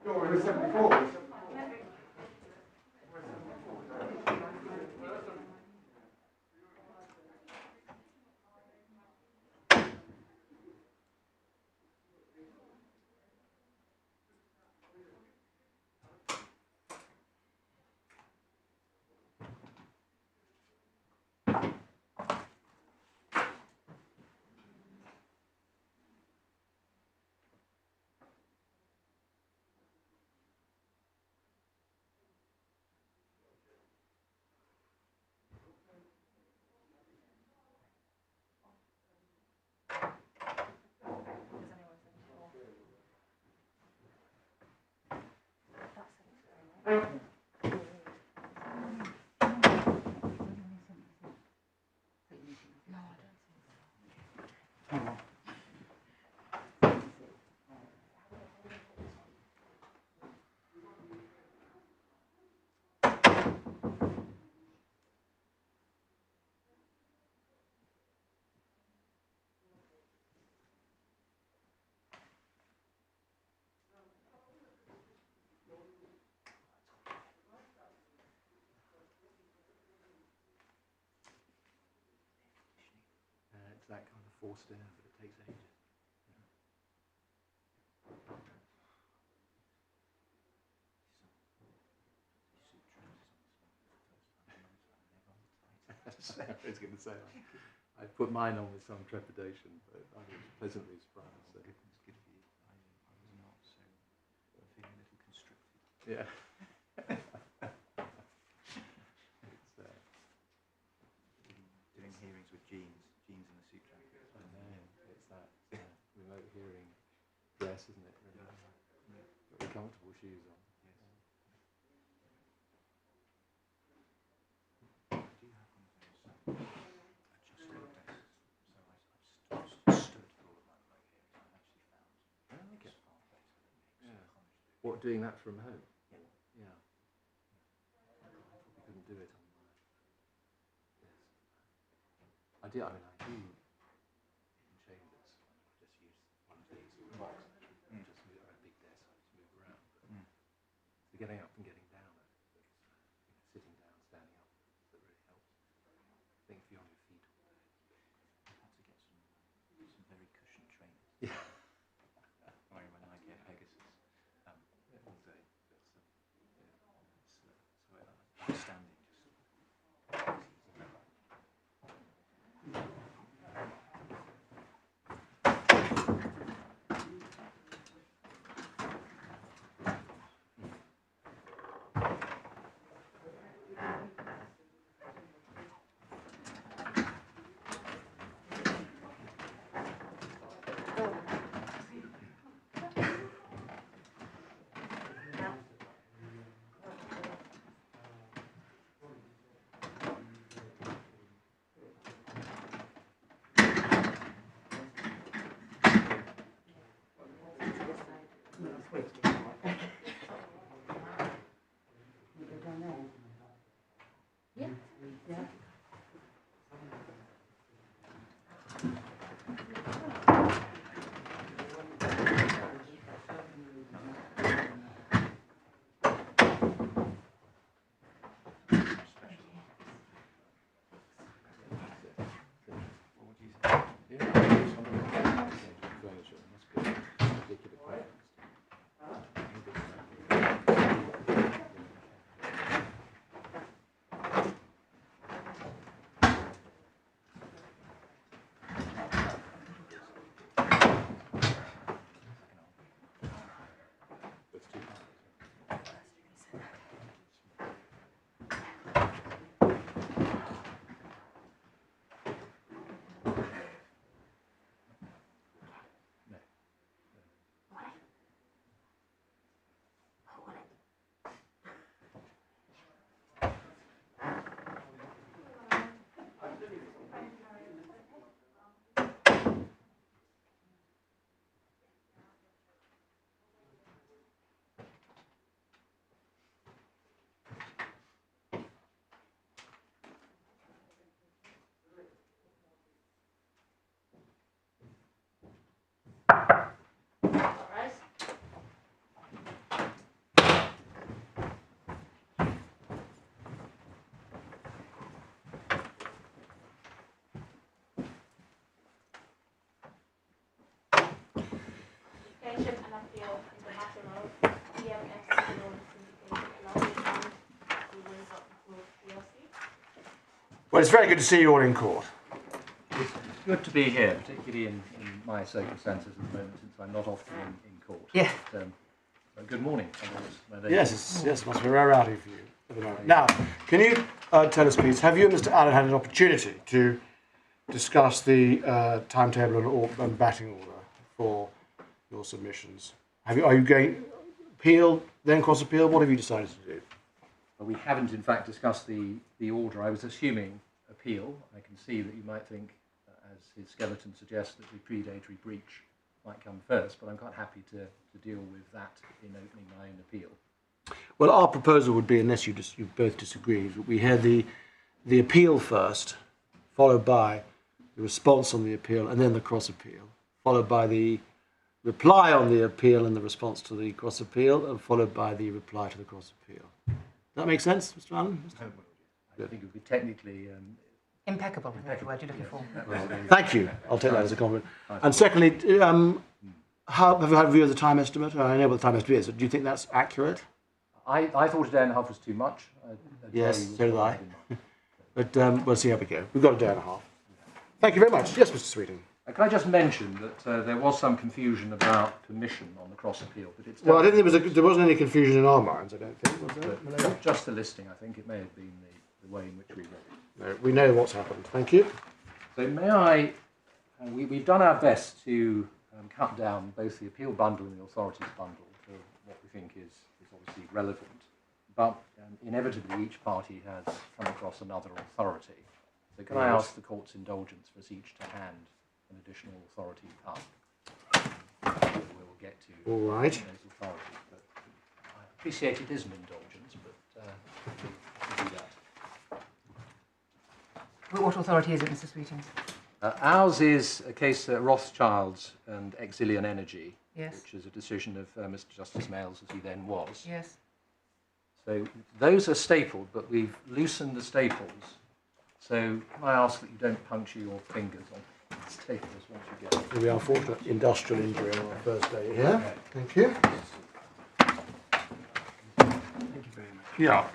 We're 74. It's that kind of forced air, but it takes ages. I was going to say, I put mine on with some trepidation, but I was pleasantly surprised. So. Goodness, good for you. I was not, so I'm feeling a little constricted. Yeah. Doing hearings with jeans in the suit jacket. I know, it's that remote hearing dress, isn't it? Really? Yeah. Got the comfortable shoes on. Yes. Do you have one of those adjustable desks? So I stood for all of my remote hearings. I actually found Okay. it's far better than me. Yeah. What, doing that from home? Yeah. Yeah. I probably couldn't do it on my. Yes. I do. I mean, I do in chambers. I just use one of these boxes. Just move a big desk. I just move around. But so getting up and getting down, sitting down, standing up, that really helps. I think if you're on your feet all day, I've had to get some very cushioned trainers. yeah. When I get Pegasus All day. so I'm standing just. Yeah. Furniture. That's good. Ridiculous. Information and appeal in the matter of EMFC Loan Syndications LLC and the Resort Group PLC. Well, it's very good to see you all in court. It's good to be here, particularly in my circumstances at the moment, since I'm not often in court. Yeah. But, good morning. Yes, it must be a rarity for you at the moment. Now, can you tell us, please, have you and Mr. Allen had an opportunity to discuss the timetable and batting order for your submissions? Are you going appeal, then cross appeal? What have you decided to do? Well, we haven't, in fact, discussed the order. I was assuming appeal. I can see that you might think, as his skeleton suggests, that the predatory breach might come first, but I'm quite happy to deal with that in opening my own appeal. Well, our proposal would be, unless you both disagree, that we hear the appeal first, followed by the response on the appeal, and then the cross appeal, followed by the reply on the appeal and the response to the cross appeal, and followed by the reply to the cross appeal. Does that make sense, Mr. Allen? I think it would be technically Impeccable. That's the word you're looking for. Thank you. I'll take that as a compliment. And secondly, how have you had a view of the time estimate? I know what the time estimate is, but do you think that's accurate? I thought a day and a half was too much. Yes, so did I. But we'll see how we go. We've got a day and a half. Thank you very much. Yes, Mr. Sweeting. Can I just mention that there was some confusion about permission on the cross appeal, but it's well, I don't think there wasn't any confusion in our minds. I don't think was there. Just the listing. I think it may have been the way in which we read it. No, we know what's happened. Thank you. So may I? We've done our best to cut down both the appeal bundle and the authorities bundle to what we think is obviously relevant, but inevitably each party has come across another authority. So can I ask the court's indulgence for us each to hand an additional authority up? We'll get to all right. Those authorities, but I appreciate it is an indulgence, but we'll do that. What authority is it, Mr. Sweeting? Ours is a case Rothschilds and Exilian Energy, Yes. which is a decision of Mr. Justice Males, as he then was. Yes. So those are stapled, but we've loosened the staples. So can I ask that you don't puncture your fingers on the staples once you get them? We are fortunate industrial injury on our first day here. Okay. Thank you. Thank you very much. Yeah.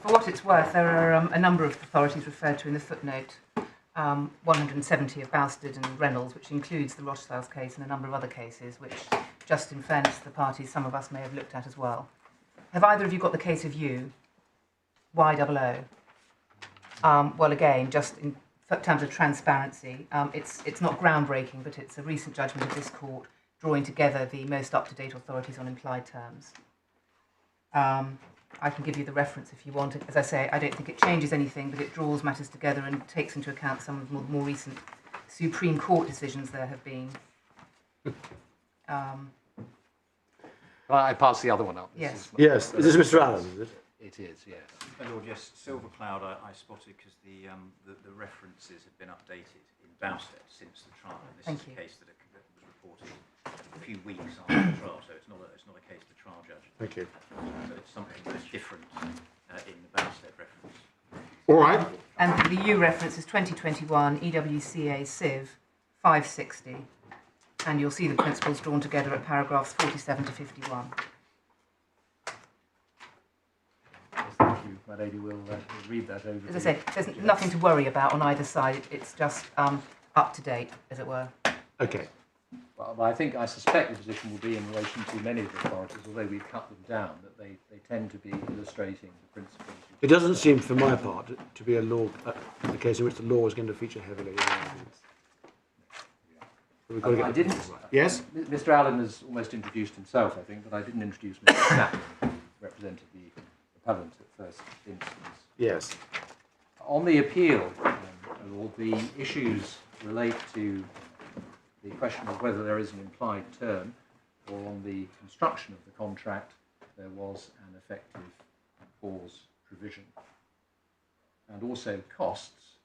For what it's worth, there are a number of authorities referred to in the footnote, 170 of Bousted and Reynolds, which includes the Rothschilds case and a number of other cases, which, just in fairness to the parties, some of us may have looked at as well. Have either of you got the case of you? YOO? Well, again, just in terms of transparency, it's not groundbreaking, but it's a recent judgment of this court drawing together the most up-to-date authorities on implied terms. I can give you the reference if you want it. As I say, I don't think it changes anything, but it draws matters together and takes into account some of the more recent Supreme Court decisions there have been. I pass the other one up. Yes. Yes. Is this Mr. Allen, is it? It is, yes. My Lord, yes, Silver Cloud I spotted because the references have been updated in Bousted since the trial. And this Thank is you. a case that was reported a few weeks after the trial, so it's not a case the trial judge. Thank you. So it's something that's different in the Bousted reference. All right. And the EU reference is 2021 EWCA Civ 560, and you'll see the principles drawn together at paragraphs 47 to 51. Yes, thank you, my lady. We'll read that over. As I say, there's nothing to worry about on either side. It's just up to date, as it were. Okay. Well, I suspect the position will be in relation to many of the authorities, although we've cut them down, that they tend to be illustrating the principles. It doesn't seem, for my part, to be a case in which the law is going to feature heavily in the arguments. So we've got to get I the didn't. principle right. Yes? Mr. Allen has almost introduced himself, I think, but I didn't introduce Mr. Knapp, who represented the appellant at first instance. Yes. On the appeal, the issues relate to the question of whether there is an implied term, or on the construction of the contract, there was an effective clause provision, and also costs.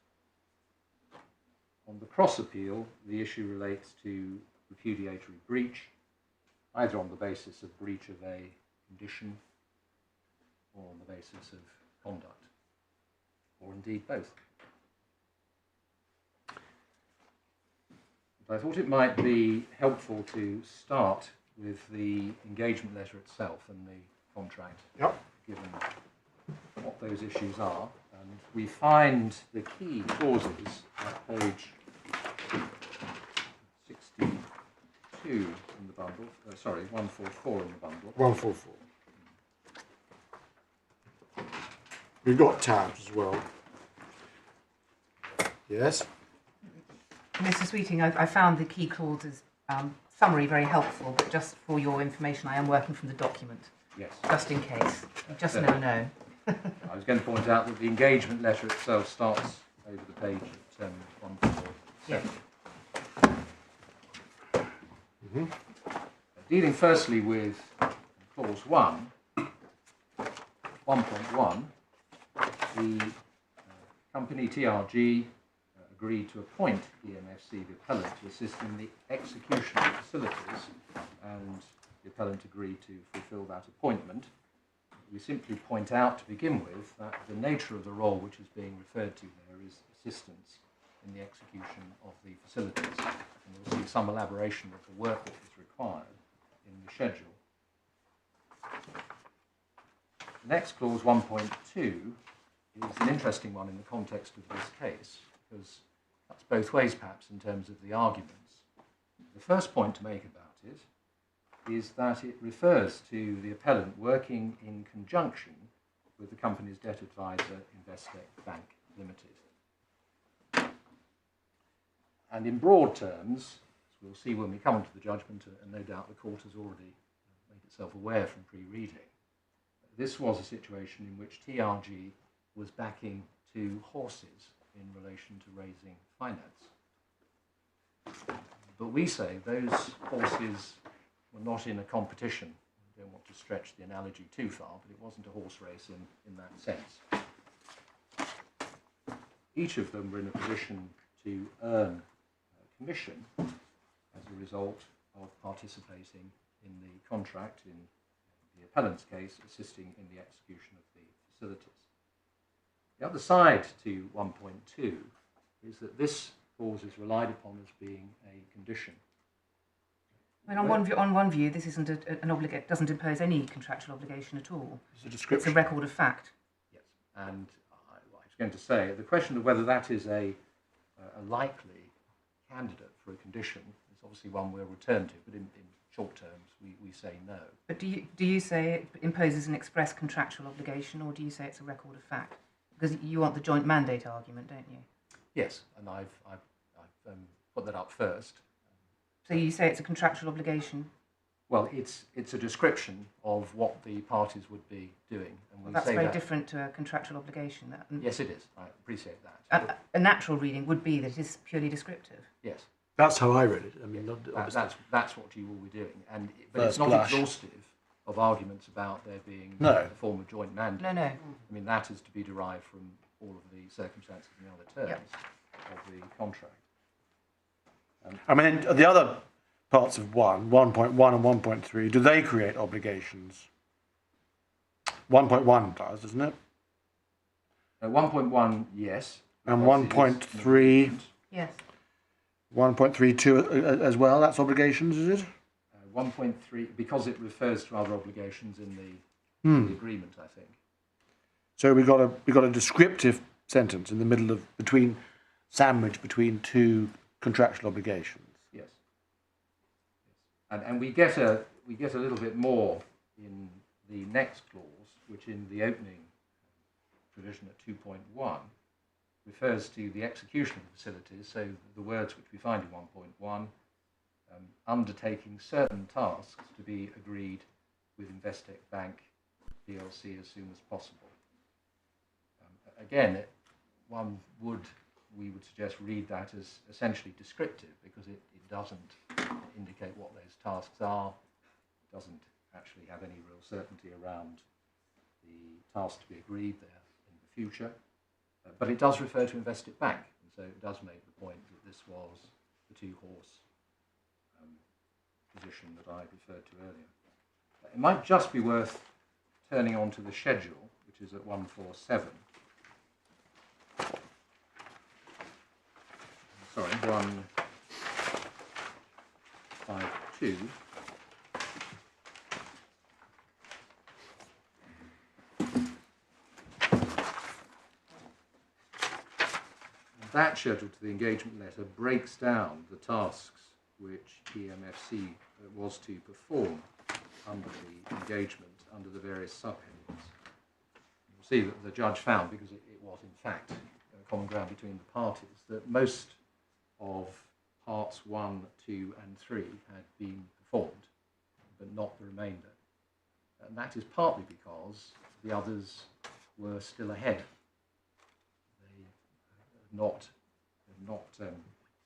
On the cross appeal, the issue relates to repudiatory breach, either on the basis of breach of a condition or on the basis of conduct, or indeed both. I thought it might be helpful to start with the engagement letter itself and the contract, given what those issues are. And we find the key clauses at page 62 in the bundle, 144 in the bundle. 144. We've got tabs as well. Yes? Mr. Sweeting, I found the key clauses summary very helpful, but just for your information, I am working from the document, Yes. just in case. You just never know. I was going to point out that the engagement letter itself starts over the page at 147. Dealing firstly with clause 1, 1.1, the company TRG agreed to appoint EMFC, the appellant, to assist in the execution of facilities, and the appellant agreed to fulfil that appointment. We simply point out to begin with that the nature of the role which is being referred to there is assistance in the execution of the facilities. And we'll see some elaboration of the work that is required in the schedule. The next clause, 1.2, is an interesting one in the context of this case, because that's both ways perhaps in terms of the arguments. The first point to make about it is that it refers to the appellant working in conjunction with the company's debt advisor, Investec Bank Limited. And in broad terms, as we'll see when we come to the judgment, and no doubt the court has already made itself aware from pre-reading, this was a situation in which TRG was backing two horses in relation to raising finance. But we say those horses were not in a competition. I don't want to stretch the analogy too far, but it wasn't a horse race in that sense. Each of them were in a position to earn a commission as a result of participating in the contract, in the appellant's case, assisting in the execution of the facilities. The other side to 1.2 is that this clause is relied upon as being a condition. I mean, on one view, this isn't an obligation. Doesn't impose any contractual obligation at all. It's a description. It's a record of fact. Yes, and I was going to say the question of whether that is a likely candidate for a condition is obviously one we'll return to, but in short terms, we say no. But do you say it imposes an express contractual obligation, or do you say it's a record of fact? Because you want the joint mandate argument, don't you? Yes, and I've put that up first. So you say it's a contractual obligation? Well, it's a description of what the parties would be doing, and we That's say very that different to a contractual obligation. Yes, it is. I appreciate that. A natural reading would be that it is purely descriptive. Yes, That's how I read it. I mean, that's what you will be doing, but First it's not blush. exhaustive of arguments about there being No. a form of joint mandate. No. I mean, that is to be derived from all of the circumstances and the other terms of the contract. I mean, the other parts of 1.1 and 1.3, do they create obligations? 1.1 does, doesn't it? 1.1, yes. And because it is 1.3, an Yes. 1.32 as well, that's obligations, is it? 1.3, because it refers to other obligations in the agreement, I think. So we got a descriptive sentence in the middle of sandwich between two contractual obligations. Yes. And we get a little bit more in the next clause, which in the opening provision at 2.1 refers to the execution of facilities. So the words which we find in 1.1, undertaking certain tasks to be agreed with Investec Bank PLC as soon as possible. Again, we would suggest read that as essentially descriptive, because it doesn't indicate what those tasks are. It doesn't actually have any real certainty around the task to be agreed there in the future. But it does refer to Investec Bank, and so it does make the point that this was the two-horse position that I referred to earlier. It might just be worth turning on to the schedule, which is at 147. Sorry, 5.2 that schedule to the engagement letter breaks down the tasks which EMFC was to perform under the engagement, under the various subheadings. You'll see that the judge found, because it was in fact a common ground between the parties, that most of parts 1, 2 and 3 had been performed, but not the remainder. And that is partly because the others were still ahead. They had not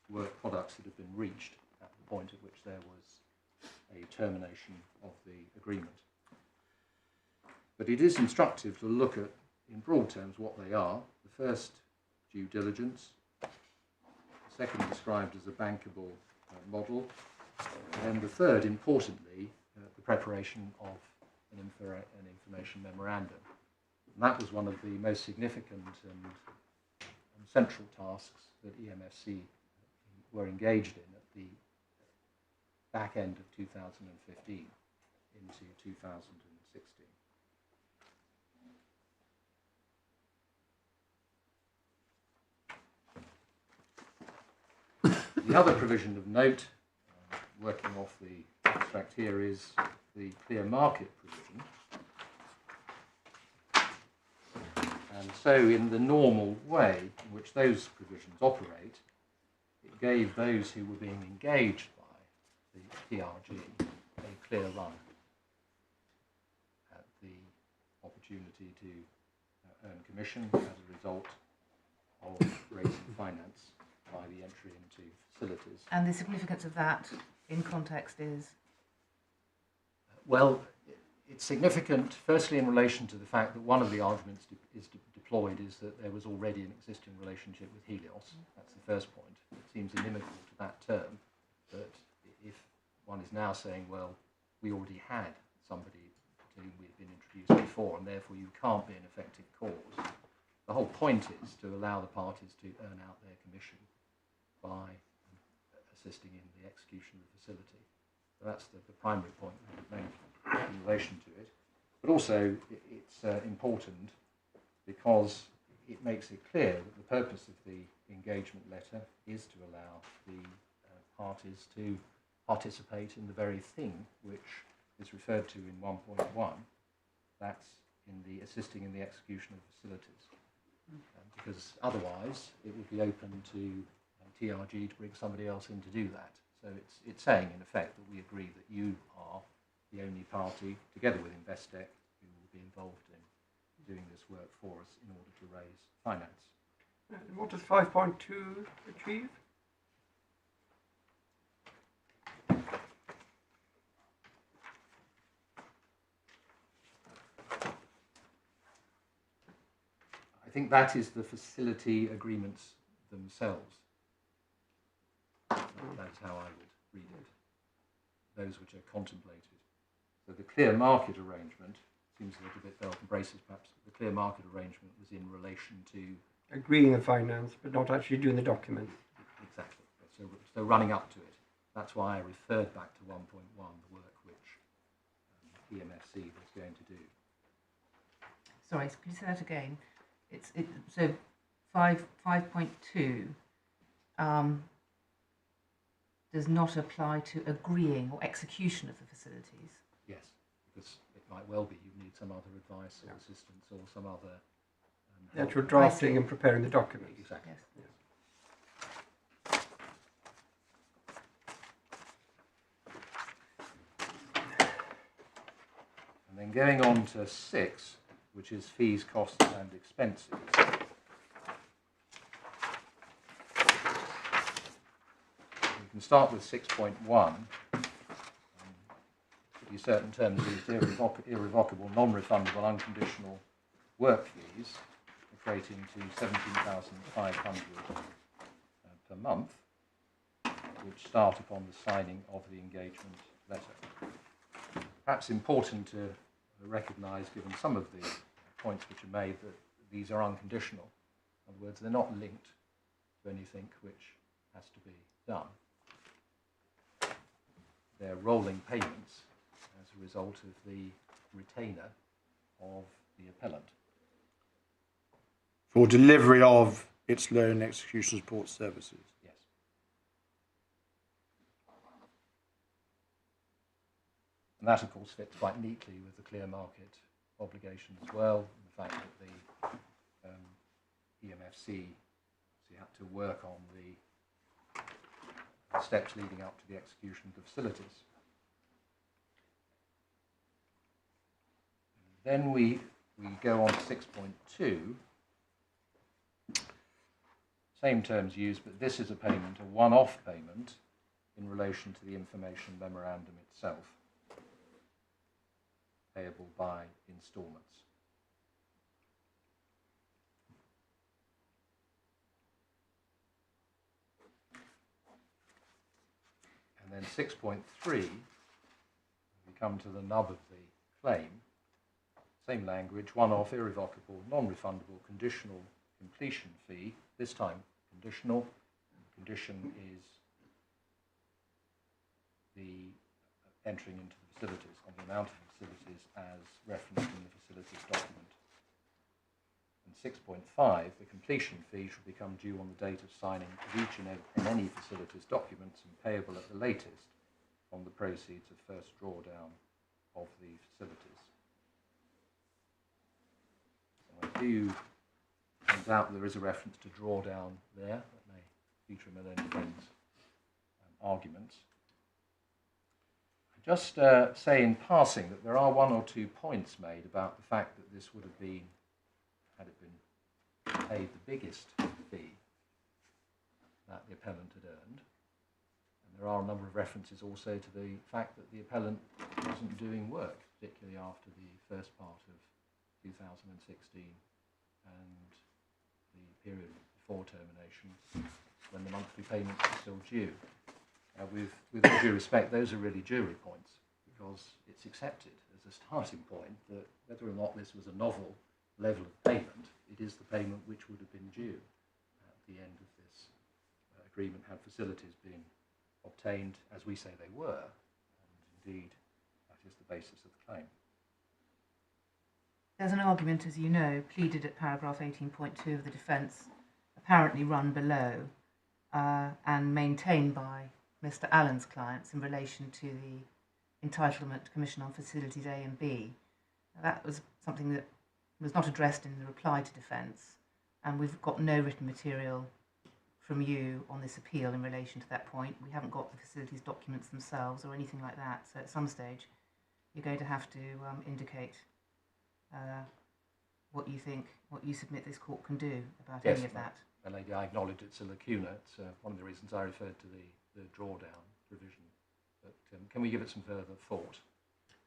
work products that had been reached at the point at which there was a termination of the agreement. But it is instructive to look at, in broad terms, what they are. The first, due diligence. The second, described as a bankable model. And the third, importantly, the preparation of an information memorandum. And that was one of the most significant and central tasks that EMFC were engaged in at the back end of 2015 into 2016. The other provision of note, working off the extract here, is the clear market provision. And so in the normal way in which those provisions operate, it gave those who were being engaged by the TRG a clear run at the opportunity to earn commission as a result of raising finance by the entry into facilities. And the significance of that in context is? Well, it's significant, firstly, in relation to the fact that one of the arguments deployed is that there was already an existing relationship with Helios. That's the first point. It seems inimical to that term, but if one is now saying, well, we already had somebody to whom we've been introduced before, and therefore you can't be an effective cause, the whole point is to allow the parties to earn out their commission by assisting in the execution of the facility. So that's the primary point we would make in relation to it. But also, it's important because it makes it clear that the purpose of the engagement letter is to allow the parties to participate in the very thing which is referred to in 1.1, that's in the assisting in the execution of facilities. Because otherwise, it would be open to TRG to bring somebody else in to do that. So it's saying, in effect, that we agree that you are the only party, together with Investec, who will be involved in doing this work for us in order to raise finance. And what does 5.2 achieve? I think that is the facility agreements themselves. That is how I would read it, those which are contemplated. So the clear market arrangement seems a little bit belt and braces perhaps. The clear market arrangement was in relation to... Agreeing the finance, but not actually doing the document. Exactly. So running up to it. That's why I referred back to 1.1, the work which EMFC was going to do. Sorry, could you say that again? So 5.2 does not apply to agreeing or execution of the facilities. Yes, because it might well be you need some other advice or assistance or some other... The actual drafting and preparing the document. Exactly. Yes. And then going on to 6, which is fees, costs and expenses. We can start with 6.1. Pretty certain terms is irrevocable, non-refundable, unconditional work fees, equating to 17,500 per month, which start upon the signing of the engagement letter. Perhaps important to recognise, given some of the points which are made, that these are unconditional. In other words, they're not linked to anything which has to be done. their rolling payments as a result of the retainer of the appellant. For delivery of its loan execution support services. Yes. And that, of course, fits quite neatly with the clear market obligation as well, and the fact that the EMFC had to work on the steps leading up to the execution of the facilities. Then we go on to 6.2. Same terms used, but this is a payment, a one-off payment in relation to the information memorandum itself, payable by instalments. And then 6.3, we come to the nub of the claim. Same language, one-off, irrevocable, non-refundable, conditional completion fee, this time conditional. Condition is the entering into the facilities, on the amount of facilities as referenced in the facilities document. And 6.5, the completion fee should become due on the date of signing of each and any facilities documents and payable at the latest on the proceeds of first drawdown of the facilities. So I do point out there is a reference to drawdown there that may feature in Melanie Friend's arguments. I just say in passing that there are one or two points made about the fact that this would have been, had it been paid, the biggest fee that the appellant had earned. And there are a number of references also to the fact that the appellant wasn't doing work, particularly after the first part of 2016 and the period before termination, when the monthly payments are still due. With all due respect, those are really jury points, because it's accepted as a starting point that whether or not this was a novel level of payment, it is the payment which would have been due at the end of this agreement had facilities been obtained as we say they were, and indeed that is the basis of the claim. There's an argument, as you know, pleaded at paragraph 18.2 of the defence, apparently run below and maintained by Mr. Allen's clients in relation to the Entitlement Commission on Facilities A and B. Now, that was something that was not addressed in the reply to defence, and we've got no written material from you on this appeal in relation to that point. We haven't got the facilities documents themselves or anything like that, so at some stage you're going to have to indicate what you think, what you submit this court can do about any of that. And lady, I acknowledge it's a lacuna. It's one of the reasons I referred to the drawdown provision. But can we give it some further thought?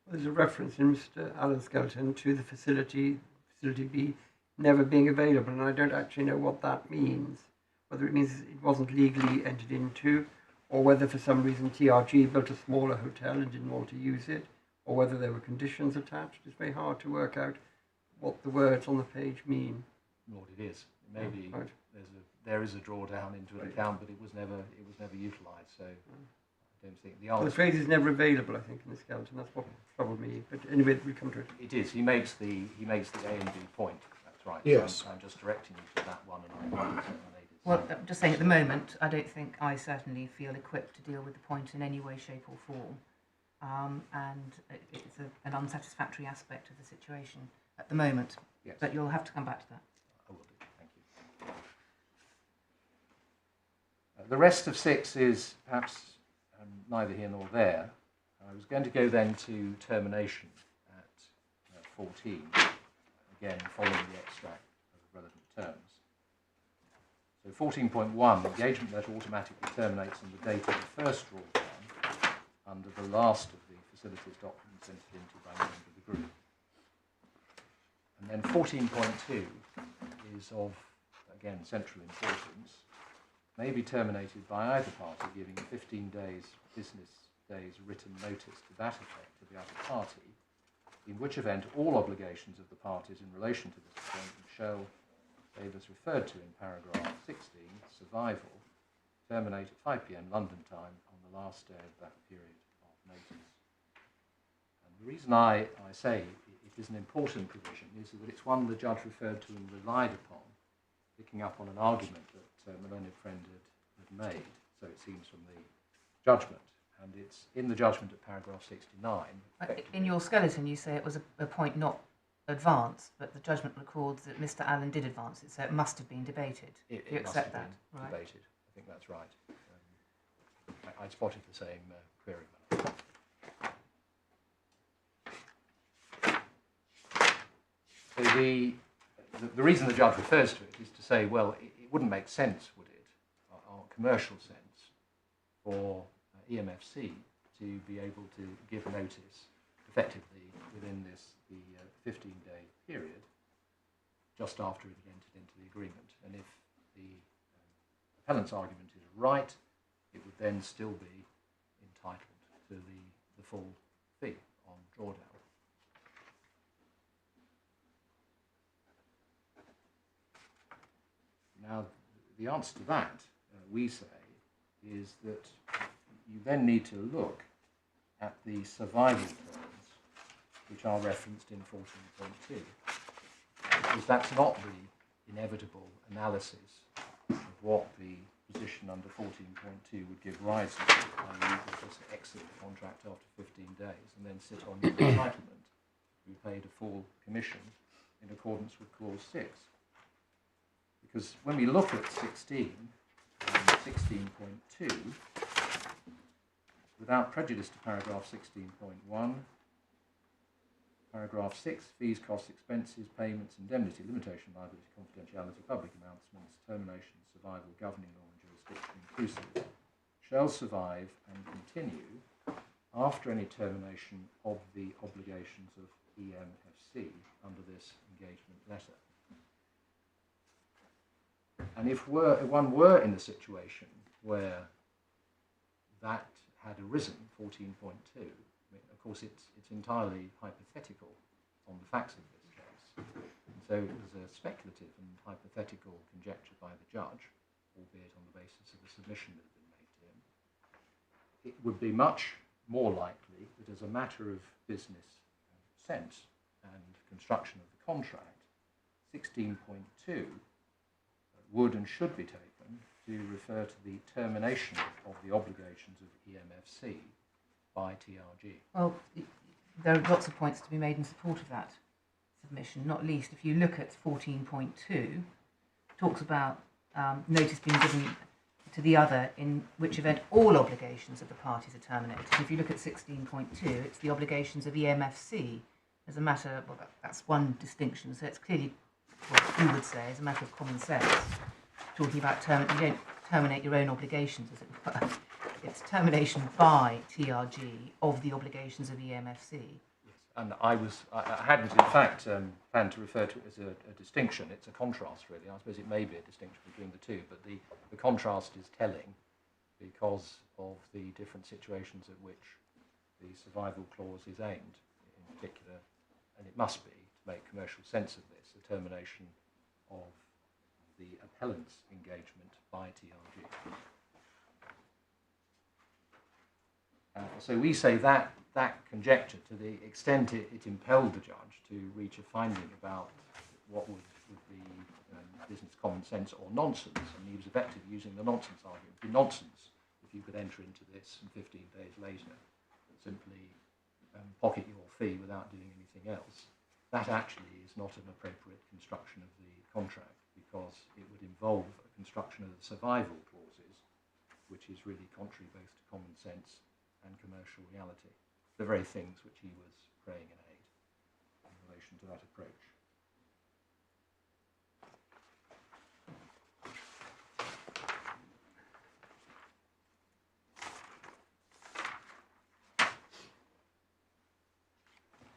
Well, there's a reference in Mr. Allen's skeleton to the facility B, never being available, and I don't actually know what that means. Whether it means it wasn't legally entered into, or whether for some reason TRG built a smaller hotel and didn't want to use it, or whether there were conditions attached. It's very hard to work out what the words on the page mean. Lord, it is. Maybe right. there is a drawdown into an account, but it was never utilised. So I don't think the answer. Well, the phrase is never available, I think, in the skeleton. That's what troubled me. But anyway, we come to it. It is. He makes the A and B point. That's right. Yes. So I'm just directing you to that one, and I Well, I'm just saying at the moment, I don't think I certainly feel equipped to deal with the point in any way, shape or form. And it's an unsatisfactory aspect of the situation at the moment. Yes. But you'll have to come back to that. I will do. Thank you. The rest of 6 is perhaps neither here nor there. I was going to go then to termination at 14, again following the extract of relevant terms. So 14.1, the engagement letter automatically terminates on the date of the first drawdown under the last of the facilities documents entered into by members of the group. And then 14.2 is of, again, central importance, may be terminated by either party giving 15 business days written notice to that effect to the other party, in which event all obligations of the parties in relation to this appointment shall, as referred to in paragraph 16, survival, terminate at 5 p.m. London time on the last day of that period of notice. And the reason I say it is an important provision is that it's one the judge referred to and relied upon, picking up on an argument that my learned friend had made, so it seems from the judgment. And it's in the judgment at paragraph 69. In your skeleton, you say it was a point not advanced, but the judgment records that Mr. Allen did advance it, so it must have been debated. It you must accept have that? been Right. debated. I think that's right. I spotted the same query. So the reason the judge refers to it is to say, well, it wouldn't make sense, would it, or commercial sense, for EMFC to be able to give notice effectively within the 15-day period just after it had entered into the agreement. And if the appellant's argument is right, it would then still be entitled to the full fee on drawdown. Now, the answer to that, we say, is that you then need to look at the survival terms, which are referenced in 14.2, because that's not the inevitable analysis of what the position under 14.2 would give rise to, i.e. you could just exit the contract after 15 days and then sit on your entitlement. You paid a full commission in accordance with clause 6. Because when we look at 16 and 16.2, without prejudice to paragraph 16.1, paragraph 6, fees, costs, expenses, payments, indemnity, limitation, liability, confidentiality, public announcements, termination, survival, governing law and jurisdiction inclusive, shall survive and continue after any termination of the obligations of EMFC under this engagement letter. And if one were in a situation where that had arisen, 14.2, I mean, of course it's entirely hypothetical on the facts of this case. And so it was a speculative and hypothetical conjecture by the judge, albeit on the basis of a submission that had been made to him. It would be much more likely that as a matter of business sense and construction of the contract, 16.2 would and should be taken to refer to the termination of the obligations of EMFC by TRG. Well, there are lots of points to be made in support of that submission, not least if you look at 14.2, talks about notice being given to the other in which event all obligations of the parties are terminated. If you look at 16.2, it's the obligations of EMFC as a matter, well, that's one distinction, so it's clearly what you would say as a matter of common sense, talking about you don't terminate your own obligations, as it were. It's termination by TRG of the obligations of EMFC. Yes, and I hadn't in fact planned to refer to it as a distinction. It's a contrast, really. I suppose it may be a distinction between the two, but the contrast is telling because of the different situations at which the survival clause is aimed, in particular, and it must be, to make commercial sense of this, the termination of the appellant's engagement by TRG. So we say that conjecture, to the extent it impelled the judge to reach a finding about what would be business common sense or nonsense, and he was effectively using the nonsense argument. It would be nonsense if you could enter into this and 15 days later simply pocket your fee without doing anything else. That actually is not an appropriate construction of the contract, because it would involve a construction of the survival clauses, which is really contrary both to common sense and commercial reality, the very things which he was praying in aid in relation to that approach.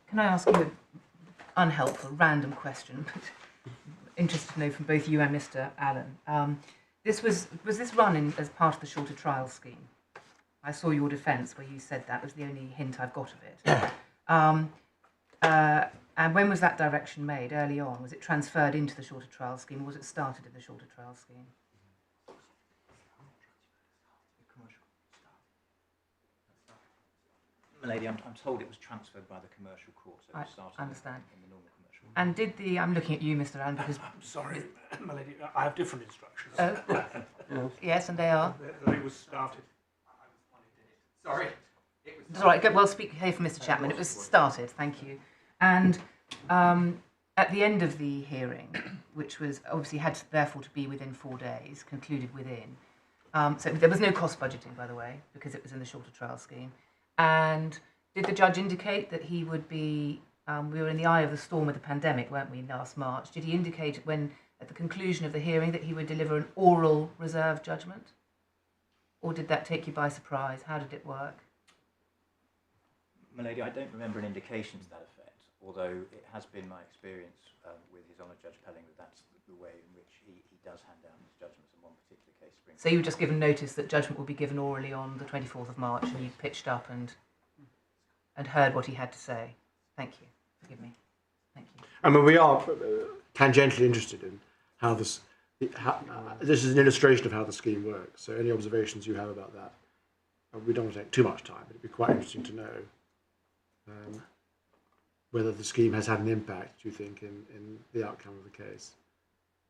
Can I ask you an unhelpful, random question, but interested to know from both you and Mr. Allen. Was this run as part of the shorter trial scheme? I saw your defence where you said that was the only hint I've got of it. And when was that direction made? Early on? Was it transferred into the shorter trial scheme, or was it started in the shorter trial scheme? Milady, I'm told it was transferred by the commercial court, so it started I understand. in the normal commercial. And did the, I'm looking at you, Mr. Allen, because, I'm sorry, my lady, I have different instructions. oh, yes, and they are. That it was started. Sorry. It's all right, go- well, hear from Mr. Chapman. It was started, thank you. And at the end of the hearing, which was obviously had to, therefore to be within 4 days, concluded within, so there was no cost budgeting, by the way, because it was in the shorter trial scheme. And did the judge indicate that he would be, we were in the eye of the storm with the pandemic, weren't we, last March? Did he indicate when, at the conclusion of the hearing, that he would deliver an oral reserve judgment? Or did that take you by surprise? How did it work? Milady, I don't remember an indication to that effect, although it has been my experience with His Honour Judge Pelling that that's the way in which he does hand down his judgments in one particular case. So you were just given notice that judgment will be given orally on the 24th of March, and you pitched up and heard what he had to say. Thank you. Forgive me. Thank you. I mean, we are tangentially interested in how this. This is an illustration of how the scheme works. So, any observations you have about that? We don't want to take too much time, but it'd be quite interesting to know whether the scheme has had an impact, do you think, in the outcome of the case.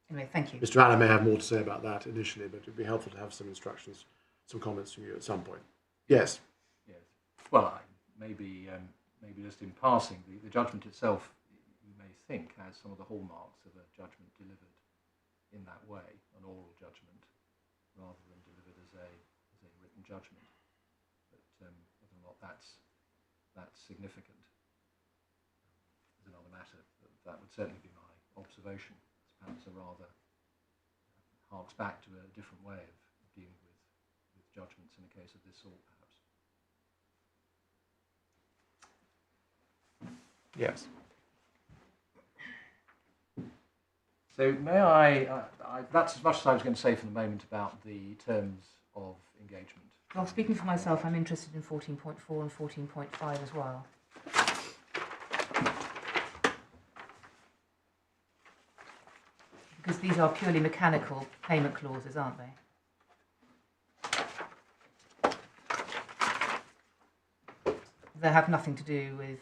Anyway, thank you. Mr. Allen may have more to say about that initially, but it'd be helpful to have some instructions, some comments from you at some point. Yes. Yes. Well, maybe just in passing, the judgment itself, you may think, has some of the hallmarks of a judgment delivered in that way, an oral judgment, rather than delivered as a written judgment. But whether or not that's significant is another matter. That would certainly be my observation. It's perhaps a rather harks back to a different way of dealing with judgments in a case of this sort, perhaps. Yes. So may I that's as much as I was going to say for the moment about the terms of engagement. Well, speaking for myself, I'm interested in 14.4 and 14.5 as well. Because these are purely mechanical payment clauses, aren't they? They have nothing to do with,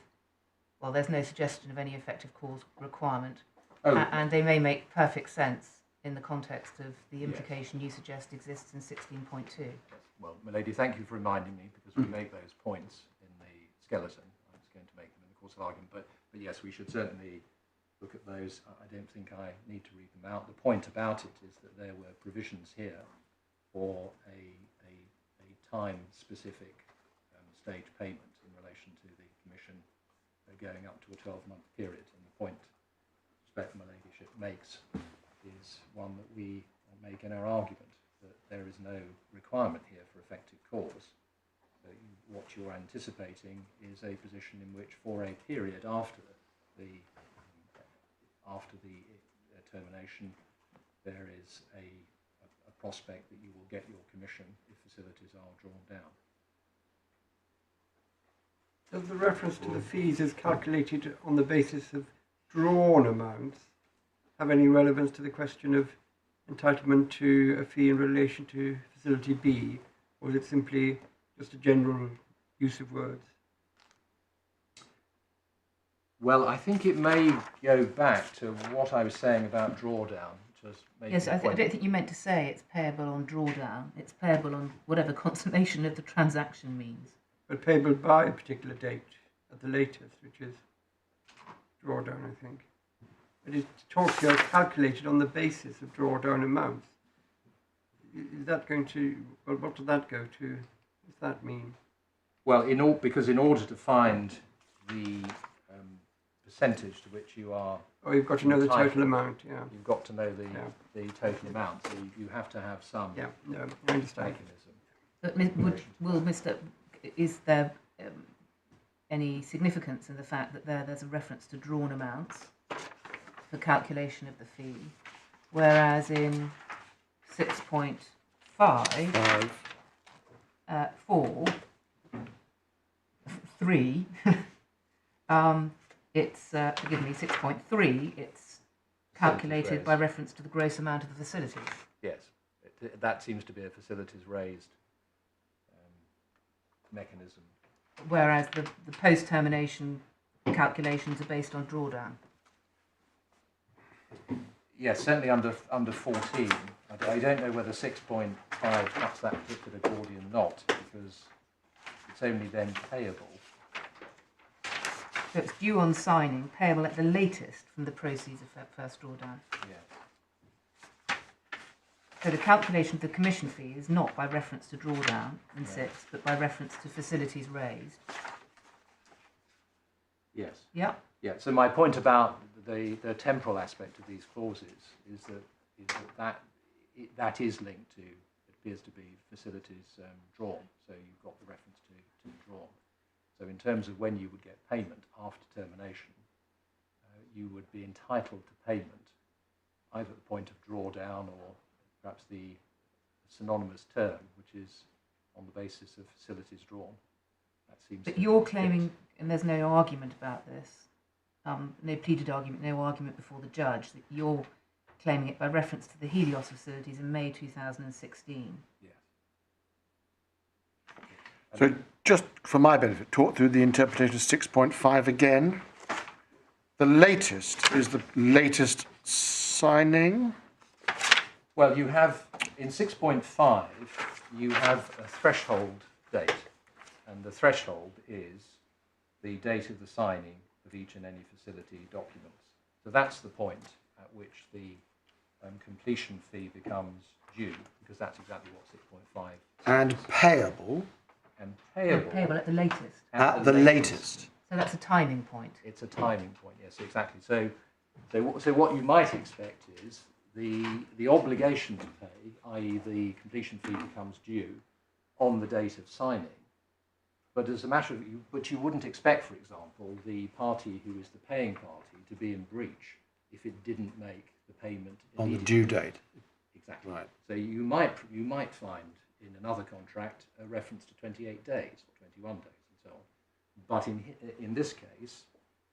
well, there's no suggestion of any effective cause requirement. Oh. And they may make perfect sense in the context of the implication you suggest exists in 16.2. Well, Milady, thank you for reminding me, because we make those points in the skeleton. I was going to make them in the course of argument, but yes, we should certainly look at those. I don't think I need to read them out. The point about it is that there were provisions here for a time-specific stage payment in relation to the Commission going up to a 12-month period. And the point my ladyship makes is one that we make in our argument, that there is no requirement here for effective cause. So what you're anticipating is a position in which, for a period after the termination, there is a prospect that you will get your commission if facilities are drawn down. Does the reference to the fees as calculated on the basis of drawn amounts have any relevance to the question of entitlement to a fee in relation to Facility B, or is it simply just a general use of words? Well, I think it may go back to what I was saying about drawdown. Yes, I don't think you meant to say it's payable on drawdown. It's payable on whatever consummation of the transaction means. But payable by a particular date at the latest, which is drawdown, I think. But it talks here calculated on the basis of drawdown amounts. Is that going to, well, what does that go to? What does that mean? Well, because in order to find the percentage to which you are... Oh, you've got to know the total amount, yeah. You've got to know the total amount, so you have to have some I understand. mechanism. But is there any significance in the fact that there's a reference to drawn amounts for calculation of the fee, whereas in 6.5, 4, 3, it's, forgive me, 6.3, it's calculated by reference to the gross amount of the facilities. Yes, that seems to be a facilities raised mechanism whereas the post-termination calculations are based on drawdown. Yes, certainly under 14. I don't know whether 6.5 cuts that particular Gordian knot, because it's only then payable. So it's due on signing, payable at the latest from the proceeds of that first drawdown. Yeah. So the calculation of the commission fee is not by reference to drawdown in 6, but by reference to facilities raised. Yes. Yeah. Yeah. So my point about the temporal aspect of these clauses is that is linked to, it appears to be, facilities drawn. So you've got the reference to drawn. So in terms of when you would get payment after termination, you would be entitled to payment either at the point of drawdown or perhaps the synonymous term, which is on the basis of facilities drawn. That seems. But you're claiming, and there's no argument about this, no pleaded argument, no argument before the judge, that you're claiming it by reference to the Helios facilities in May 2016. Yes. So just for my benefit, talk through the interpretation of 6.5 again. The latest is the latest signing. Well, you have, in 6.5, you have a threshold date, and the threshold is the date of the signing of each and any facility documents. So that's the point at which the completion fee becomes due, because that's exactly what 6.5 says. And payable. And payable. Payable at the latest. At the latest. So that's a timing point. It's a timing point, yes, exactly. So what you might expect is the obligation to pay, i.e. the completion fee becomes due on the date of signing. But as a matter of, but you wouldn't expect, for example, the party who is the paying party to be in breach if it didn't make the payment On the due date. Exactly. Right. So you might find in another contract a reference to 28 days or 21 days and so on. But in this case,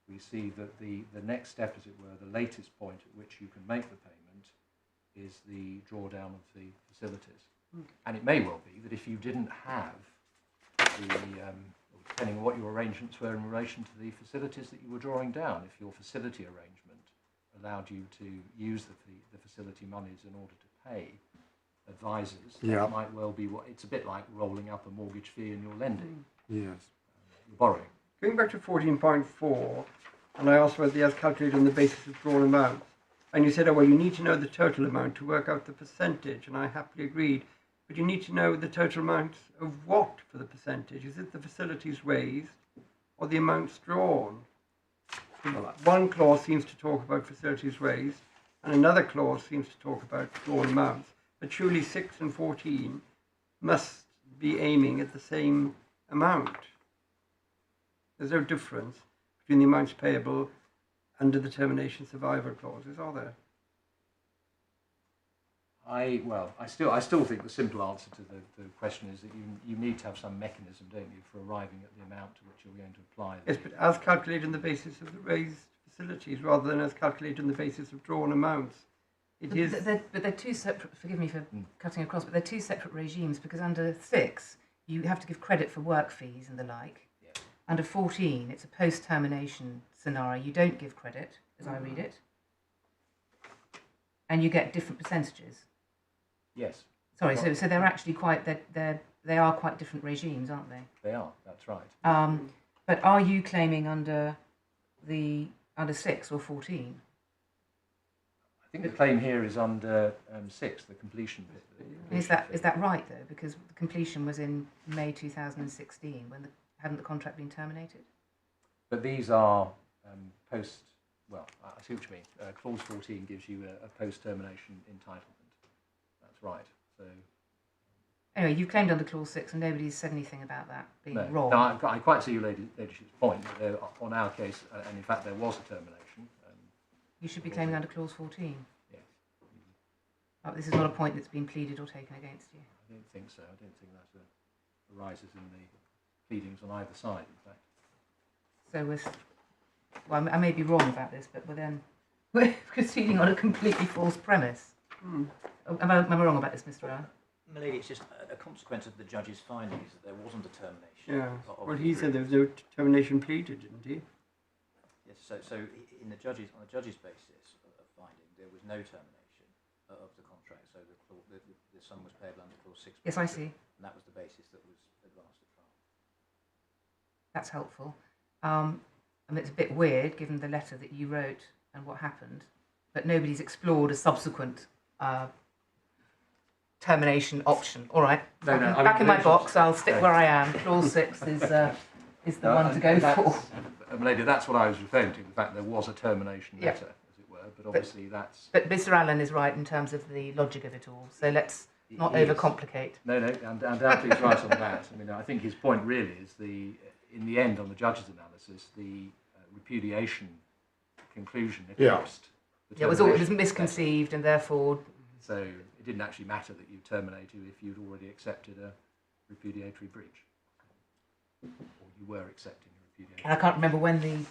we see that the next step, as it were, the latest point at which you can make the payment is the drawdown of the facilities. And it may well be that if you didn't have depending on what your arrangements were in relation to the facilities that you were drawing down, if your facility arrangement allowed you to use the facility monies in order to pay advisors, that might well be it's a bit like rolling up a mortgage fee in your lending. Yes. You're borrowing. Going back to 14.4, and I asked whether he has calculated on the basis of drawn amounts, and you said, oh, well, you need to know the total amount to work out the percentage, and I happily agreed. But you need to know the total amount of what for the percentage? Is it the facilities raised or the amounts drawn? One clause seems to talk about facilities raised, and another clause seems to talk about drawn amounts. But surely 6 and 14 must be aiming at the same amount. There's no difference between the amounts payable under the termination survivor clauses, are there? I still think the simple answer to the question is that you need to have some mechanism, don't you, for arriving at the amount to which you're going to apply. Yes, but as calculated on the basis of the raised facilities rather than as calculated on the basis of drawn amounts. But they're two separate, forgive me for cutting across, but they're two separate regimes, because under 6, you have to give credit for work fees and the like. Yeah. Under 14, it's a post-termination scenario. You don't give credit, as I read it. And you get different percentages. Yes. Sorry, so they're actually they are quite different regimes, aren't they? They are, that's right. But are you claiming under 6 or 14? I think the claim here is under 6, the completion bit. Is that right though? Because the completion was in May 2016 when hadn't the contract been terminated? But these are post. Well, I see what you mean. Clause 14 gives you a post-termination entitlement. That's right. So. Anyway, you've claimed under Clause 6 and nobody's said anything about that being wrong. No, I quite see your ladyship's point. On our case, and in fact there was a termination. You should be claiming under Clause 14. Yes. Oh, this is not a point that's been pleaded or taken against you. I don't think so. I don't think that arises in the pleadings on either side, in fact. So well, I may be wrong about this, but we're proceeding on a completely false premise. Am I wrong about this, Mr. Allen? Milady, it's just a consequence of the judge's findings that there wasn't a termination. Yeah. Of Well, the he said there agreement. was no termination pleaded, didn't he? Yes, so on the judge's basis of finding, there was no termination of the contract, so the sum was payable under clause 6. Yes, I see. And that was the basis that was advanced at trial. That's helpful. And it's a bit weird, given the letter that you wrote and what happened, but nobody's explored a subsequent termination option. All right, back in my box. I'll stick where I am. Clause 6 is the one to go for. Lady, that's what I was referring to, the fact there was a termination Yeah. letter, as it were, but obviously that's... But Mr. Allen is right in terms of the logic of it all, so let's not He is. overcomplicate. No, undoubtedly he's right on that. I mean, I think his point really is in the end, on the judge's analysis, the repudiation conclusion eclipsed the Yeah, it was termination. misconceived, and therefore... So it didn't actually matter that you terminated if you'd already accepted a repudiatory breach, or you were accepting a repudiatory. And I can't remember when the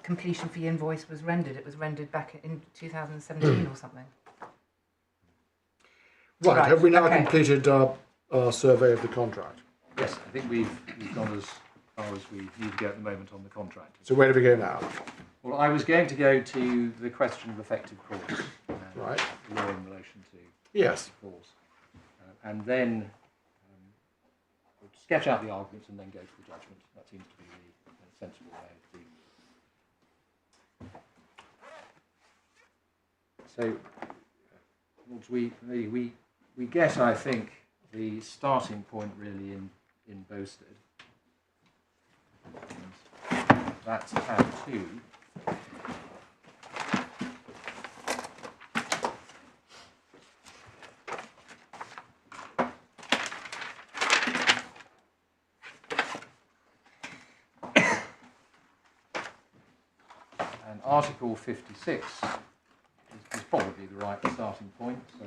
completion fee invoice was rendered. It was rendered back in 2017 or something. Right, have we now okay. completed our survey of the contract? Yes, I think we've gone as far as we need to go at the moment on the contract. So where do we go now? Well, I was going to go to the question of effective cause, Right. the law in relation to Yes. cause, and then we'll sketch out the arguments and then go to the judgment. That seems to be the sensible way of dealing with it. So, we get, I think, the starting point really in Boasted. And that's tab 2. And Article 56 is probably the right starting point. So,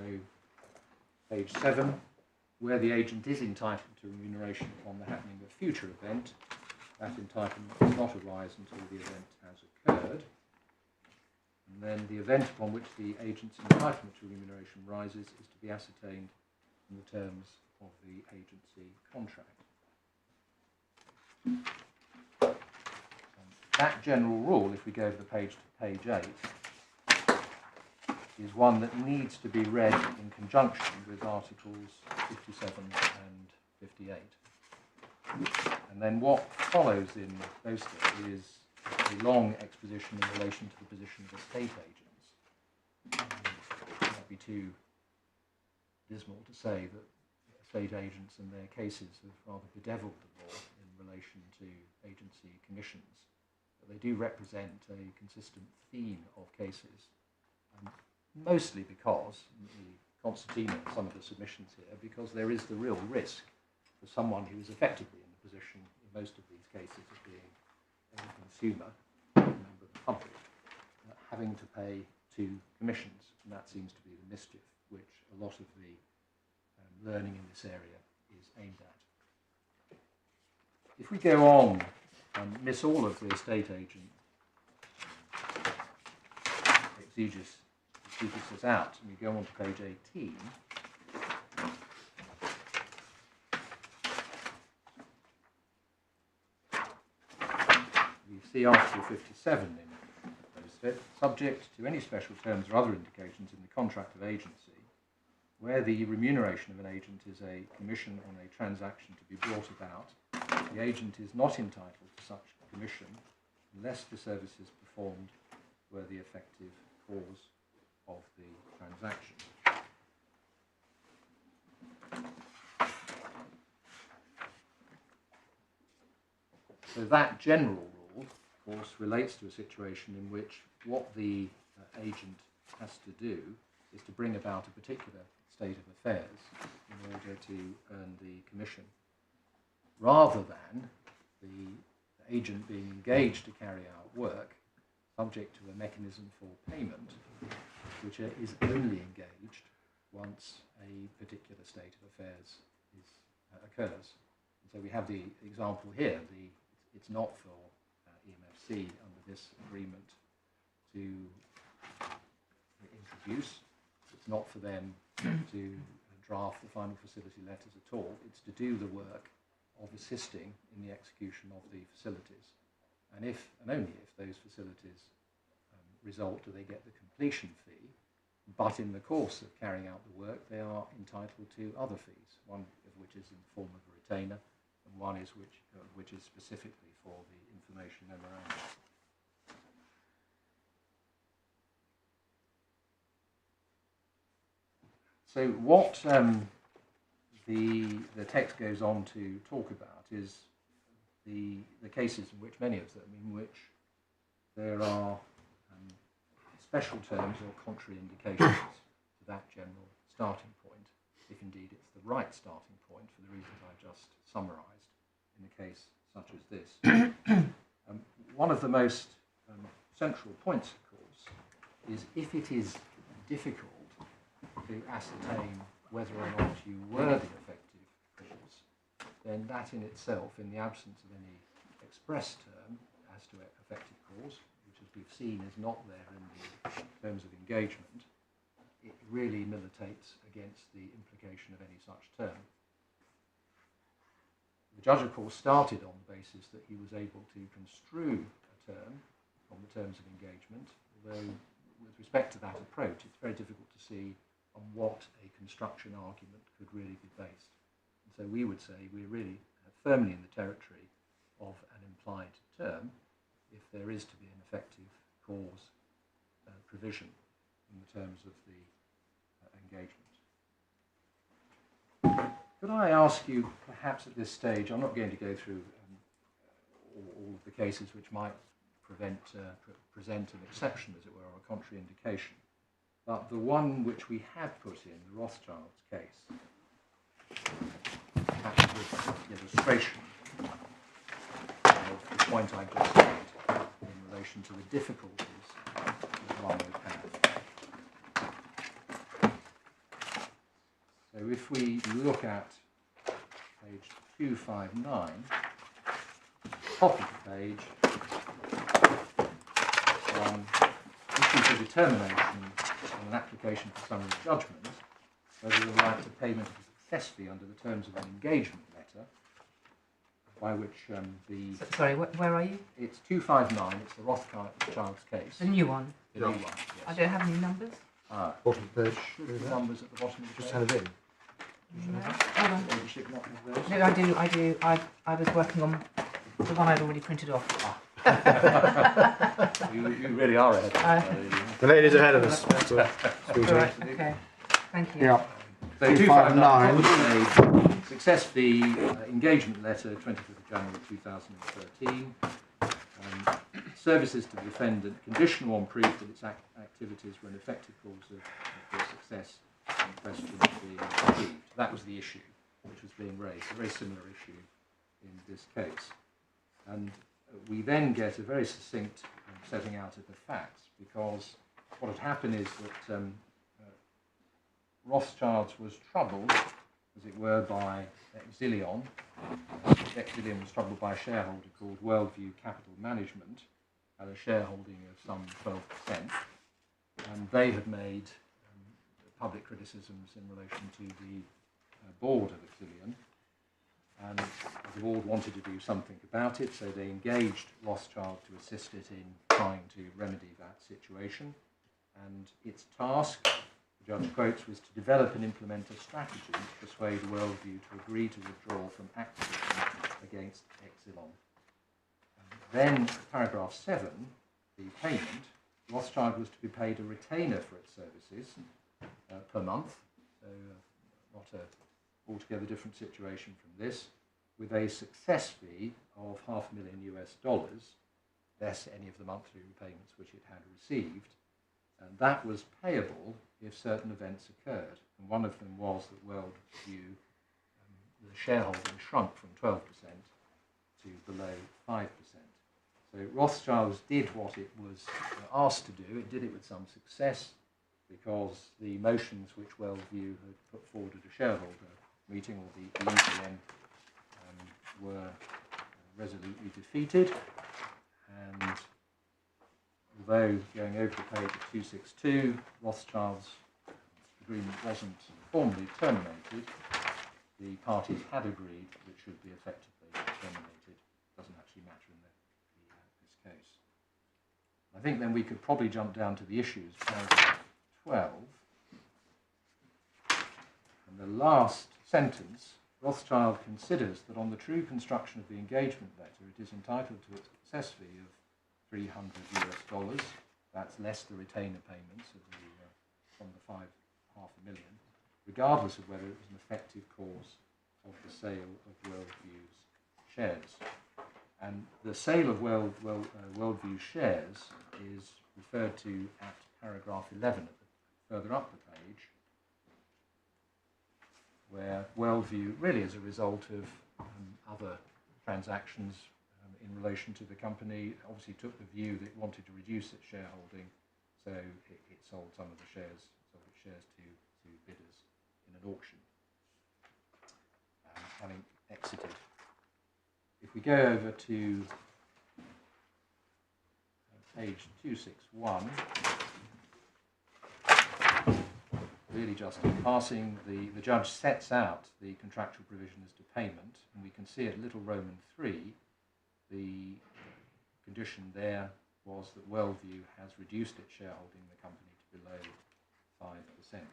page 7, where the agent is entitled to remuneration upon the happening of a future event, that entitlement does not arise until the event has occurred. And then the event upon which the agent's entitlement to remuneration rises is to be ascertained in the terms of the agency contract. That general rule, if we go to the page to page 8, is one that needs to be read in conjunction with Articles 57 and 58. And then what follows in those two is a long exposition in relation to the position of estate agents. It might be too dismal to say that estate agents and their cases have rather bedeviled the law in relation to agency commissions. But they do represent a consistent theme of cases, mostly because, we concertina some of the submissions here, because there is the real risk for someone who is effectively in the position in most of these cases of being a consumer, a member of the public, having to pay 2 commissions, and that seems to be the mischief which a lot of the learning in this area is aimed at. If we go on and miss all of the estate agent exegesis out, and we go on to page 18, we see Article 57 in those subject to any special terms or other indications in the contract of agency, where the remuneration of an agent is a commission on a transaction to be brought about, the agent is not entitled to such commission unless the services performed were the effective cause of the transaction. So that general rule, of course, relates to a situation in which what the agent has to do is to bring about a particular state of affairs in order to earn the commission, rather than the agent being engaged to carry out work subject to a mechanism for payment, which is only engaged once a particular state of affairs occurs. And so we have the example here. It's not for EMFC under this agreement to introduce. It's not for them to draft the final facility letters at all. It's to do the work of assisting in the execution of the facilities. And if, and only if, those facilities result, do they get the completion fee, but in the course of carrying out the work, they are entitled to other fees, one of which is in the form of a retainer, and one is which is specifically for the information memorandum. So what the text goes on to talk about is the cases in which, many of them, in which there are special terms or contraindications to that general starting point, if indeed it's the right starting point for the reasons I just summarised in a case such as this. One of the most central points, of course, is if it is difficult to ascertain whether or not you were the effective cause, then that in itself, in the absence of any express term as to effective cause, which as we've seen is not there in the terms of engagement, it really militates against the implication of any such term. The judge, of course, started on the basis that he was able to construe a term from the terms of engagement, although with respect to that approach, it's very difficult to see on what a construction argument could really be based. And so we would say we're really firmly in the territory of an implied term if there is to be an effective cause provision in the terms of the engagement. Could I ask you, perhaps at this stage, I'm not going to go through all of the cases which might present an exception, as it were, or a contraindication, but the one which we have put in, the Rothschild's case, perhaps with illustration of the point I just made in relation to the difficulties that one would have. So if we look at page 259, top of the page, issue for determination on an application for summary judgment, whether the right to payment of a success fee under the terms of an engagement letter, by which Sorry, where are you? It's 259, it's the Rothschild's case. The new one? The new one, yes. I don't have any numbers. Bottom of the page. Numbers at the bottom of the page. Just hand it in. No, hold on. You should not have those. No, I do. I was working on the one I'd already printed off. You really are ahead. The lady's ahead of us. Right, okay. Thank you. Yeah. So 259. Success fee, engagement letter, 25th of January 2013. Services to the defendant, conditional on proof that its activities were an effective cause of the success in question being achieved. That was the issue which was being raised, a very similar issue in this case. And we then get a very succinct setting out of the facts, because what had happened is that Rothschild's was troubled, as it were, by Exilion. Exilion was troubled by a shareholder called Worldview Capital Management, had a shareholding of some 12%, and they had made public criticisms in relation to the board of Exilion, and the board wanted to do something about it, so they engaged Rothschild to assist it in trying to remedy that situation. And its task, the judge quotes, was to develop and implement a strategy to persuade Worldview to agree to withdraw from activism against Exilion. Then, paragraph 7, the payment, Rothschild was to be paid a retainer for its services per month, so not a altogether different situation from this, with a success fee of $500,000 US, less any of the monthly repayments which it had received, and that was payable if certain events occurred. And one of them was that Worldview, the shareholding shrunk from 12% to below 5%. So Rothschild's did what it was asked to do. It did it with some success, because the motions which Worldview had put forward at a shareholder meeting, or the EGM, were resolutely defeated. And although going over the page at 262, Rothschild's agreement wasn't formally terminated, the parties had agreed that it should be effectively terminated. Doesn't actually matter in this case. I think then we could probably jump down to the issues, paragraph 12. And the last sentence, Rothschild considers that on the true construction of the engagement letter, it is entitled to a success fee of $300. That's less the retainer payments of from the $500,000, regardless of whether it was an effective cause of the sale of Worldview's shares. And the sale of Worldview shares is referred to at paragraph 11, further up the page, where Worldview, really as a result of other transactions in relation to the company, obviously took the view that it wanted to reduce its shareholding, so it sold some of the shares, to bidders in an auction, having exited. If we go over to page 261, really just in passing, the judge sets out the contractual provisions to payment, and we can see at little Roman 3, the condition there was that Worldview has reduced its shareholding in the company to below 5%.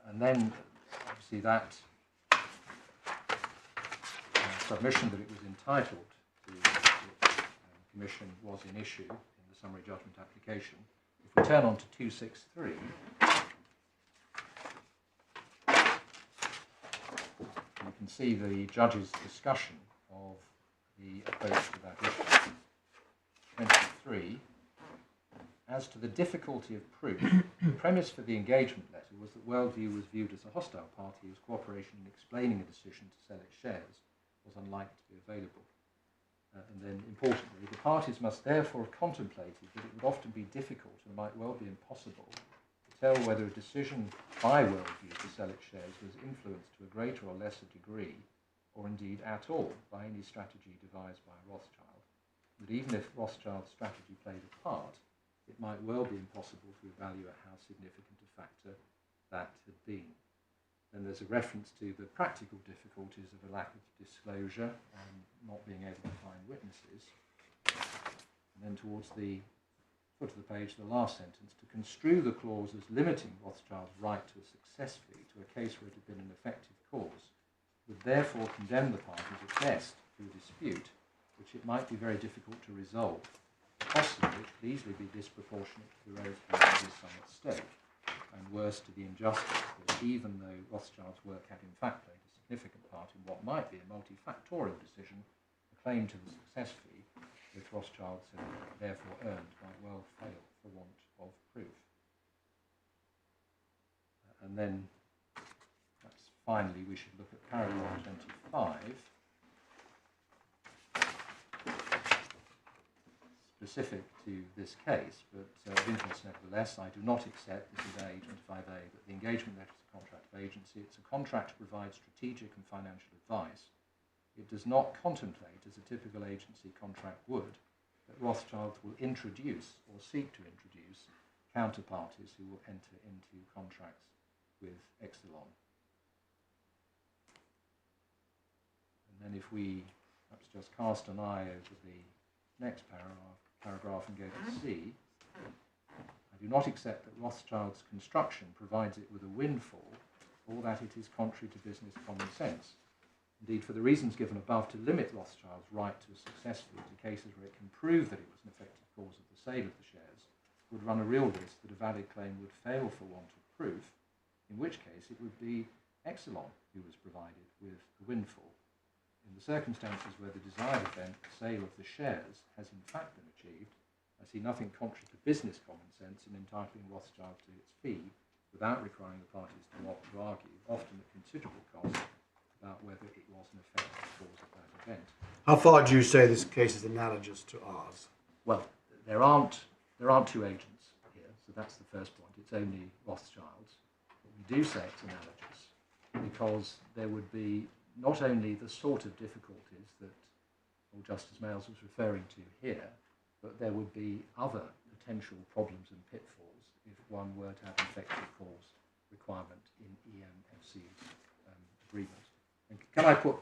And then, obviously, that submission that it was entitled to the commission was in issue in the summary judgment application. If we turn on to 263, you can see the judge's discussion of the approach to that issue. 23. As to the difficulty of proof, the premise for the engagement letter was that Worldview was viewed as a hostile party whose cooperation in explaining a decision to sell its shares was unlikely to be available. And then, importantly, the parties must therefore have contemplated that it would often be difficult and might well be impossible to tell whether a decision by Worldview to sell its shares was influenced to a greater or lesser degree, or indeed at all, by any strategy devised by Rothschild. That even if Rothschild's strategy played a part, it might well be impossible to evaluate how significant a factor that had been. Then there's a reference to the practical difficulties of a lack of disclosure and not being able to find witnesses. And then towards the foot of the page, the last sentence, to construe the clause as limiting Rothschild's right to a success fee to a case where it had been an effective cause would therefore condemn the parties at best to a dispute which it might be very difficult to resolve. Possibly, it could easily be disproportionate to the relative sum at stake, and worse, to the injustice that even though Rothschild's work had in fact played a significant part in what might be a multifactorial decision, the claim to the success fee, which Rothschild said therefore earned, might well fail for want of proof. And then, perhaps finally, we should look at paragraph 25, specific to this case, but of interest nevertheless. I do not accept, this is A25A, that the engagement letter is a contract of agency. It's a contract to provide strategic and financial advice. It does not contemplate, as a typical agency contract would, that Rothschild will introduce or seek to introduce counterparties who will enter into contracts with Exelon. And then if we perhaps just cast an eye over the next paragraph and go to C, I do not accept that Rothschild's construction provides it with a windfall, or that it is contrary to business common sense. Indeed, for the reasons given above, to limit Rothschild's right to a success fee to cases where it can prove that it was an effective cause of the sale of the shares would run a real risk that a valid claim would fail for want of proof, in which case it would be Exelon who was provided with the windfall. In the circumstances where the desired event, the sale of the shares, has in fact been achieved, I see nothing contrary to business common sense in entitling Rothschild to its fee without requiring the parties to argue, often at considerable cost, about whether it was an effective cause of that event. How far do you say this case is analogous to ours? Well, there aren't two agents here, so that's the first point. It's only Rothschild's. But we do say it's analogous because there would be not only the sort of difficulties that Justice Mayles was referring to here, but there would be other potential problems and pitfalls if one were to have an effective cause requirement in EMFC's agreement. And can I put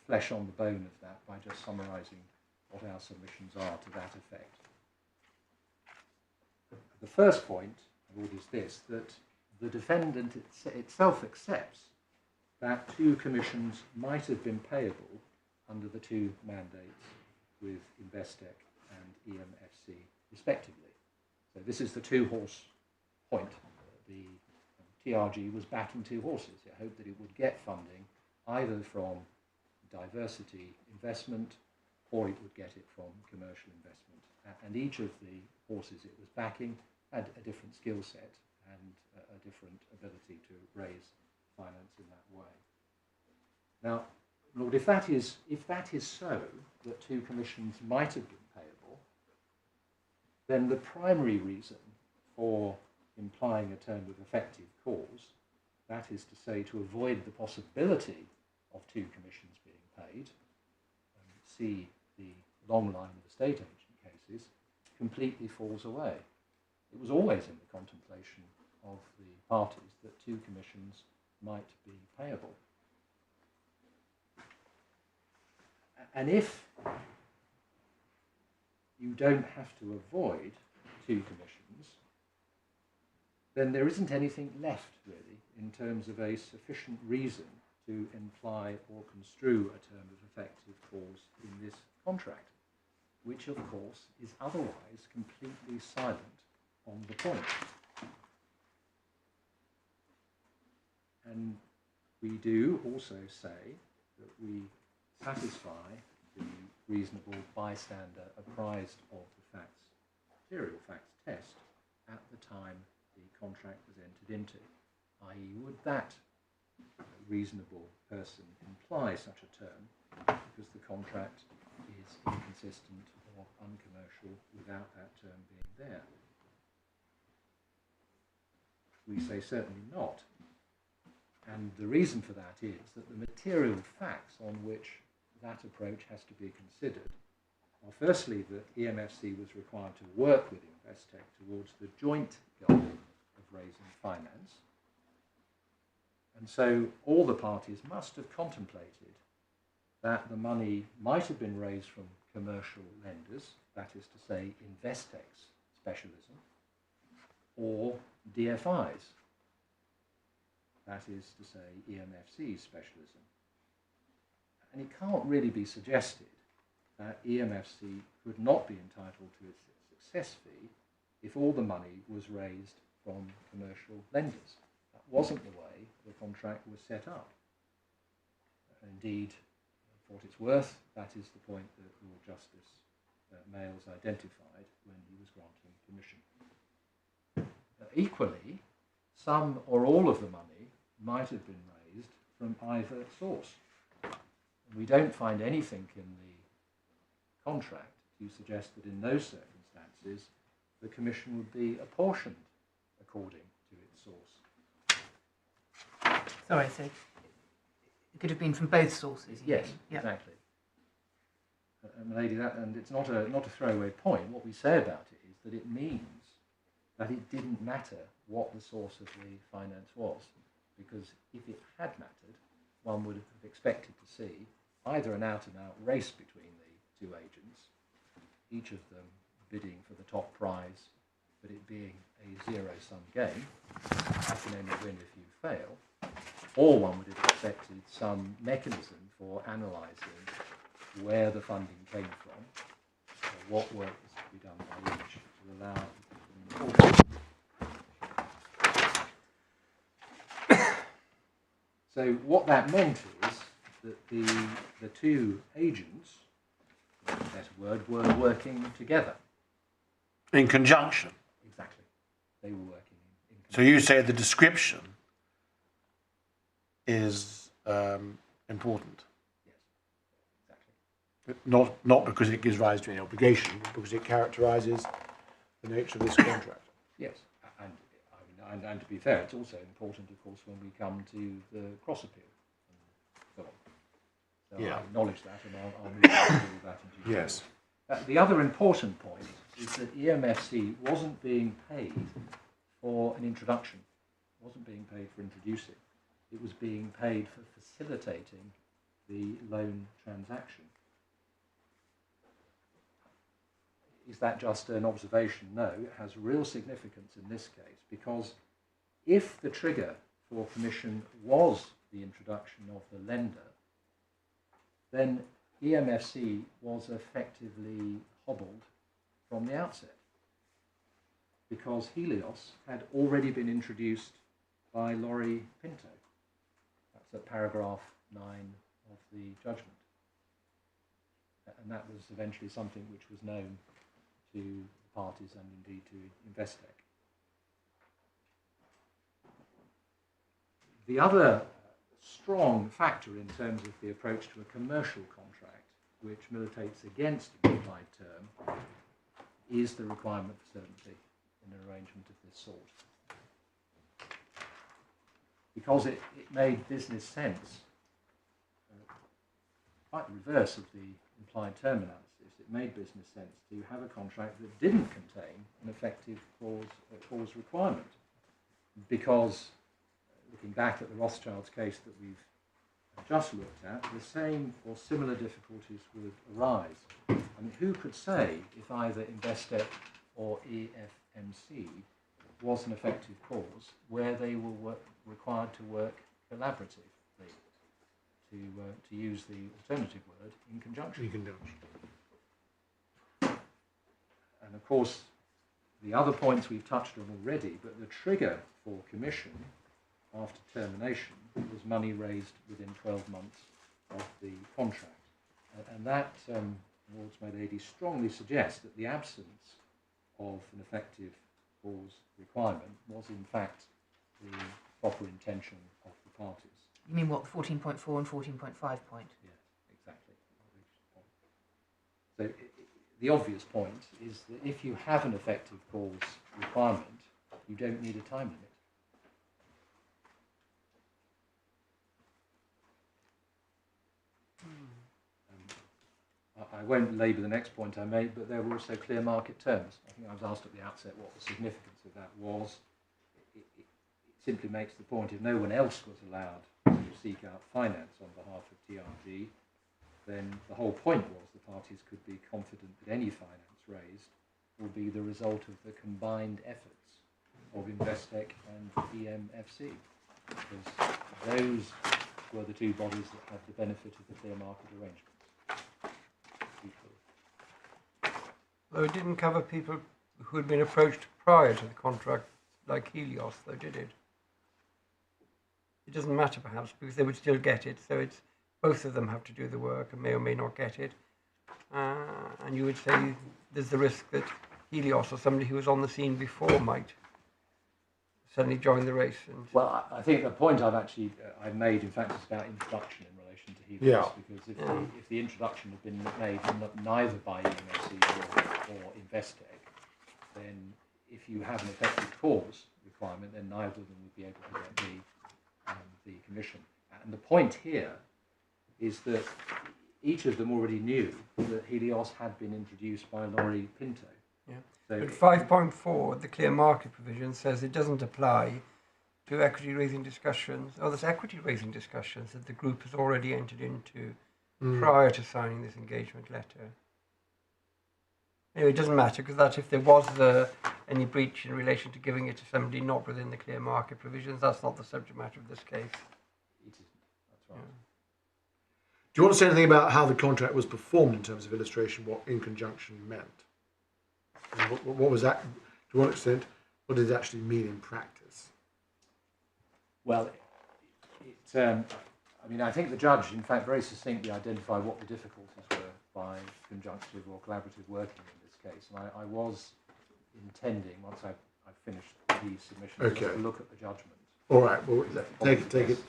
flesh on the bone of that by just summarising what our submissions are to that effect? The first point of all is this, that the defendant itself accepts that 2 commissions might have been payable under the 2 mandates with Investec and EMFC respectively. So this is the 2-horse point. The TRG was backing 2 horses. It hoped that it would get funding either from diversity investment or it would get it from commercial investment. And each of the horses it was backing had a different skill set and a different ability to raise finance in that way. Now, Lord, if that is so, that 2 commissions might have been payable, then the primary reason for implying a term with effective cause, that is to say, to avoid the possibility of 2 commissions being paid, see the long line of estate agent cases, completely falls away. It was always in the contemplation of the parties that 2 commissions might be payable. And if you don't have to avoid 2 commissions, then there isn't anything left, really, in terms of a sufficient reason to imply or construe a term of effective cause in this contract, which, of course, is otherwise completely silent on the point. And we do also say that we satisfy the reasonable bystander apprised of the facts, material facts test at the time the contract was entered into, i.e. would that reasonable person imply such a term because the contract is inconsistent or uncommercial without that term being there? We say certainly not. And the reason for that is that the material facts on which that approach has to be considered are firstly that EMFC was required to work with Investec towards the joint goal of raising finance. And so all the parties must have contemplated that the money might have been raised from commercial lenders, that is to say Investec's specialism, or DFI's, that is to say EMFC's specialism. And it can't really be suggested that EMFC could not be entitled to its success fee if all the money was raised from commercial lenders. That wasn't the way the contract was set up. Indeed, for what it's worth, that is the point that Lord Justice Mayles identified when he was granting permission. Equally, some or all of the money might have been raised from either source. We don't find anything in the contract to suggest that in those circumstances the commission would be apportioned according to its source. Sorry, so it could have been from both sources? Yes, Yep. exactly. Lady, and it's not a throwaway point. What we say about it is that it means that it didn't matter what the source of the finance was, because if it had mattered, one would have expected to see either an out-and-out race between the 2 agents, each of them bidding for the top prize, but it being a zero-sum game. I can only win if you fail. Or one would have expected some mechanism for analysing where the funding came from, or what work was to be done by each to allow So what that meant is that the 2 agents, for a better word, were working together. In conjunction. Exactly. They were working in conjunction. So you say the description is important. Yes, exactly. Not because it gives rise to any obligation, but because it characterises the nature of this contract. Yes, and to be fair, it's also important, of course, when we come to the cross appeal and so on. So Yeah. I acknowledge that, and I'll move on to that. Yes. The other important point is that EMFC wasn't being paid for an introduction, wasn't being paid for introducing. It was being paid for facilitating the loan transaction. Is that just an observation? No, it has real significance in this case, because if the trigger for commission was the introduction of the lender, then EMFC was effectively hobbled from the outset, because Helios had already been introduced by Laurie Pinto. That's at paragraph 9 of the judgment. And that was eventually something which was known to the parties and indeed to Investec. The other strong factor in terms of the approach to a commercial contract which militates against an implied term is the requirement for certainty in an arrangement of this sort. Because it made business sense, quite the reverse of the implied term analysis, it made business sense to have a contract that didn't contain an effective cause requirement. Because, looking back at the Rothschild's case that we've just looked at, the same or similar difficulties would arise. I mean, who could say if either Investec or EFMC was an effective cause where they were required to work collaboratively, to use the alternative word, in conjunction. In conjunction. And of course, the other points we've touched on already, but the trigger for commission after termination was money raised within 12 months of the contract. And that, Lords My Lady, strongly suggests that the absence of an effective cause requirement was in fact the proper intention of the parties. You mean what, 14.4 and 14.5 point? Yes, exactly. So the obvious point is that if you have an effective cause requirement, you don't need a time limit. I won't labour the next point I made, but there were also clear market terms. I think I was asked at the outset what the significance of that was. It simply makes the point, if no one else was allowed to seek out finance on behalf of TRG, then the whole point was the parties could be confident that any finance raised will be the result of the combined efforts of Investec and EMFC, because those were the two bodies that had the benefit of the clear market arrangements. Though it didn't cover people who had been approached prior to the contract, like Helios, though, did it? It doesn't matter, perhaps, because they would still get it, so it's both of them have to do the work and may or may not get it. And you would say there's the risk that Helios or somebody who was on the scene before might suddenly join the race. And well, I think the point I've made, in fact, is about introduction in relation to Helios, because if the introduction had been made neither by EMFC or Investec, then if you have an effective cause requirement, then neither of them would be able to get the commission. And the point here is that each of them already knew that Helios had been introduced by Laurie Pinto. yeah. So But 5.4, the clear market provision, says it doesn't apply to equity raising discussions. Oh, there's equity raising discussions that the group has already entered into prior to signing this engagement letter. Anyway, it doesn't matter, because that if there was any breach in relation to giving it to somebody not within the clear market provisions, that's not the subject matter of this case. it isn't. That's right. Do you want to say anything about how the contract was performed in terms of illustration, what in conjunction meant? And what was that, to what extent, what did it actually mean in practice? Well, I mean, I think the judge, in fact, very succinctly identified what the difficulties were by conjunctive or collaborative working in this case. And I was intending, once I finished the submission, to look at the judgment. All right, well, take it.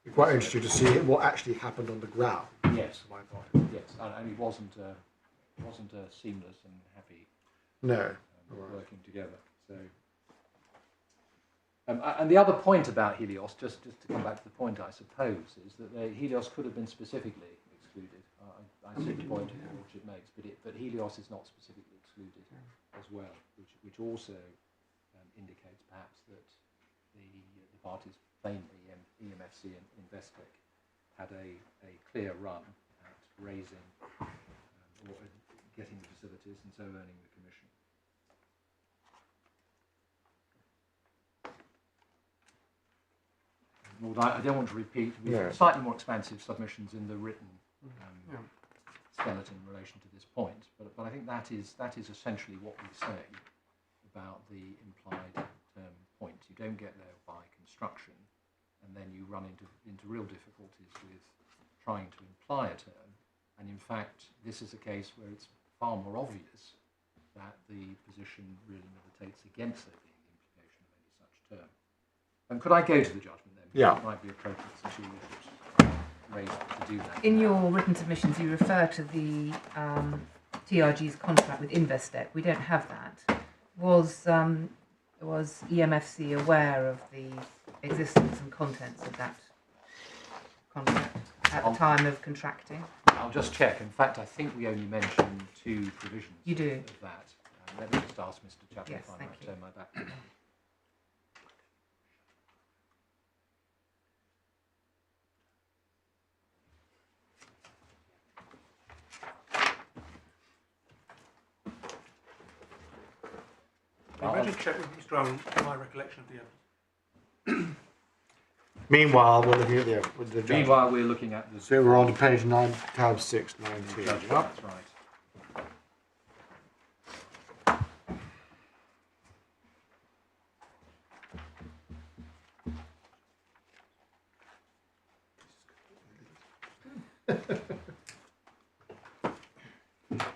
We're quite interested to see what actually happened on the ground. Yes. For my part. Yes, and it wasn't a seamless and happy No. working together. So, and the other point about Helios, just to come back to the point, I suppose, is that Helios could have been specifically excluded. I see the point which it makes, but Helios is not specifically excluded. as well, which also indicates perhaps that the parties, plainly EMFC and Investec, had a clear run at raising or getting the facilities and so earning the commission. Lord, I don't want to repeat. We've got slightly more expansive submissions in the written skeleton in relation to this point, but I think that is essentially what we say about the implied term point. You don't get there by construction, and then you run into real difficulties with trying to imply a term. And in fact, this is a case where it's far more obvious that the position really militates against there being the implication of any such term. And could I go to the judgment then? Yeah. It might be appropriate since you raised to do that. In your written submissions, you refer to the TRG's contract with Investec. We don't have that. Was EMFC aware of the existence and contents of that contract at the time of contracting? I'll just check. In fact, I think we only mentioned 2 provisions You do. of that. Let me just ask Mr. Chaplin Yes, if I thank might you. turn my back to him. Can I just check with Mr. Allen my recollection of the evidence? Meanwhile, we're looking at with the judge. Meanwhile, we're looking at the So we're on to page 9, tab 619. judgment. That's right.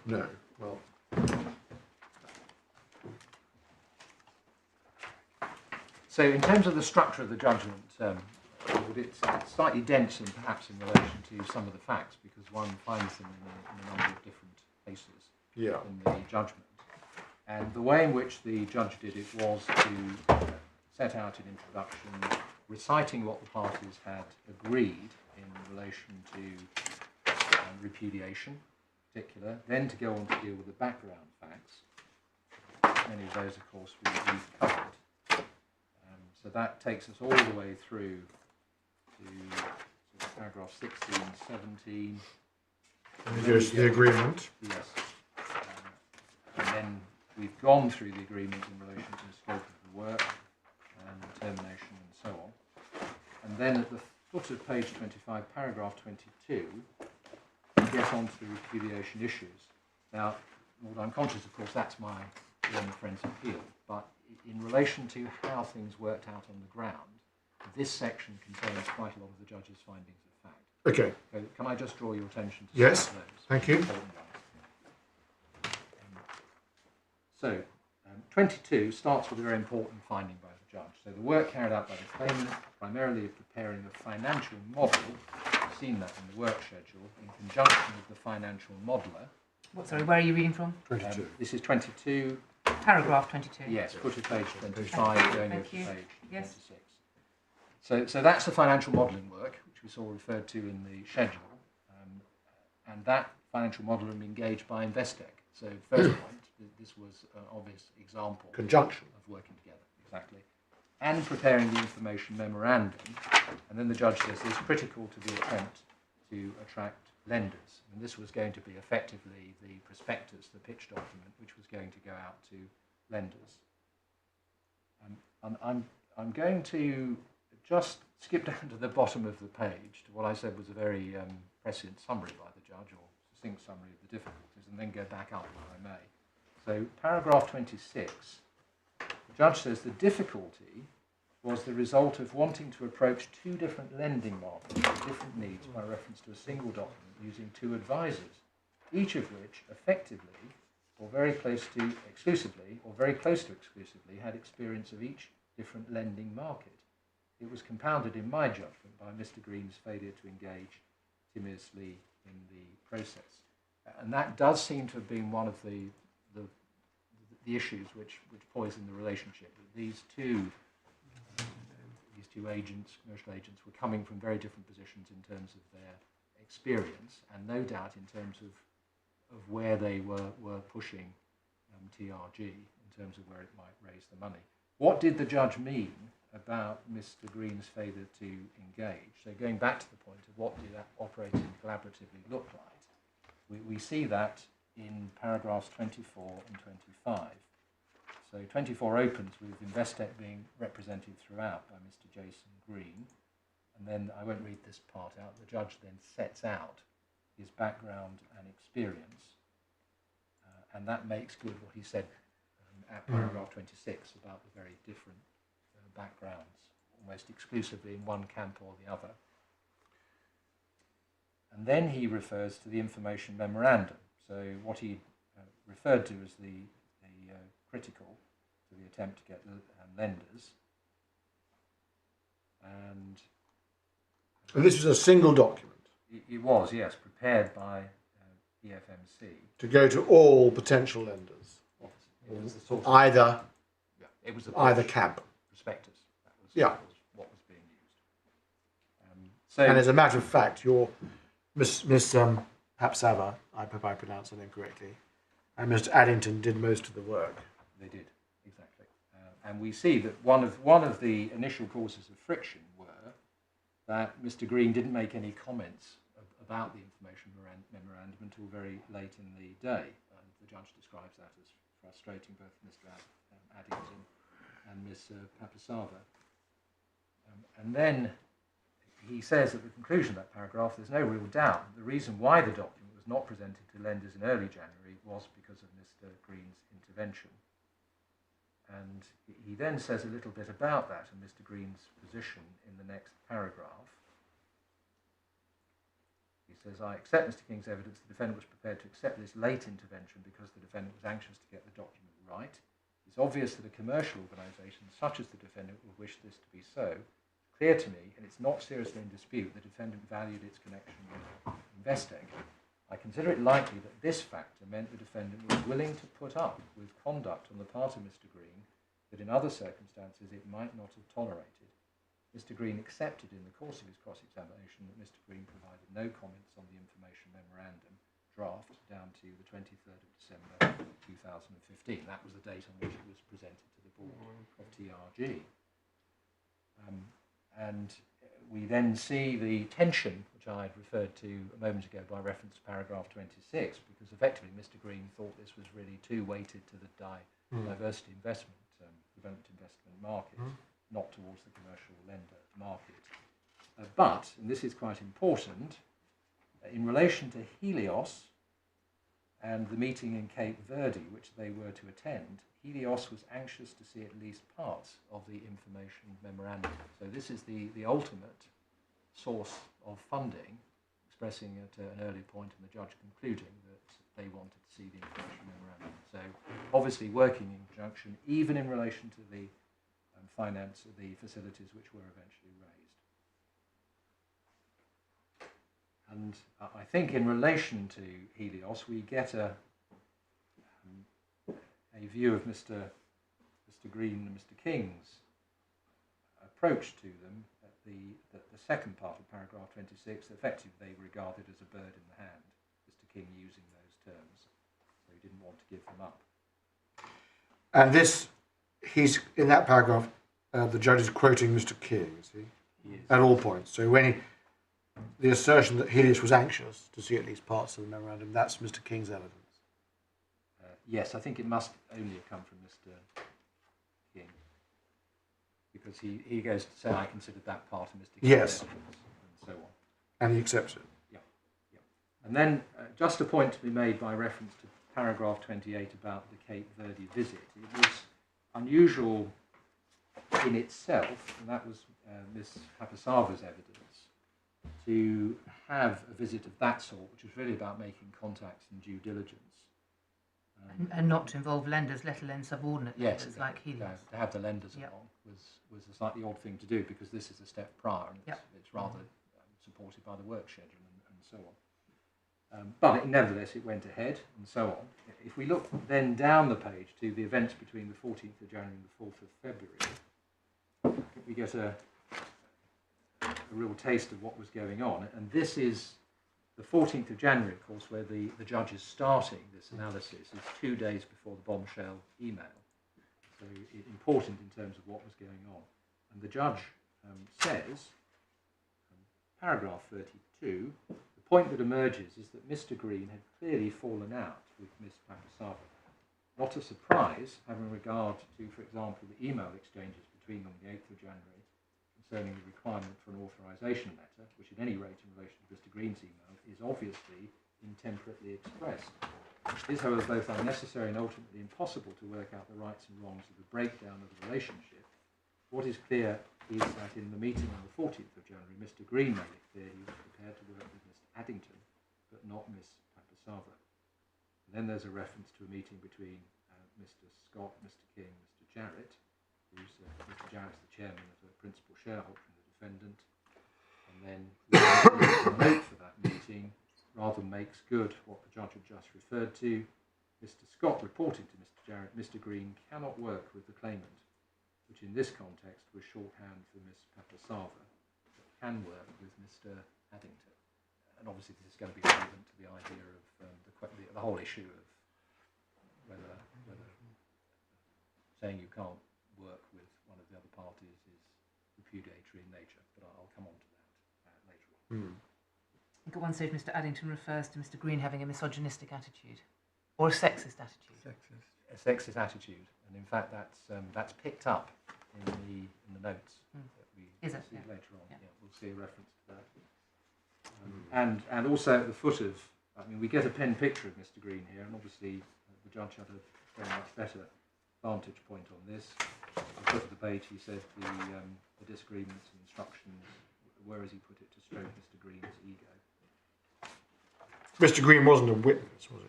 No, well, So in terms of the structure of the judgment, it's slightly dense perhaps in relation to some of the facts, because one finds them in a number of different places yeah. in the judgment. And the way in which the judge did it was to set out an introduction reciting what the parties had agreed in relation to repudiation in particular, then to go on to deal with the background facts. Many of those, of course, we've covered. So that takes us all the way through to paragraph 16, 17. And it goes to the agreement. Yes. And then we've gone through the agreement in relation to the scope of the work and the termination and so on. And then at the foot of page 25, paragraph 22, we get on to the repudiation issues. Now, Lord, I'm conscious, of course, that's my learned friend's appeal, but in relation to how things worked out on the ground, this section contains quite a lot of the judge's findings of fact. Okay. So can I just draw your attention to Yes, some of those? thank you. Important ones. So, 22 starts with a very important finding by the judge. So the work carried out by the claimant, primarily of preparing a financial model, you've seen that in the work schedule, in conjunction with the financial modeler. Sorry, where are you reading from? 22. This is 22. Paragraph 22. Yes, foot of page 25, Thank you, going over thank to you. page Yes. 26. So that's the financial modelling work, which we saw referred to in the schedule. And that financial modelling engaged by Investec. So first point, this was an obvious example Conjunction. of working together, exactly. And preparing the information memorandum. And then the judge says it's critical to the attempt to attract lenders. And this was going to be effectively the prospectus, the pitch document, which was going to go out to lenders. I'm going to just skip down to the bottom of the page to what I said was a very prescient summary by the judge, or succinct summary of the difficulties, and then go back up where I may. So paragraph 26, the judge says the difficulty was the result of wanting to approach 2 different lending markets with different needs by reference to a single document using 2 advisors, each of which effectively, or very close to exclusively, or very close to exclusively, had experience of each different lending market. It was compounded, in my judgment, by Mr. Green's failure to engage timorously in the process. And that does seem to have been one of the issues which poisoned the relationship. These two agents, commercial agents, were coming from very different positions in terms of their experience, and no doubt in terms of where they were pushing TRG in terms of where it might raise the money. What did the judge mean about Mr. Green's failure to engage? So going back to the point of what did that operating collaboratively look like, we see that in paragraphs 24 and 25. So 24 opens with Investec being represented throughout by Mr. Jason Green, and then I won't read this part out. The judge then sets out his background and experience, and that makes good what he said at paragraph 26 about the very different backgrounds, almost exclusively in one camp or the other. And then he refers to the information memorandum. So what he referred to as the critical to the attempt to get lenders. And this was a single document. It was, yes, prepared by EFMC. To go to all potential lenders. It was the sort of, Either, yeah, it was either camp. prospectus. That was, Yeah. that was what was being used. So, And as a matter of fact, your Miss Hapsava, I hope I pronounced her name correctly, and Mr. Addington did most of the work. they did, exactly. And we see that one of the initial causes of friction were that Mr. Green didn't make any comments about the information memorandum until very late in the day. And the judge describes that as frustrating both Mr. Addington and Miss Papasava. And then he says at the conclusion of that paragraph, there's no real doubt that the reason why the document was not presented to lenders in early January was because of Mr. Green's intervention. And he then says a little bit about that and Mr. Green's position in the next paragraph. He says, I accept Mr. King's evidence the defendant was prepared to accept this late intervention because the defendant was anxious to get the document right. It's obvious that a commercial organisation such as the defendant would wish this to be so. It's clear to me, and it's not seriously in dispute, the defendant valued its connection with Investec. I consider it likely that this factor meant the defendant was willing to put up with conduct on the part of Mr. Green that in other circumstances it might not have tolerated. Mr. Green accepted in the course of his cross-examination that Mr. Green provided no comments on the information memorandum draft down to the 23rd of December 2015. That was the date on which it was presented to the board of TRG. And we then see the tension, which I had referred to a moment ago by reference to paragraph 26, because effectively Mr. Green thought this was really too weighted to the diversity investment, development investment market, not towards the commercial lender market. But, and this is quite important, in relation to Helios and the meeting in Cape Verde, which they were to attend, Helios was anxious to see at least parts of the information memorandum. So this is the ultimate source of funding, expressing at an early point and the judge concluding that they wanted to see the information memorandum. So obviously working in conjunction, even in relation to the finance of the facilities which were eventually raised. And I think in relation to Helios, we get a view of Mr. Green and Mr. King's approach to them at the second part of paragraph 26. Effectively, they were regarded as a bird in the hand, Mr. King using those terms, so he didn't want to give them up. And this, he's in that paragraph, the judge is quoting Mr. King, is he? He is. At all points. So when the assertion that Helios was anxious to see at least parts of the memorandum, that's Mr. King's evidence. Yes, I think it must only have come from Mr. King, because he goes to say, I considered that part of Mr. King's Yes. evidence, and so on. And he accepts it. Yeah. And then just a point to be made by reference to paragraph 28 about the Cape Verde visit. It was unusual in itself, and that was Miss Papasava's evidence, to have a visit of that sort, which was really about making contacts and due diligence. And not to involve lenders, let alone subordinate lenders like Helios. To have the lenders along was a slightly odd thing to do, because this is a step prior, and it's rather supported by the work schedule and so on. But nevertheless, it went ahead and so on. If we look then down the page to the events between the 14th of January and the 4th of February, we get a real taste of what was going on. And this is The 14th of January, of course, where the judge is starting this analysis, is 2 days before the bombshell email. So important in terms of what was going on. And the judge says, paragraph 32, the point that emerges is that Mr. Green had clearly fallen out with Miss Papasava. Not a surprise, having regard to, for example, the email exchanges between them on the 8th of January concerning the requirement for an authorisation letter, which at any rate in relation to Mr. Green's email is obviously intemperately expressed. It is, however, both unnecessary and ultimately impossible to work out the rights and wrongs of the breakdown of the relationship. What is clear is that in the meeting on the 14th of January, Mr. Green made it clear he was prepared to work with Mr. Addington, but not Miss Papasava. And then there's a reference to a meeting between Mr. Scott, Mr. King, Mr. Jarrett, who's Mr. Jarrett's the chairman of the principal shareholder and the defendant. And then the note for that meeting rather makes good what the judge had just referred to. Mr. Scott reporting to Mr. Jarrett, Mr. Green cannot work with the claimant, which in this context was shorthand for Miss Papasava, but can work with Mr. Addington. And obviously this is going to be relevant to the idea of the whole issue of whether saying you can't work with one of the other parties is repudiatory in nature, but I'll come on to that later on. At one stage, Mr. Addington refers to Mr. Green having a misogynistic attitude, or a sexist attitude. A sexist attitude, and in fact that's picked up in the notes that we see later on. Yeah. We'll see a reference to that. And also at the foot of, we get a pen picture of Mr. Green here, and obviously the judge had a very much better vantage point on this. At the foot of the page, he said the disagreements and instructions, where has he put it, to stroke Mr. Green's ego. Mr. Green wasn't a witness, was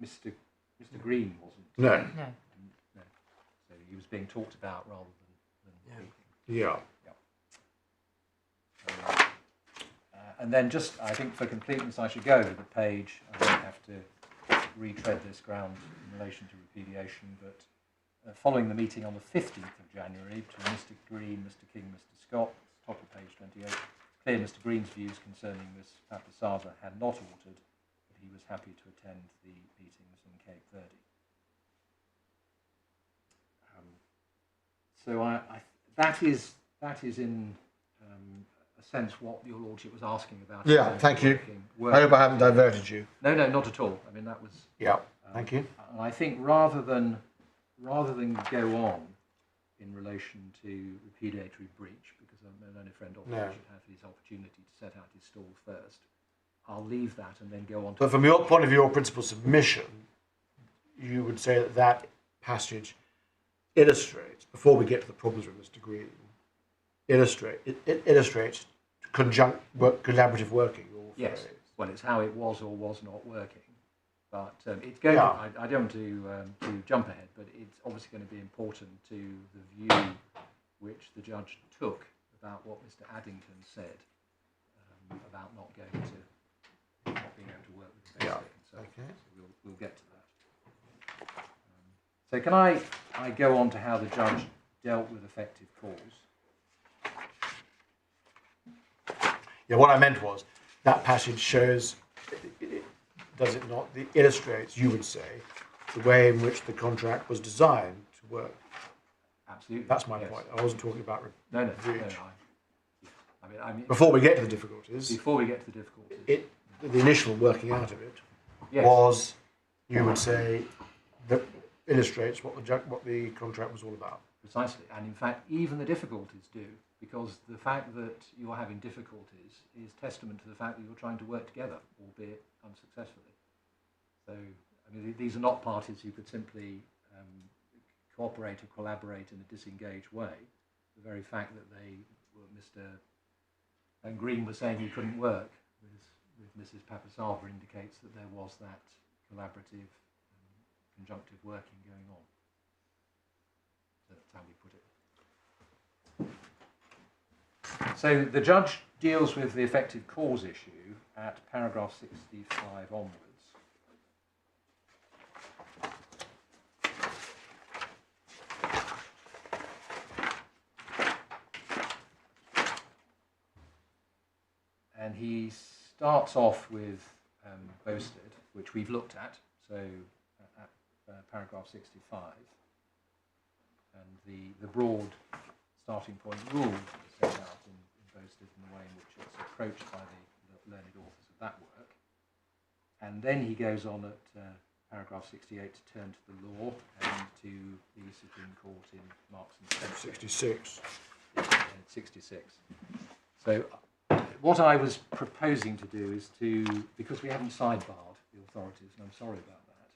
he? Mr. Green wasn't. No. No. No. So he was being talked about rather than speaking. Yeah. And then just, I think for completeness, I should go to the page. I don't have to retread this ground in relation to repudiation, but following the meeting on the 15th of January between Mr. Green, Mr. King, Mr. Scott, top of page 28, clear Mr. Green's views concerning Miss Papasava had not altered, but he was happy to attend the meetings in Cape Verde. So that is in a sense what your lordship was asking about. Yeah, thank you. I hope I haven't diverted you. No, not at all. I mean, that was. Yeah, thank you. And I think rather than go on in relation to repudiatory breach, because my learned friend obviously should have his opportunity to set out his stall first, I'll leave that and then go on to. But from your point of view, your principal submission, you would say that passage illustrates, before we get to the problems with Mr. Green, it illustrates collaborative working. Yes. Well, it's how it was or was not working. But it's going. I don't want to jump ahead, but it's obviously going to be important to the view which the judge took about what Mr. Addington said about not being able to work with the basic consultant. Okay. So we'll get to that. So can I go on to how the judge dealt with effective cause? Yeah, what I meant was that passage shows, does it not? It illustrates, you would say, the way in which the contract was designed to work. Absolutely. That's my point. I wasn't talking about breach. I mean, before we get to the difficulties. The initial working out of it was, you would say, that illustrates what the contract was all about. Precisely, and in fact, even the difficulties do, because the fact that you're having difficulties is testament to the fact that you're trying to work together, albeit unsuccessfully. So, I mean, these are not parties who could simply cooperate or collaborate in a disengaged way. The very fact that Mr. Green was saying he couldn't work with Mrs. Papasava indicates that there was that collaborative, conjunctive working going on. So that's how we put it. So the judge deals with the effective cause issue at paragraph 65 onwards. and he starts off with boasted, which we've looked at, so at paragraph 65, and the broad starting point rule is set out in boasted in the way in which it's approached by the learned authors of that work. And then he goes on at paragraph 68 to turn to the law and to the Supreme Court in Marks and Spencer. 66. 66. So what I was proposing to do is to, because we haven't sidebarred the authorities, and I'm sorry about that,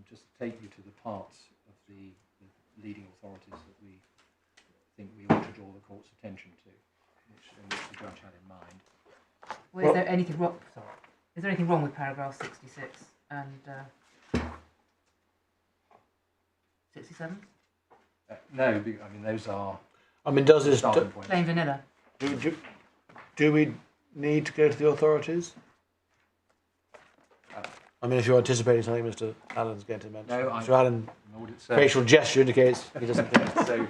just take you to the parts of the leading authorities that we think we ought to draw the court's attention to, which the judge had in mind. Well, is there anything wrong? Sorry. Is there anything wrong with paragraph 66 and 67? No, I mean those are. I mean, does this starting points. Plain vanilla. do we need to go to the authorities? I mean, if you're anticipating something Mr. Allen's going to mention. No, Mr. Allen, So, facial gesture indicates he doesn't think it's so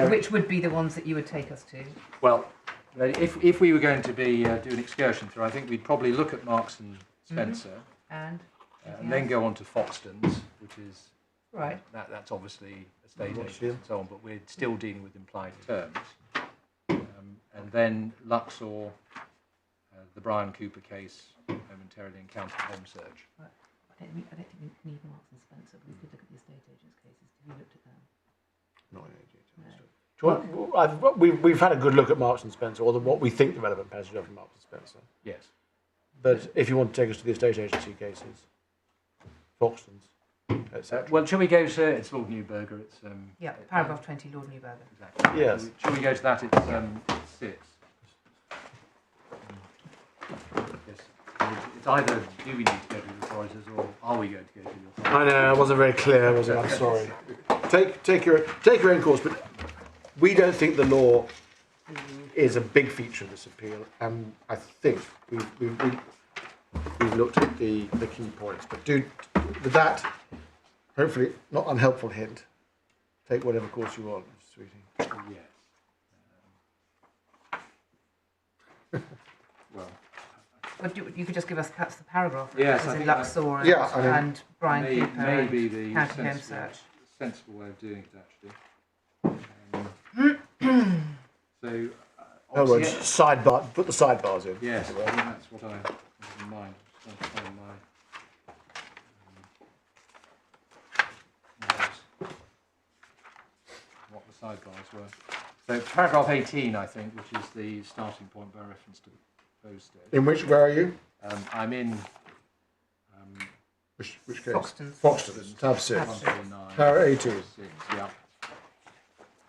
Which would be the ones that you would take us to? well, if we were going to be do an excursion through, I think we'd probably look at Marks and Spencer, And then go on to Foxton's, which is right. That's obviously estate What's agents here? and so on, but we're still dealing with implied terms. And then Luxor, the Brian Cooper case, momentarily encountered home search. I don't think we need Marks and Spencer, but we could look at the estate agents cases. Have you looked at them? Not in AJ. Do you want, we've had a good look at Marks and Spencer, or what we think the relevant passage of Marks and Spencer. Yes. But if you want to take us to the estate agency cases, Foxton's, etc. Well, shall we go to, it's Lord Newberger, it's... Yeah, paragraph 20, Lord Newberger. Exactly. Yes. Shall we go to that? It's 6. Yes. It's either do we need to go to the authorities or are we going to go to the authorities? I know, I wasn't very clear, was it? I'm sorry. Take your own course, but we don't think the law is a big feature of this appeal, and I think we've looked at the key points. But with that, hopefully not unhelpful hint, take whatever course you want, sweetie. Yes. Well, But you could just give us perhaps the paragraph. Yes, as I in think Luxor and, yeah, I mean, and Brian Cooper maybe and the County Home Search. sensible way of doing it, actually. So, In other words, sidebar, put the sidebars in. yes, I think that's what I had in mind. Just trying to find my notes. What the sidebars were. So paragraph 18, I think, which is the starting point by reference to posted. In where are you? I'm in Which case? Foxton's. Foxton's, tab 6. 149. Para 18. 6, yeah.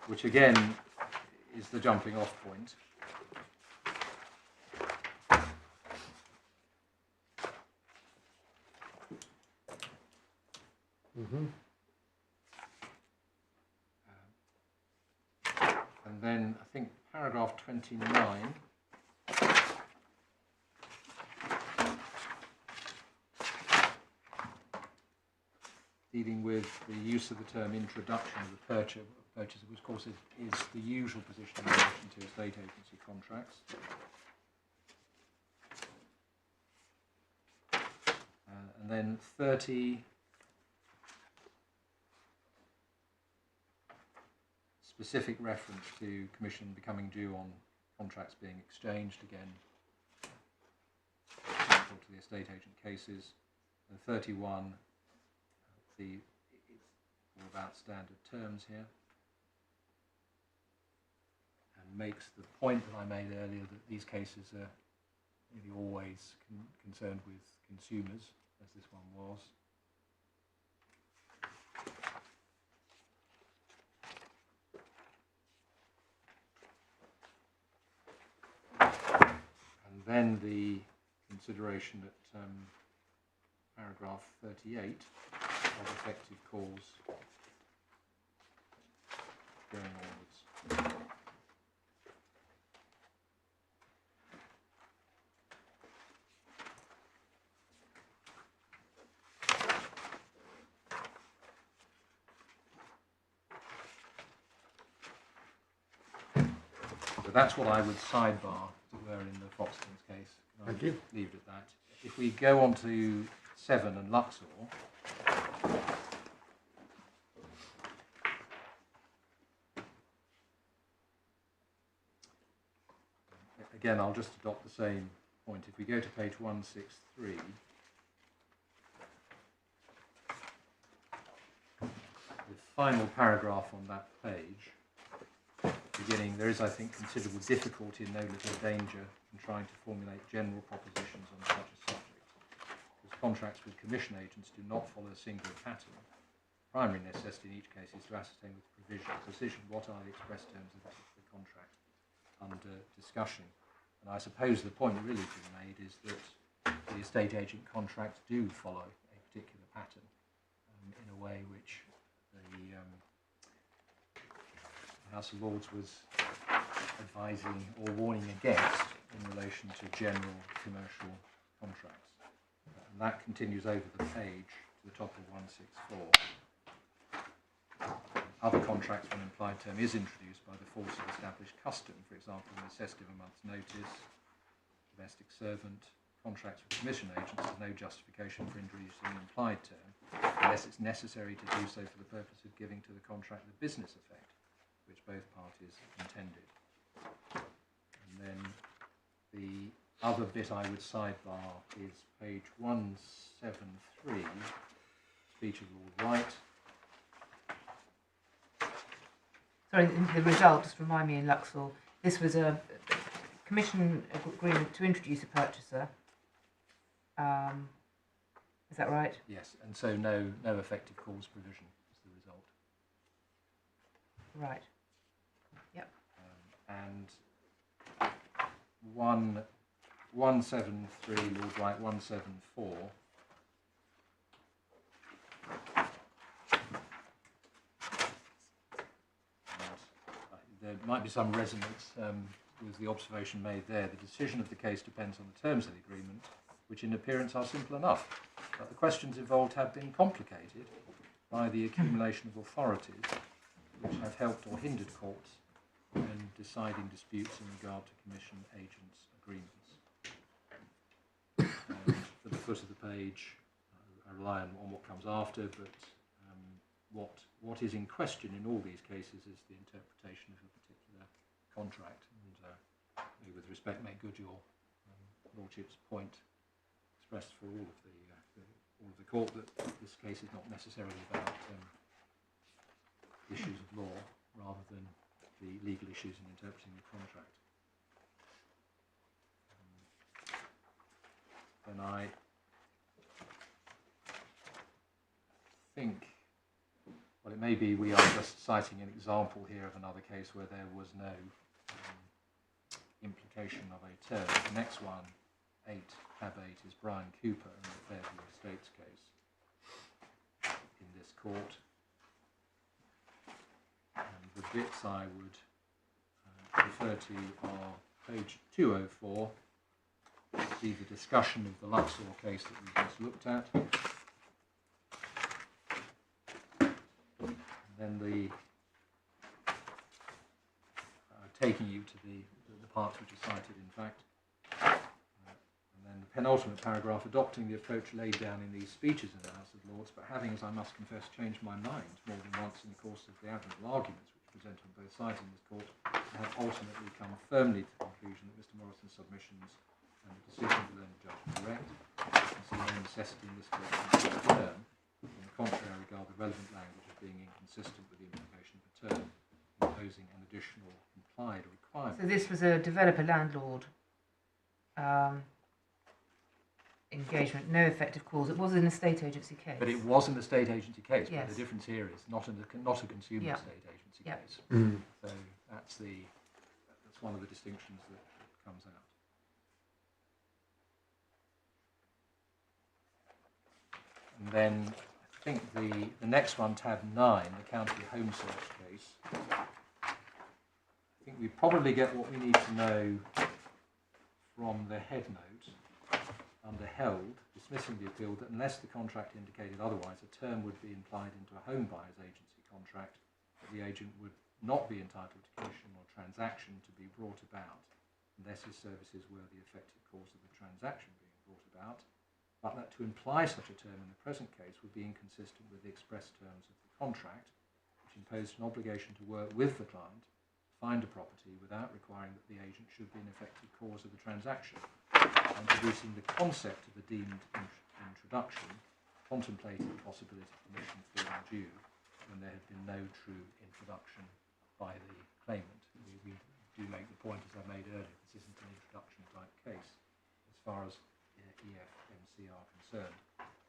Which again is the jumping off point. Mm-hmm. And then I think paragraph 29 dealing with the use of the term introduction of the purchaser, which of course is the usual position in relation to estate agency contracts. And then 30, specific reference to commission becoming due on contracts being exchanged, again, central to the estate agent cases. And 31, it's all about standard terms here, and makes the point that I made earlier that these cases are nearly always concerned with consumers, as this one was. And then the consideration at paragraph 38 of effective cause going onwards. So that's what I would sidebar, as it were, in the Foxton's case. Thank you. Leave it at that. If we go on to 7 and Luxor, again, I'll just adopt the same point. If we go to page 163, the final paragraph on that page, beginning, there is, I think, considerable difficulty and no little danger in trying to formulate general propositions on such a subject, because contracts with commission agents do not follow a single pattern. Primary necessity in each case is to ascertain with precision what are the express terms of the contract under discussion. And I suppose the point really to be made is that the estate agent contracts do follow a particular pattern in a way which the House of Lords was advising or warning against in relation to general commercial contracts. And that continues over the page to the top of 164. Other contracts when an implied term is introduced by the force of established custom, for example, the necessity of a month's notice, domestic servant, contracts with commission agents, there's no justification for introducing an implied term unless it's necessary to do so for the purpose of giving to the contract the business effect which both parties intended. And then the other bit I would sidebar is page 173, speech of Lord Wright. Sorry, the result, just remind me in Luxor, this was a commission agreement to introduce a purchaser. Is that right? Yes, and so no effective cause provision is the result. Right. Yep. And 173, Lord Wright 174. There might be some resonance with the observation made there. The decision of the case depends on the terms of the agreement, which in appearance are simple enough. But the questions involved have been complicated by the accumulation of authorities which have helped or hindered courts in deciding disputes in regard to commission agents' agreements. For the foot of the page, I rely on what comes after, but what is in question in all these cases is the interpretation of a particular contract. And with respect, make good your Lordship's point expressed for all of the court that this case is not necessarily about issues of law rather than the legal issues in interpreting the contract. And I think, well, it may be we are just citing an example here of another case where there was no implication of a term. The next one, 8, tab 8, is Brian Cooper in the Fairview Estates case in this court. And the bits I would refer to are page 204, see the discussion of the Luxor case that we just looked at. And then the taking you to the parts which are cited, in fact. And then the penultimate paragraph, adopting the approach laid down in these speeches in the House of Lords, but having, as I must confess, changed my mind more than once in the course of the admirable arguments which present on both sides in this court, I have ultimately come firmly to the conclusion that Mr. Morrison's submissions and the decision of the learned judge are correct. I see no necessity in this court to term. On the contrary, I regard the relevant language as being inconsistent with the implication of a term, imposing an additional implied requirement. So this was a developer-landlord engagement, no effective cause. It was an estate agency case. But it was an estate agency case, Yes. but the difference here is not a consumer Yeah. estate agency Yeah. case. Mm. So that's one of the distinctions that comes out. And then I think the next one, tab 9, the County Home Search case. I think we probably get what we need to know from the head note under held, dismissing the appeal, that unless the contract indicated otherwise, a term would be implied into a home buyer's agency contract, that the agent would not be entitled to commission or transaction to be brought about unless his services were the effective cause of the transaction. transaction being brought about, but that to imply such a term in the present case would be inconsistent with the express terms of the contract, which imposed an obligation to work with the client to find a property without requiring that the agent should be an effective cause of the transaction. Introducing the concept of a deemed introduction contemplated the possibility of permission being due when there had been no true introduction by the claimant. We do make the point, as I made earlier, this isn't an introduction type case as far as EMFC are concerned.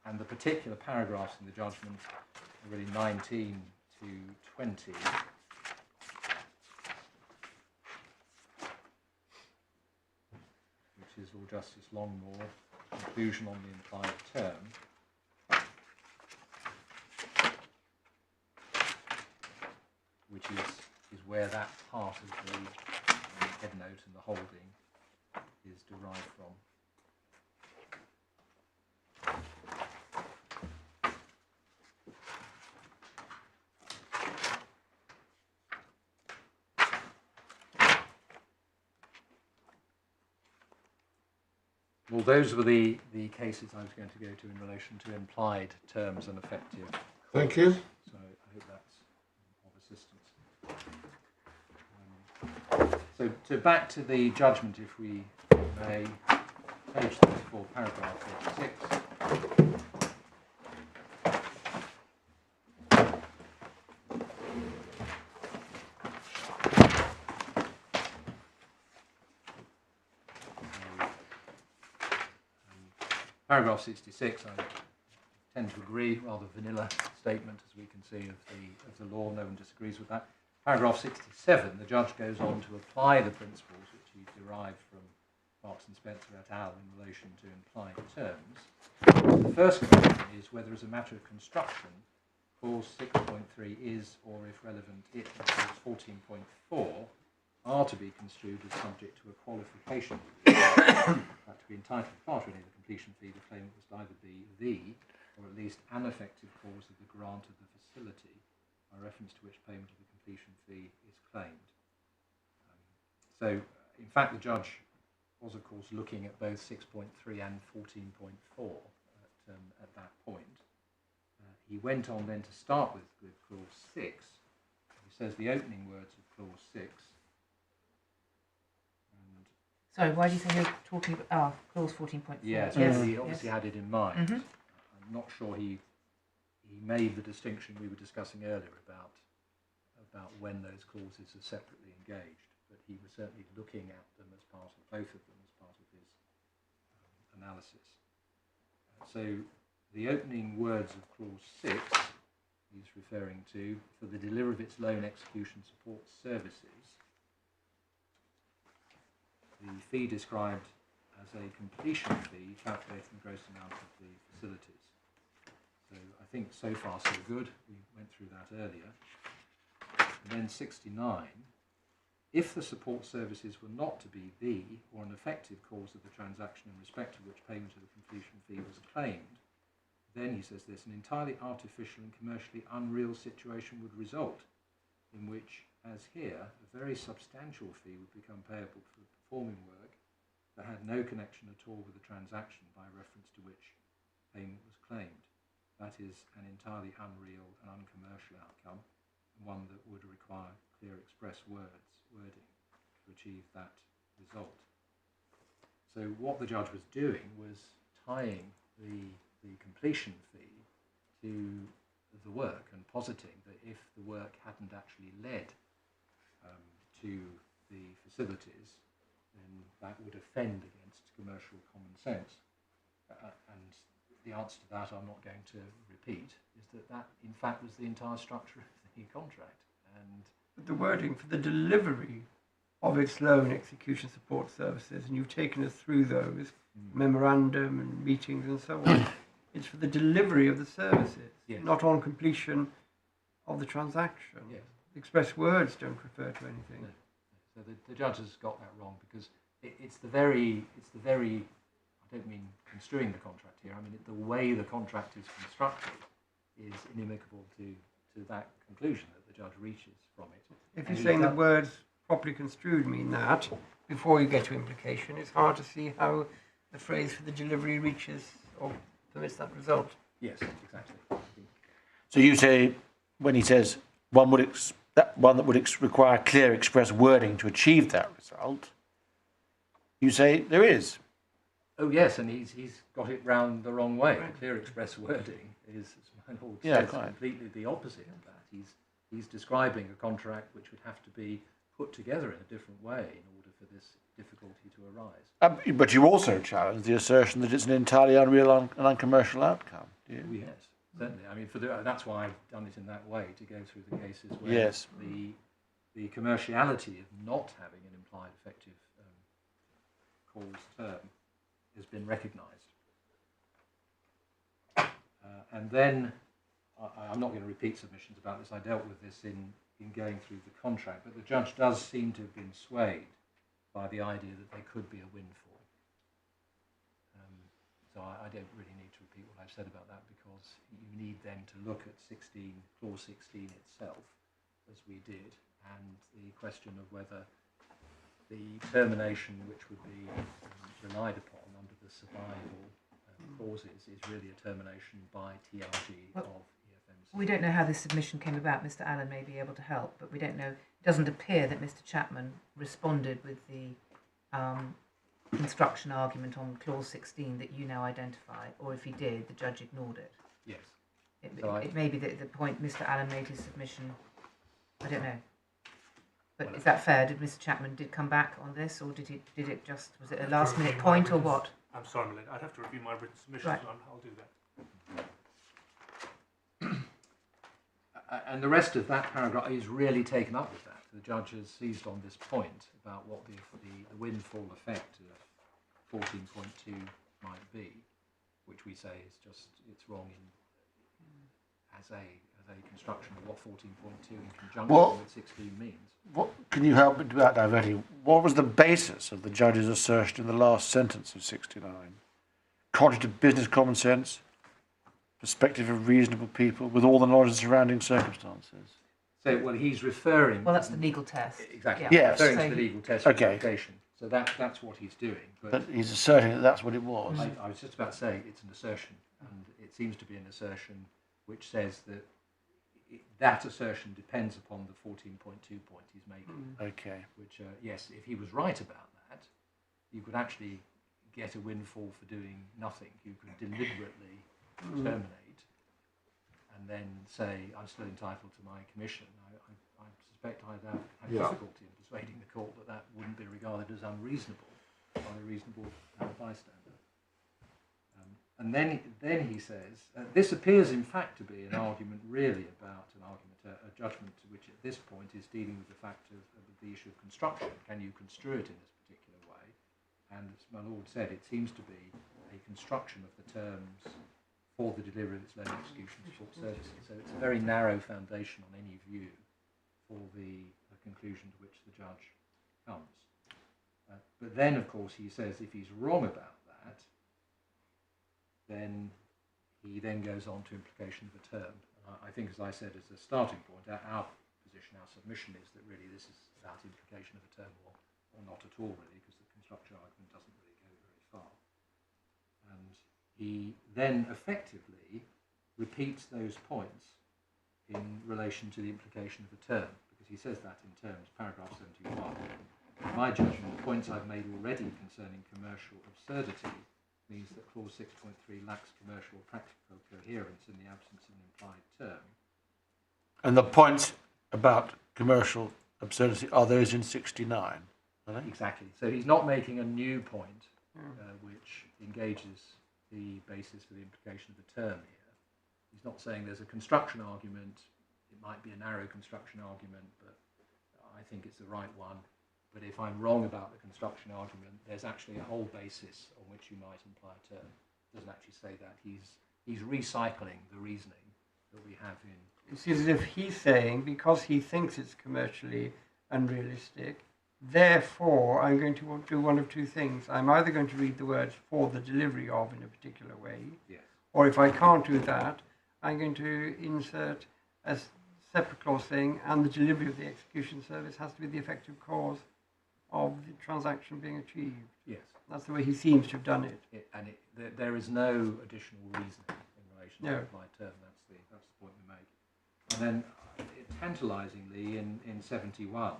And the particular paragraphs in the judgment are really 19 to 20. Which is Lord Justice Longmore, conclusion on the implied term. Which is where that part of the head note and the holding is derived from. Well, those were the cases I was going to go to in relation to implied terms and effective. Thank you. So I hope that's of assistance. So back to the judgment, if we may, page 34, paragraph 36. Paragraph 66, I tend to agree, rather vanilla statement, as we can see, of the law. No one disagrees with that. Paragraph 67, the judge goes on to apply the principles which he derived from Marks and Spencer et al. In relation to implied terms. The first question is whether, as a matter of construction, clause 6.3 is, or if relevant, it and clause 14.4 are to be construed as subject to a qualification. That to be entitled part to any of the completion fee, the claimant must either be the, or at least an effective cause of the grant of the facility, by reference to which payment of the completion fee is claimed. So, in fact, the judge was, of course, looking at both 6.3 and 14.4 at that point. He went on then to start with clause 6. He says the opening words of clause 6. Sorry, why do you think you're talking about clause 14.4? Yes, yes, he obviously had it in mind. Mm-hmm. I'm not sure he made the distinction we were discussing earlier about when those clauses are separately engaged, but he was certainly looking at them as part of both of them as part of his analysis. So the opening words of clause 6 he's referring to, for the delivery of its loan execution support services, the fee described as a completion fee calculating the gross amount of the facilities. So I think so far so good. We went through that earlier. And then 69, if the support services were not to be the or an effective cause of the transaction in respect of which payment of the completion fee was claimed, then, he says this, an entirely artificial and commercially unreal situation would result, in which, as here, a very substantial fee would become payable for performing work that had no connection at all with the transaction by reference to which payment was claimed. That is an entirely unreal and uncommercial outcome, one that would require clear express wording to achieve that result. So what the judge was doing was tying the completion fee to the work and positing that if the work hadn't actually led to the facilities, then that would offend against commercial common sense. And the answer to that, I'm not going to repeat, is that in fact was the entire structure of the contract. And the wording for the delivery of its loan execution support services, and you've taken us through those, memorandum and meetings and so on. It's for the delivery of the services, yes, not on completion of the transaction. Yes. Express words don't refer to anything. No. So the judge has got that wrong, because it's the very, I don't mean construing the contract here, I mean the way the contract is constructed is inimical to that conclusion that the judge reaches from it. If you're saying that words properly construed mean that, before you get to implication, it's hard to see how the phrase "for the delivery reaches or permits that result." Yes, exactly. So you say, when he says one that would require clear express wording to achieve that result, you say there is. Oh yes, and he's got it round the wrong way. The clear express wording is, as my lord says, completely the opposite of that. He's describing a contract which would have to be put together in a different way in order for this difficulty to arise. But you also challenge the assertion that it's an entirely unreal and uncommercial outcome. Do you? Yes, certainly. I mean, that's why I've done it in that way, to go through the cases where the commerciality of not having an implied effective cause term has been recognised. And then, I'm not going to repeat submissions about this, I dealt with this in going through the contract, but the judge does seem to have been swayed by the idea that there could be a windfall. So I don't really need to repeat what I've said about that, because you need then to look at clause 16 itself, as we did, and the question of whether the termination which would be relied upon under the survival clauses is really a termination by TRG of EFMC. We don't know how this submission came about. Mr. Allen may be able to help, but we don't know. It doesn't appear that Mr. Chapman responded with the construction argument on clause 16 that you now identify, or if he did, the judge ignored it. Yes. It may be that the point Mr. Allen made his submission, I don't know. But is that fair? Did Mr. Chapman come back on this, or was it a last minute point, or what? I'm sorry, Melinda. I'd have to review my written submissions. Right. I'll do that. And the rest of that paragraph is really taken up with that. The judge has seized on this point about what the windfall effect of 14.2 might be, which we say is just, it's wrong as a construction of what 14.2 in conjunction with 16 means. What can you help me without diverting? What was the basis of the judge's assertion in the last sentence of 69? Contrary to business common sense, perspective of reasonable people, with all the knowledge of surrounding circumstances. So, well, he's referring... Well, that's the legal test. Exactly. Yeah. Yes. Referring to the legal test of application. So that's what he's doing. But he's asserting that that's what it was. I was just about to say it's an assertion, and it seems to be an assertion which says that that assertion depends upon the 14.2 point he's making. Okay. Which, yes, if he was right about that, you could actually get a windfall for doing nothing. You could deliberately terminate and then say, I'm still entitled to my commission. I suspect I'd have difficulty in persuading the court that that wouldn't be regarded as unreasonable by a reasonable bystander. And then he says, this appears in fact to be an argument really about a judgment which at this point is dealing with the fact of the issue of construction. Can you construe it in this particular way? And as my lord said, it seems to be a construction of the terms for the delivery of its loan execution support services. So it's a very narrow foundation on any view for the conclusion to which the judge comes. But then, of course, he says if he's wrong about that, then he then goes on to implication of a term. I think, as I said, as a starting point, our position, our submission is that really this is about implication of a term or not at all, really, because the construction argument doesn't really go very far. And he then effectively repeats those points in relation to the implication of a term, because he says that in terms, paragraph 71. In my judgment, the points I've made already concerning commercial absurdity means that clause 6.3 lacks commercial or practical coherence in the absence of an implied term. And the points about commercial absurdity are those in 69, are they? Exactly. So he's not making a new point which engages the basis for the implication of the term here. He's not saying there's a construction argument. It might be a narrow construction argument, but I think it's the right one. But if I'm wrong about the construction argument, there's actually a whole basis on which you might imply a term. It doesn't actually say that. He's recycling the reasoning that we have in... It's as if he's saying, because he thinks it's commercially unrealistic, therefore I'm going to do one of two things. I'm either going to read the words for the delivery of in a particular way, Yes. or if I can't do that, I'm going to insert a separate clause saying, and the delivery of the execution service has to be the effective cause of the transaction being achieved. Yes. That's the way he seems to have done it. There is no additional reasoning in relation to No. the applied term. That's the point we make. And then, tantalisingly, in 71,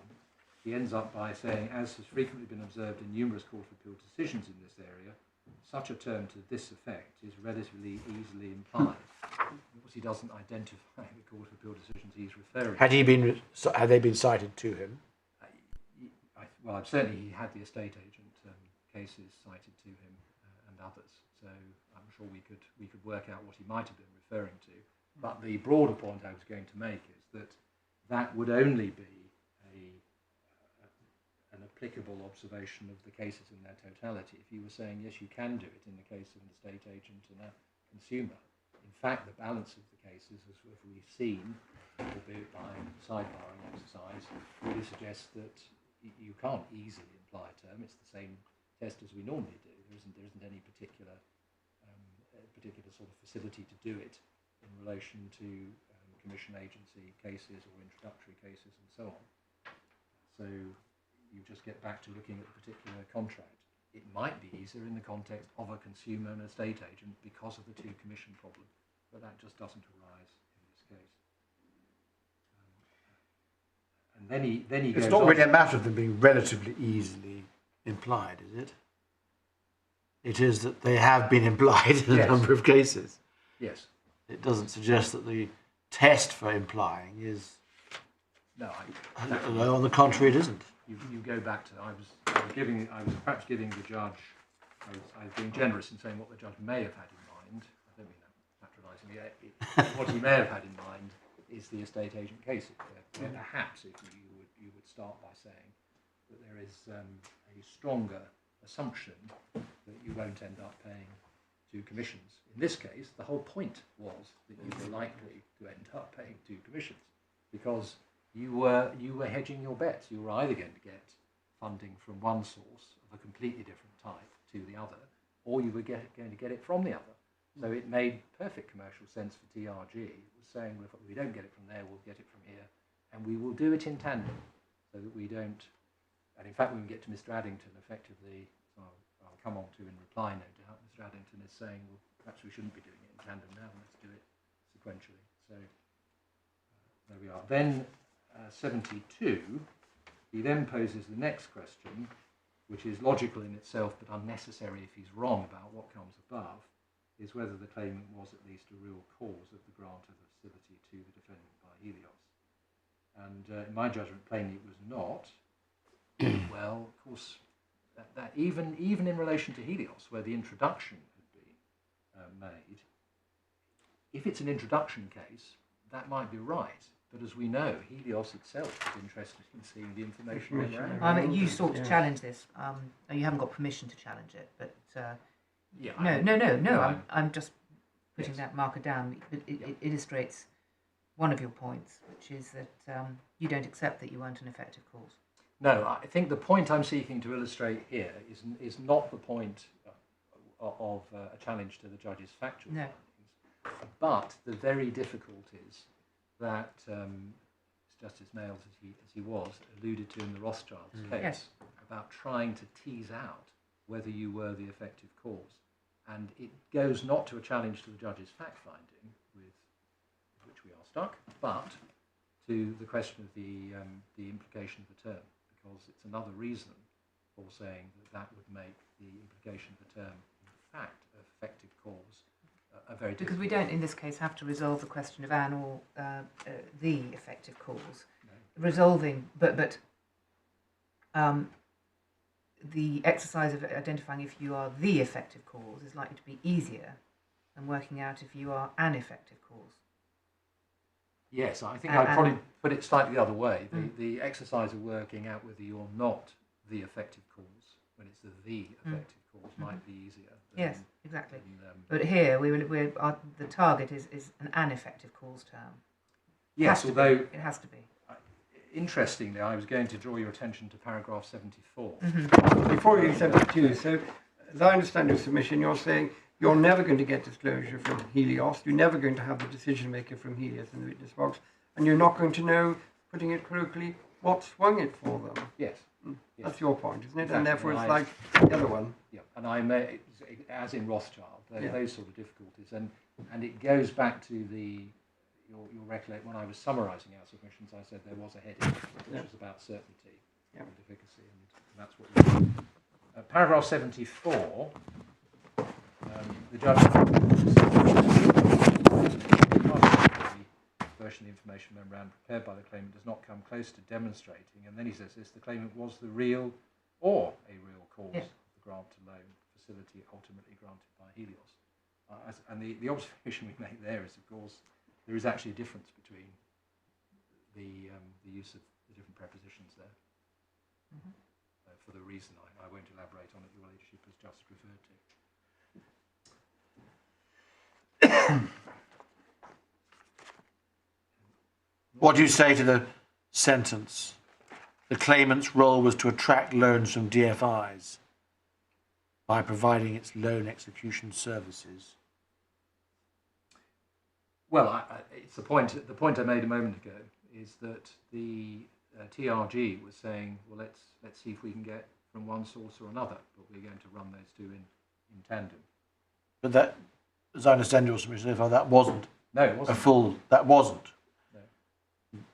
he ends up by saying, as has frequently been observed in numerous Court of Appeal decisions in this area, such a term to this effect is relatively easily implied. Of course, he doesn't identify the Court of Appeal decisions he's referring to. Had they been cited to him? Well, certainly he had the estate agent cases cited to him and others, so I'm sure we could work out what he might have been referring to. But the broader point I was going to make is that that would only be an applicable observation of the cases in their totality. If you were saying, yes, you can do it in the case of an estate agent and a consumer, in fact, the balance of the cases, as we've seen, albeit by sidebarring exercise, really suggests that you can't easily imply a term. It's the same test as we normally do. There isn't any particular sort of facility to do it in relation to commission agency cases or introductory cases and so on. So you just get back to looking at the particular contract. It might be easier in the context of a consumer and estate agent because of the two commission problem, but that just doesn't arise in this case. And then he goes It's not on. really a matter of them being relatively easily implied, is it? It is that they have been implied in a Yes. number of cases. Yes. It doesn't suggest that the test for implying is. No, On the contrary, it isn't. you go back to I was perhaps giving the judge. I was being generous in saying what the judge may have had in mind. I don't mean that patronising. What he may have had in mind is the estate agent cases. Where perhaps if you would start by saying that there is a stronger assumption that you won't end up paying two commissions. In this case, the whole point was that you were likely to end up paying two commissions because you were hedging your bets. You were either going to get funding from one source of a completely different type to the other, or you were going to get it from the other. So it made perfect commercial sense for TRG. It was saying, well, if we don't get it from there, we'll get it from here, and we will do it in tandem, so that we don't. And in fact, when we get to Mr. Addington, effectively, I'll come on to in reply, no doubt, Mr. Addington is saying, well, perhaps we shouldn't be doing it in tandem now, let's do it sequentially. So there we are. Then 72, he then poses the next question, which is logical in itself but unnecessary if he's wrong about what comes above, is whether the claimant was at least a real cause of the grant of the facility to the defendant by Helios. And in my judgment, plainly it was not. Well, of course, that even in relation to Helios, where the introduction had been made, if it's an introduction case, that might be right. But as we know, Helios itself is interested in seeing the information around. I mean, you sought to challenge this. You haven't got permission to challenge it, but no. I'm just putting that marker down. It illustrates one of your points, which is that you don't accept that you weren't an effective cause. No, I think the point I'm seeking to illustrate here is not the point of a challenge to the judge's factual findings, but the very difficulties that Justice Nails, as he was, alluded to in the Rothschilds case, about trying to tease out whether you were the effective cause. And it goes not to a challenge to the judge's fact-finding, with which we are stuck, but to the question of the implication of the term, because it's another reason for saying that would make the implication of the term, in fact, effective cause, a very difficult. Because we don't, in this case, have to resolve the question of an or the effective cause. No. Resolving, but the exercise of identifying if you are the effective cause is likely to be easier than working out if you are an effective cause. Yes, I think I'd probably put it slightly the other way. The exercise of working out whether you're not the effective cause, when it's the effective cause, might be easier. Yes, exactly. But here, the target is an effective cause term. Yes, although it has to be. Interestingly, I was going to draw your attention to paragraph 74. Before you 72, so as I understand your submission, you're saying you're never going to get disclosure from Helios, you're never going to have the decision maker from Helios in the witness box, and you're not going to know, putting it colloquially, what swung it for them. Yes. Yes. That's your point, isn't it? Exactly. And therefore And it's I- like the other one. Yeah, and I may, as in Rothschild, Yeah. those sort of difficulties, and it goes back to you'll recollect when I was summarising our submissions, I said there was a heading which was about certainty and efficacy, and that's what we did. Paragraph 74, the judge the version of the information memorandum prepared by the claimant does not come close to demonstrating, and then he says this, the claimant was the real or a real cause of the grant to loan facility ultimately granted by Helios. And the observation we make there is, of course, there is actually a difference between the use of the different prepositions there. For the reason I won't elaborate on it, your ladyship has just referred to. What do you say to the sentence? The claimant's role was to attract loans from DFIs by providing its loan execution services. Well, it's the point I made a moment ago is that the TRG was saying, well, let's see if we can get from one source or another, but we're going to run those two in tandem. But that, as I understand your submission, if that wasn't It wasn't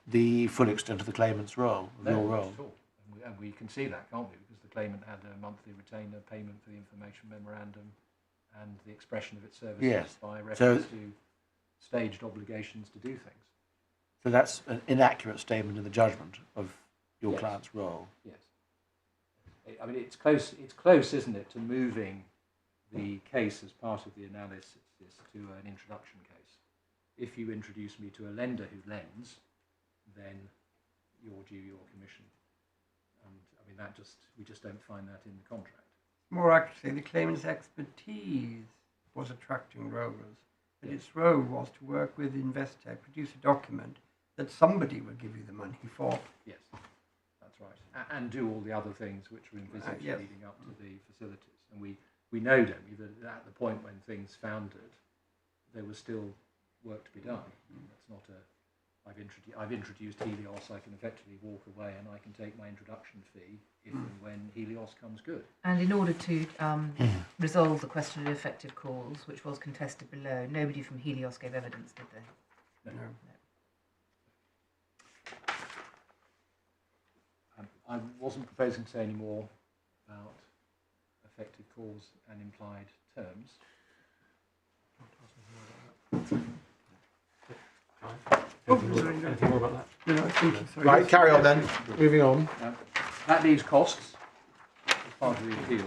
the full extent of the claimant's role, your not role. at all. And we can see that, can't we? Because the claimant had a monthly retainer payment for the information memorandum and the expression of its services by reference to staged obligations to do things. So that's an inaccurate statement in the judgment of your client's role. Yes. I mean, it's close, isn't it, to moving the case as part of the analysis to an introduction case. If you introduce me to a lender who lends, then you're due your commission. And I mean, we just don't find that in the contract. More accurately, the claimant's expertise was attracting rollers, but its role was to work with Investec, produce a document that somebody will give you the money for. Yes, that's right. And do all the other things which were envisaged leading up to the facilities. And we know, don't we, that at the point when things foundered, there was still work to be done. That's not I've introduced Helios, I can effectively walk away and I can take my introduction fee if and when Helios comes good. And in order to resolve the question of effective cause, which was contested below, nobody from Helios gave evidence, did they? No. I wasn't proposing to say any more about effective cause and implied terms. Anything more about that? No, I think so. Right, carry on then. Moving on. That leaves costs as part of the appeal.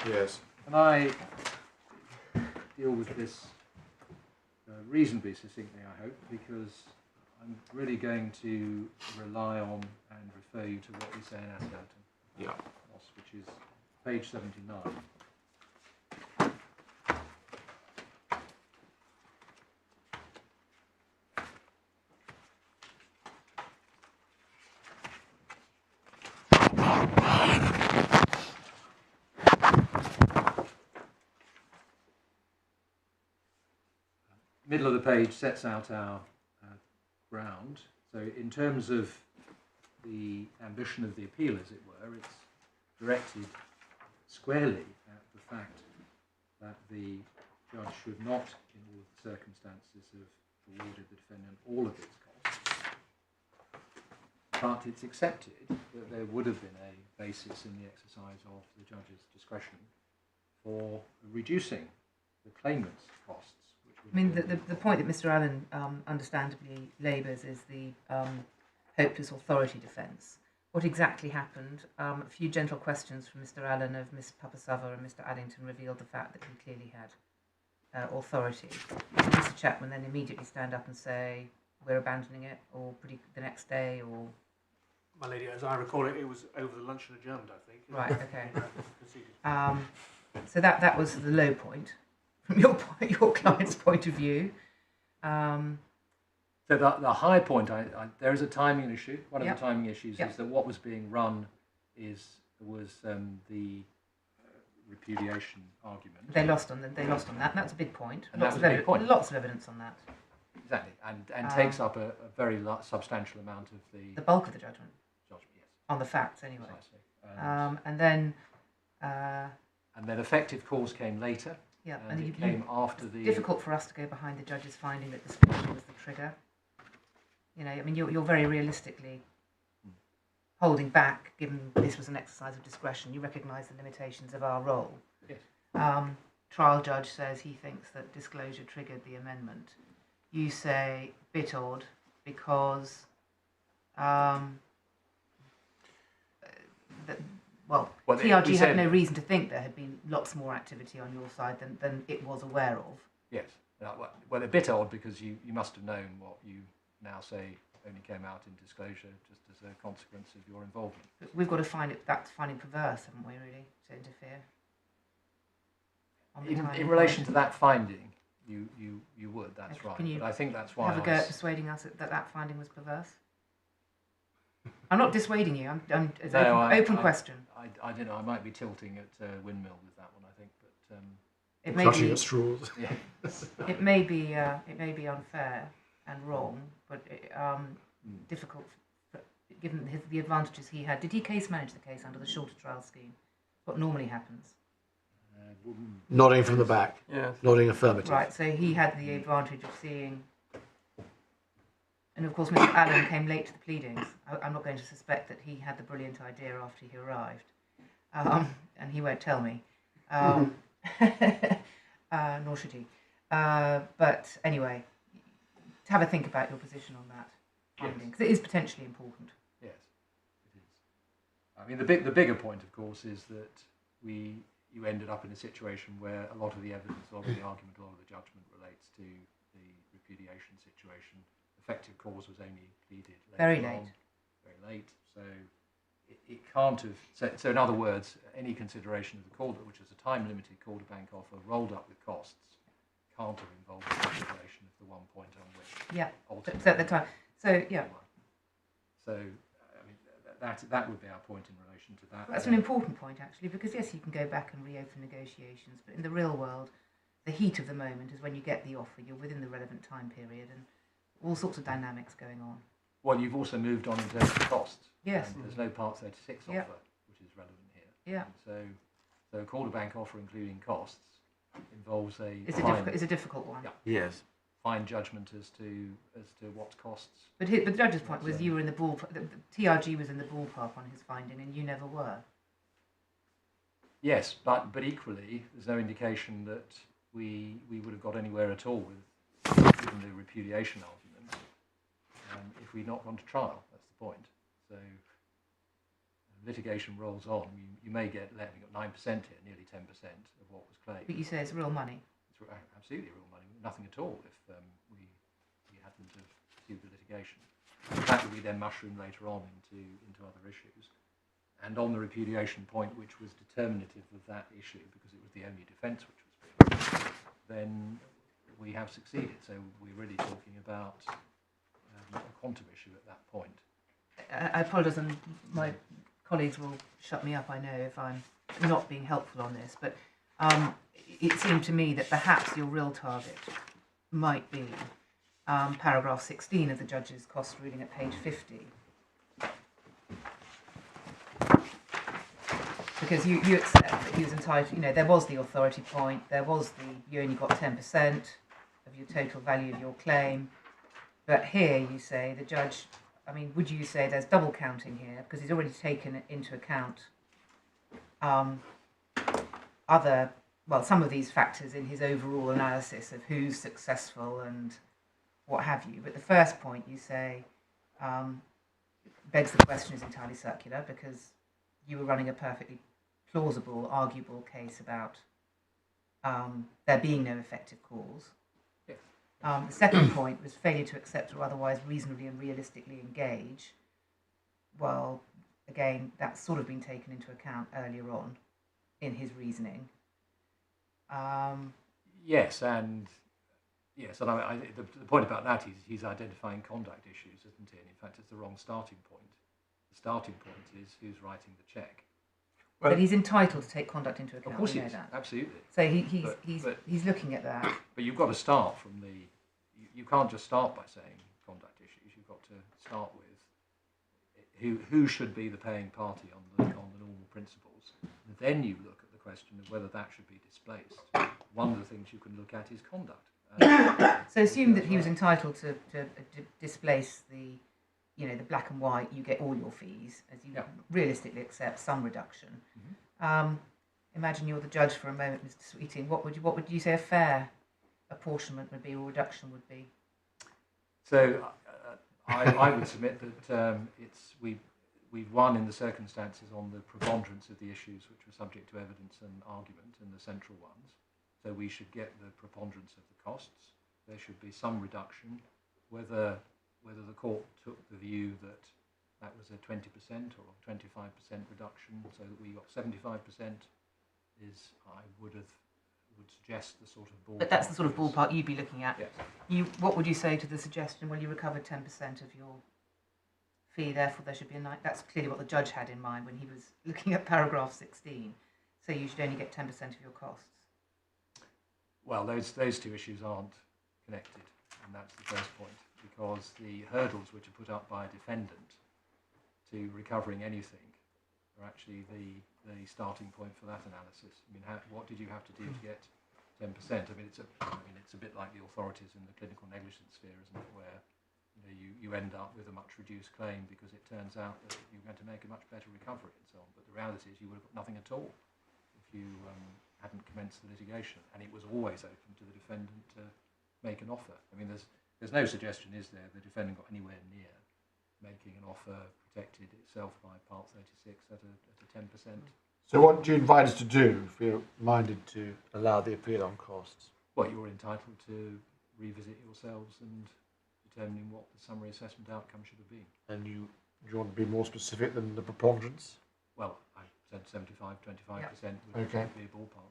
Yes. And I deal with this reasonably succinctly, I hope, because I'm really going to rely on and refer you to what we say in our skeleton, which is page 79. Middle of the page sets out our ground. So in terms of the ambition of the appeal, as it were, it's directed squarely at the fact that the judge should not, in all of the circumstances, have awarded the defendant all of its costs. But it's accepted that there would have been a basis in the exercise of the judge's discretion for reducing the claimant's costs. I mean, the point that Mr. Allen understandably labours is the hopeless authority defence. What exactly happened? A few gentle questions from Mr. Allen of Ms. Papasava and Mr. Addington revealed the fact that he clearly had authority. Did Mr. Chapman then immediately stand up and say, we're abandoning it, or the next day, or...? My lady, as I recall it, it was over the luncheon adjourned, I think. Right, okay. So that was the low point. From your client's point of view. So the high point, there is a timing issue. One of the timing issues is that what was being run was the repudiation argument. They lost on that. And that's a big point. Lots of evidence on that. Exactly, and takes up a very substantial amount of the bulk of the judgment. Yes. On the facts, anyway. Precisely. And then effective cause came later. yeah, And and it came after the... difficult for us to go behind the judge's finding that disclosure was the trigger. You know, I mean, you're very realistically holding back, given this was an exercise of discretion. You recognise the limitations of our role. Yes. Trial judge says he thinks that disclosure triggered the amendment. You say bit odd because TRG had no reason to think there had been lots more activity on your side than it was aware of. Yes. Well, a bit odd because you must have known what you now say only came out in disclosure just as a consequence of your involvement. But we've got to find it, that's finding perverse, haven't we, really, to interfere? In relation to that finding, you would, that's Okay, right. can you But I think that's why have a go at persuading us that finding was perverse? I'm not dissuading you. It's an open question. I don't know. I might be tilting at windmill with that one. I think, but It may Clutching be at straws. yeah. it may be unfair and wrong, but difficult given the advantages he had. Did he case manage the case under the shorter trial scheme? What normally happens? Nodding from the back. Yes. Nodding affirmative. Right, so he had the advantage of seeing, and of course Mr. Allen came late to the pleadings. I'm not going to suspect that he had the brilliant idea after he arrived, and he won't tell me, nor should he. But anyway, to have a think about your position on that finding, because it is potentially important. Yes, it is. I mean, the bigger point, of course, is that you ended up in a situation where a lot of the evidence, a lot of the argument, a lot of the judgment relates to the repudiation situation. Effective cause was only pleaded Very late. Very late. So it can't have... So in other words, any consideration of the call, which is a time-limited call-to-bank offer rolled up with costs, can't have involved the consideration of the one point on which... Yeah, ultimately... so at the time. So, yeah. So, I mean, that would be our point in relation to that. That's an important point, actually, because yes, you can go back and reopen negotiations, but in the real world, the heat of the moment is when you get the offer, you're within the relevant time period, and all sorts of dynamics going on. Well, you've also moved on in terms of costs. Yes. And there's no Part 36 Yeah. offer, which is relevant here. Yeah. And so a call-to-bank offer, including costs, involves It's a difficult one. Yeah. Yes. Fine judgment as to what costs. But the judge's point was you were in the ballpark. The TRG was in the ballpark on his finding, and you never were. Yes, but equally, there's no indication that we would have got anywhere at all with given the repudiation argument if we'd not gone to trial. That's the point. So litigation rolls on. You may get 9% here, nearly 10% of what was claimed. But you say it's real money. It's absolutely real money. Nothing at all if we hadn't have pursued the litigation. The fact that we then mushroom later on into other issues. And on the repudiation point, which was determinative of that issue, because it was the only defence which was being made, then we have succeeded. So we're really talking about a quantum issue at that point. I apologise, and my colleagues will shut me up, I know, if I'm not being helpful on this, but it seemed to me that perhaps your real target might be paragraph 16 of the judge's cost ruling at page 50. Because you accept that he was entitled, there was the authority point, there was you only got 10% of your total value of your claim, but here you say the judge, would you say there's double counting here, because he's already taken into account some of these factors in his overall analysis of who's successful and what have you. But the first point you say begs the question is entirely circular, because you were running a perfectly plausible, arguable case about there being no effective cause. Yes. The second point was failure to accept or otherwise reasonably and realistically engage. Well, again, that's sort of been taken into account earlier on in his reasoning. Yes, and the point about that is he's identifying conduct issues, isn't he? And in fact, it's the wrong starting point. The starting point is who's writing the cheque. But he's entitled to take conduct into account. Of course we he know is, that. absolutely. So he's looking at that. But you've got to start from you can't just start by saying conduct issues. You've got to start with who should be the paying party on the normal principles. And then you look at the question of whether that should be displaced. One of the things you can look at is conduct. So assume that he was entitled to displace the, the black and white, you get all your fees, as you realistically accept some reduction. Imagine you're the judge for a moment, Mr. Sweeting. What would you say a fair apportionment would be, or reduction would be? So I would submit that we've won in the circumstances on the preponderance of the issues which were subject to evidence and argument, and the central ones. So we should get the preponderance of the costs. There should be some reduction. Whether the court took the view that was a 20% or 25% reduction, so that we got 75%, I would suggest the sort of ballpark. But that's the sort of ballpark you'd be looking at. Yes. What would you say to the suggestion? Well, you recovered 10% of your fee, therefore there should be that's clearly what the judge had in mind when he was looking at paragraph 16. So you should only get 10% of your costs. Well, those two issues aren't connected, and that's the first point, because the hurdles which are put up by a defendant to recovering anything are actually the starting point for that analysis. I mean, what did you have to do to get 10%? I mean, it's a bit like the authorities in the clinical negligence sphere, isn't it, where you end up with a much reduced claim because it turns out that you're going to make a much better recovery and so on. But the reality is you would have got nothing at all if you hadn't commenced the litigation, and it was always open to the defendant to make an offer. I mean, there's no suggestion, is there, the defendant got anywhere near making an offer protected itself by Part 36 at a 10%. So what do you invite us to do if we're minded to allow the appeal on costs? Well, you're entitled to revisit yourselves and determining what the summary assessment outcome should have been. And do you want to be more specific than the preponderance? Well, I said 75-25% would be a ballpark.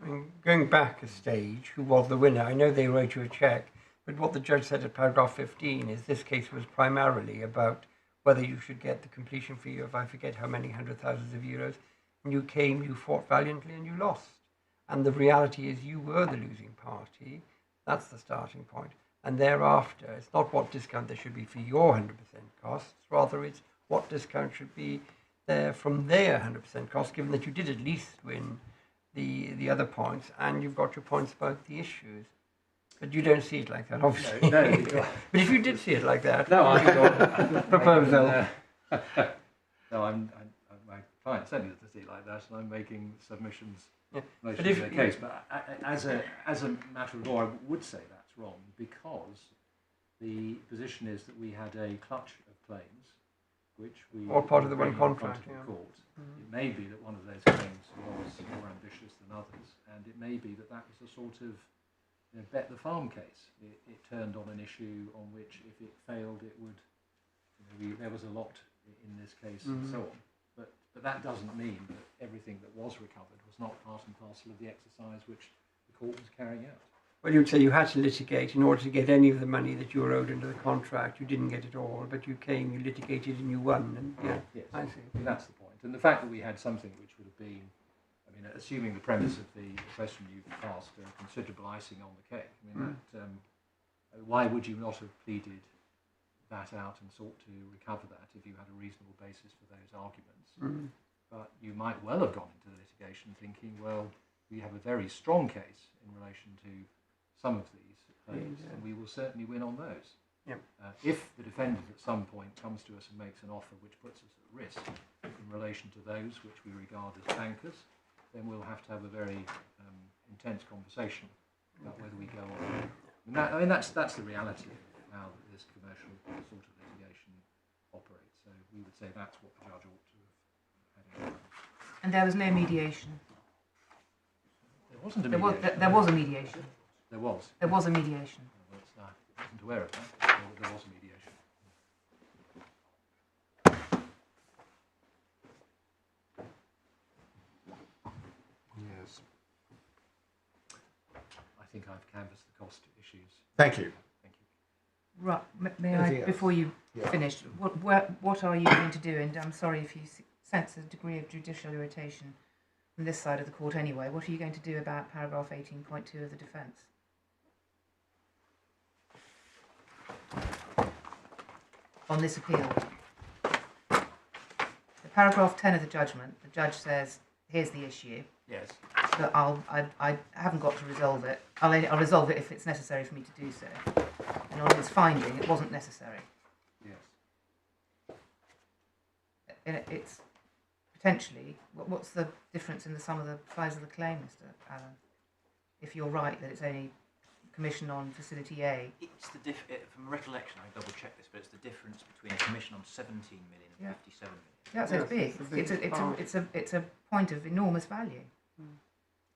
I mean, going back a stage, who was the winner? I know they wrote you a cheque, but what the judge said at paragraph 15 is this case was primarily about whether you should get the completion fee of, I forget how many hundred thousands of euros, and you fought valiantly and you lost. And the reality is you were the losing party. That's the starting point. And thereafter, it's not what discount there should be for your 100% costs, rather it's what discount should be there from their 100% costs, given that you did at least win the other points and you've got your points about the issues. But you don't see it like that, obviously. No, but if you did see it like that, no, I don't. proposal. No, my client certainly doesn't see it like that, and I'm making submissions Yeah. most of the case. But as a matter of law, I would say that's wrong, because the position is that we had a clutch of claims, which we or part of the one bring in contract. front of the court. It may be that one of those claims was more ambitious than others, and it may be that was a sort of bet the farm case. It turned on an issue on which, if it failed, it would. There was a lot in this case, and so on. But that doesn't mean that everything that was recovered was not part and parcel of the exercise which the court was carrying out. Well, you'd say you had to litigate in order to get any of the money that you were owed under the contract. You didn't get it all, but you came, you litigated, and you won. And yes, I see. And that's the point. And the fact that we had something which would have been, assuming the premise of the question you've asked, considerable icing on the cake. Why would you not have pleaded that out and sought to recover that if you had a reasonable basis for those arguments? But you might well have gone into the litigation thinking, well, we have a very strong case in relation to some of these claims, and we will certainly win on those. Yep. If the defendant at some point comes to us and makes an offer which puts us at risk in relation to those which we regard as bankers, then we'll have to have a very intense conversation about whether we go on. That's the reality of how this commercial sort of litigation operates. So we would say that's what the judge ought to have had in mind. And there was no mediation. There wasn't a mediation. There was a mediation. There was. There was a mediation. I wasn't aware of that. There was a mediation. Yes. I think I've canvassed the cost issues. Thank you. Thank you. Right, may Anything I, else? before you finish, what are you going to do? And I'm sorry if you sense a degree of judicial irritation from this side of the court anyway. What are you going to do about paragraph 18.2 of the defence? On this appeal. The paragraph 10 of the judgment, the judge says, here's the issue, Yes. but I haven't got to resolve it. I'll resolve it if it's necessary for me to do so. And on his finding, it wasn't necessary. Yes. And it's potentially, what's the difference in the sum of the size of the claim, Mr. Allen? If you're right that it's only commission on facility A. It's the from recollection, I double check this, but it's the difference between a commission on 17 million and Yeah. 57 million. Yeah, so it's big. It's a point of enormous value,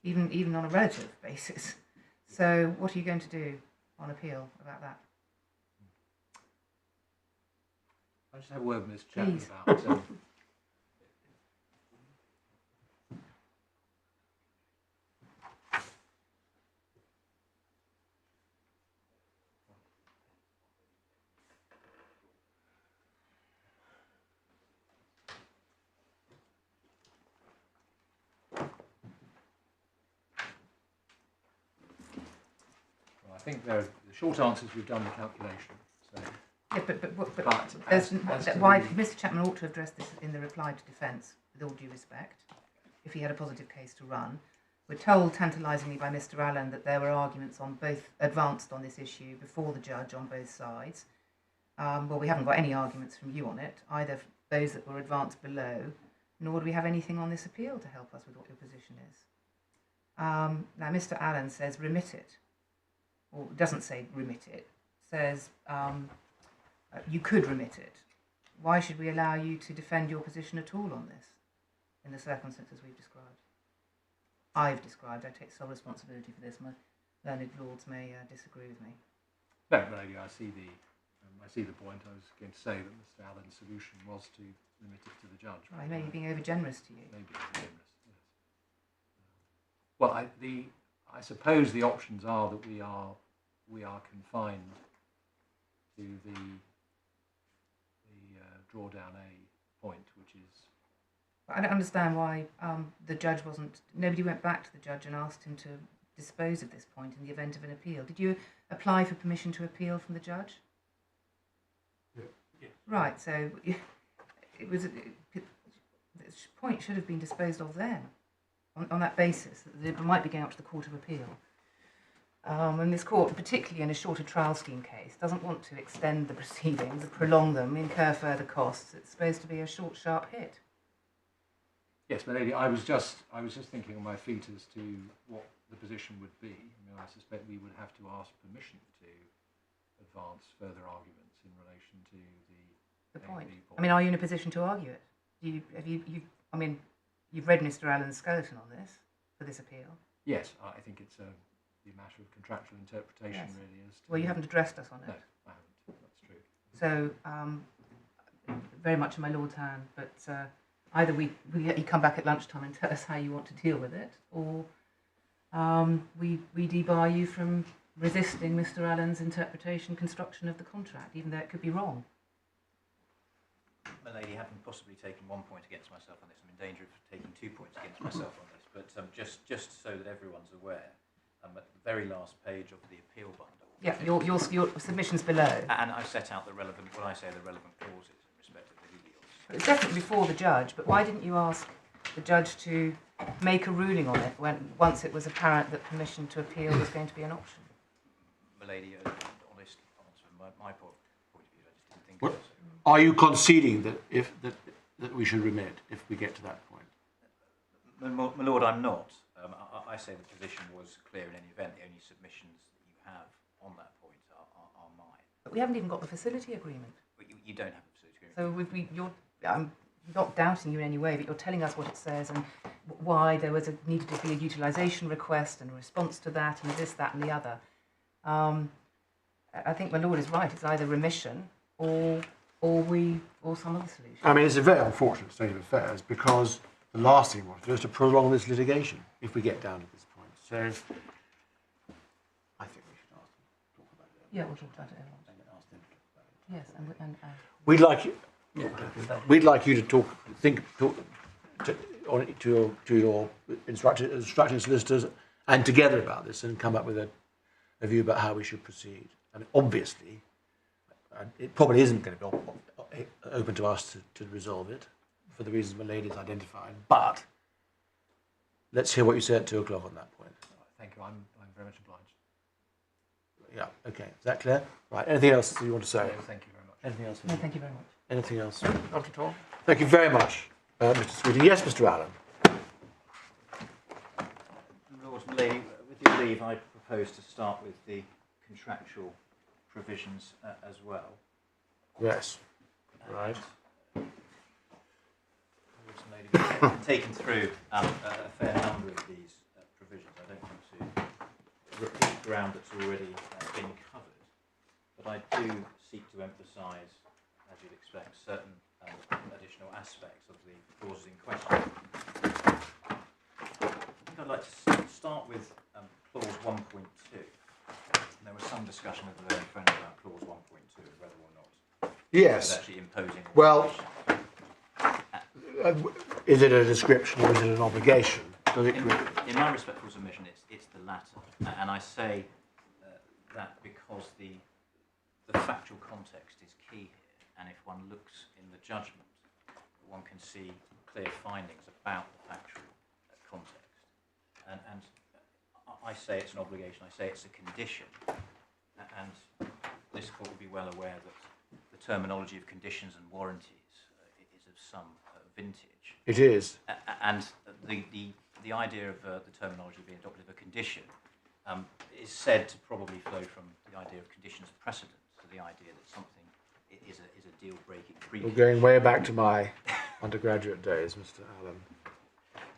even on a relative basis. So, what are you going to do on appeal about that? I just have a word with Ms. Chapman Please. about. I think the short answer is we've done the calculation. So. Yeah, but But why Mr. Chapman ought to have addressed this in the reply to defence, with all due respect, if he had a positive case to run. We're told tantalisingly by Mr. Allen that there were arguments on both advanced on this issue before the judge on both sides. Well, we haven't got any arguments from you on it, either those that were advanced below, nor do we have anything on this appeal to help us with what your position is. Now, Mr. Allen says remit it, or doesn't say remit it, says you could remit it. Why should we allow you to defend your position at all on this, in the circumstances we've described? I've described. I take sole responsibility for this. My learned lords may disagree with me. No, Lady, I see the point. I was going to say that Mr. Allen's solution was to limit it to the judge. Well, he may be being over generous to you. Maybe generous. Yes. Well, I suppose the options are that we are confined to the drawdown A point, which is. I don't understand why the judge wasn't. Nobody went back to the judge and asked him to dispose of this point in the event of an appeal. Did you apply for permission to appeal from the judge? Yeah. Right. So it was. The point should have been disposed of then, on that basis that it might be going up to the Court of Appeal. And this court, particularly in a shorter trial scheme case, doesn't want to extend the proceedings, prolong them, incur further costs. It's supposed to be a short, sharp hit. Yes, my lady, I was just thinking on my feet as to what the position would be. I mean, I suspect we would have to ask permission to advance further arguments in relation to the point. AB point. I mean, are you in a position to argue it? You've read Mr. Allen's skeleton on this for this appeal. Yes, I think it's a matter of contractual interpretation, Yes. really. As to Well, you haven't addressed us on it. No, I haven't. That's true. So, very much in my lord's hand, but either we let you come back at lunchtime and tell us how you want to deal with it, or we debar you from resisting Mr. Allen's interpretation, construction of the contract, even though it could be wrong. My lady, having possibly taken 1 point against myself on this, I'm in danger of taking 2 points against myself on this, but just so that everyone's aware, at the very last page of the appeal bundle. Yeah, your submission's below. And I've set out the relevant clauses in respect of the Helios. It's definitely before the judge, but why didn't you ask the judge to make a ruling on it once it was apparent that permission to appeal was going to be an option? My lady, honest answer from my point of view, I just didn't think What? it was. Are you conceding that we should remit if we get to that point? My lord, I'm not. I say the position was clear in any event. The only submissions that you have on that point are mine. But we haven't even got the facility agreement. But you don't have a facility agreement. So I'm not doubting you in any way, but you're telling us what it says and why there was needed to be a utilisation request and a response to that and this, that and the other. I think my lord is right. It's either remission or some other solution. I mean, it's a very unfortunate state of affairs because the last thing we want to do is to prolong this litigation if we get down to this point. So I think we should ask them to talk about it. Yeah, we'll talk about it. Ask them to talk about it. Yes, and We'd like you to talk to your instructing solicitors and together about this and come up with a view about how we should proceed. I mean, obviously, it probably isn't going to be open to us to resolve it for the reasons my lady's identified. But let's hear what you say at 2 o'clock on that point. Thank you. I'm very much obliged. Yeah, okay. Is that clear? Right. Anything else that you want to say? No, thank you very much. Anything else? No, thank you very much. Anything else? Not at all. Thank you very much, Mr. Sweeting. Yes, Mr. Allen. Lord and Lady, with your leave, I propose to start with the contractual provisions as well. Yes. Right. Lord and Lady, we've taken through a fair number of these provisions. I don't want to repeat ground that's already been covered, but I do seek to emphasise, as you'd expect, certain additional aspects of the clauses in question. I think I'd like to start with clause 1.2. There was some discussion of the learned friend about clause 1.2 and whether or not Yes. it's actually imposing. Well, is it a description or is it an obligation? Does it? In my respectful submission, it's the latter, and I say that because the factual context is key here, and if one looks in the judgment, one can see clear findings about the factual context, and I say it's an obligation. I say it's a condition, and this court will be well aware that the terminology of conditions and warranties is of some vintage. It is. And the idea of the terminology being adopted of a condition is said to probably flow from the idea of conditions precedent, so the idea that something is a deal-breaking precondition. We're going way back to my undergraduate days, Mr. Allen.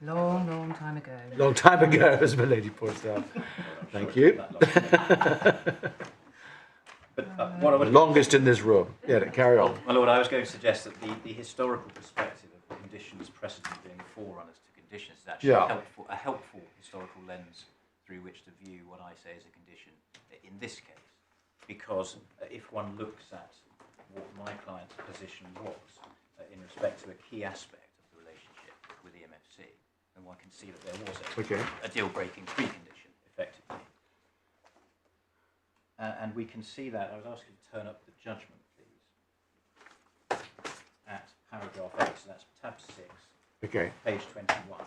Long, long time ago. Long time ago, as my lady points out. Thank you. But what I would Longest in this room. Yeah, carry on. My Lord, I was going to suggest that the historical perspective of conditions precedent being forerunners to conditions is actually a helpful historical lens through which to view what I say is a condition in this case. Because if one looks at what my client's position was in respect to a key aspect of the relationship with EMFC, then one can see that there was a deal-breaking precondition, effectively. And we can see that. I would ask you to turn up the judgment, please, at paragraph 8, so that's tab 6, page 21.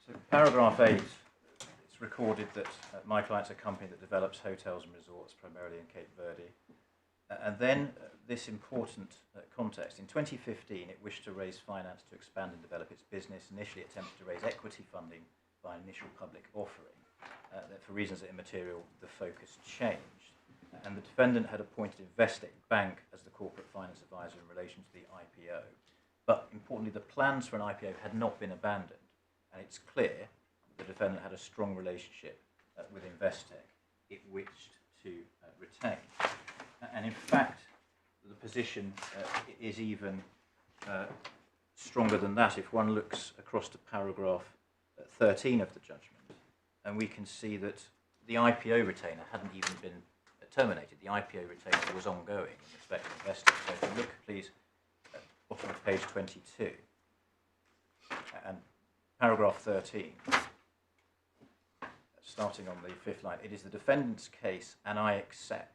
So paragraph 8, it's recorded that my client's a company that develops hotels and resorts, primarily in Cape Verde. And then this important context. In 2015, it wished to raise finance to expand and develop its business. Initially, it attempted to raise equity funding by an initial public offering. That for reasons that are immaterial, the focus changed. And the defendant had appointed Investec Bank as the corporate finance advisor in relation to the IPO. But importantly, the plans for an IPO had not been abandoned. And it's clear the defendant had a strong relationship with Investec it wished to retain. And in fact, the position is even stronger than that if one looks across to paragraph 13 of the judgment, and we can see that the IPO retainer hadn't even been terminated. The IPO retainer was ongoing in respect to Investec. So if you look, please, at the bottom of page 22, and paragraph 13, starting on the 5th line, it is the defendant's case, and I accept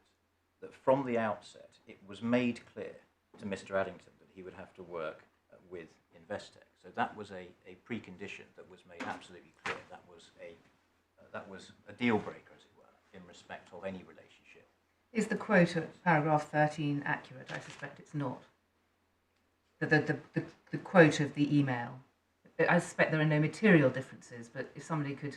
that from the outset it was made clear to Mr. Addington that he would have to work with Investec. So that was a precondition that was made absolutely clear. That was a deal breaker, as it were, in respect of any relationship. Is the quote at paragraph 13 accurate? I suspect it's not. The quote of the email. I suspect there are no material differences, but if somebody could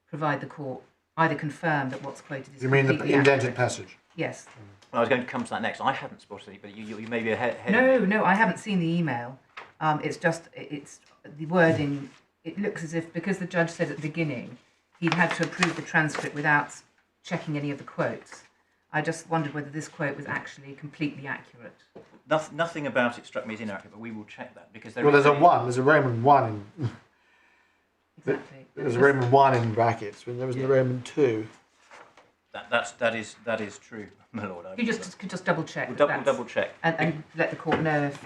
provide the court either confirm that what's quoted is You mean the indented accurate. passage? Yes. Well, I was going to come to that next. I haven't spotted it, but you may be ahead. No, I haven't seen the email. It's the wording. It looks as if, because the judge said at the beginning he'd had to approve the transcript without checking any of the quotes. I just wondered whether this quote was actually completely accurate. Nothing about it struck me as inaccurate, but we will check that because There's a Roman 1 in... Exactly. There's a Roman 1 in brackets when there was a Roman 2. That is true, my lord. You could just double check. We'll double check. And let the court know if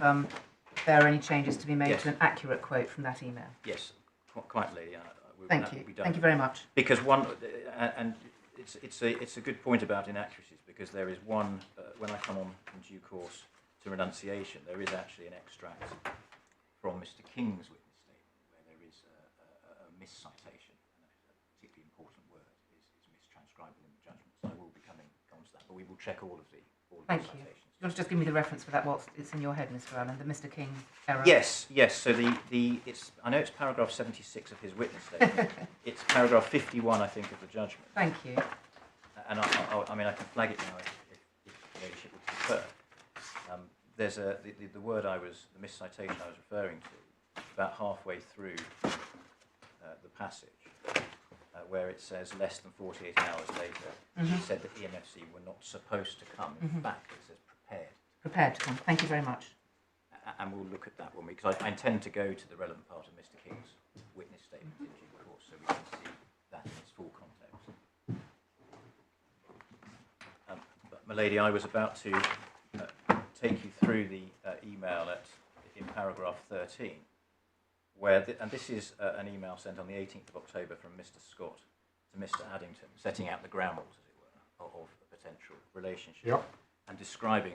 there are any changes to be made Yes. to an accurate quote from that email. Yes, quite, lady. I Thank that you. will be done. Thank you very much. Because and it's a good point about inaccuracies, because there is one, when I come on in due course to renunciation, there is actually an extract from Mr. King's witness statement where there is a miscitation, and a particularly important word is mistranscribed in the judgment. So I will be coming on to that, but we will check all of the Thank you. citations. You want to just give me the reference for that, whilst it's in your head, Mr. Allen, the Mr. King error? Yes. So I know it's paragraph 76 of his witness statement. It's paragraph 51, I think, of the judgment. Thank you. And I mean, I can flag it now if the ladyship would prefer. There's the word the miscitation I was referring to, about halfway through the passage, where it says less than 48 hours later, she said that EMFC were not supposed to come. In fact, it says prepared. Prepared to come. Thank you very much. And we'll look at that one, because I intend to go to the relevant part of Mr. King's witness statement in due course, so we can see that in its full context. But, my lady, I was about to take you through the email in paragraph 13, where, and this is an email sent on the 18th of October from Mr. Scott to Mr. Addington, setting out the ground rules, as it were, of a potential relationship, and describing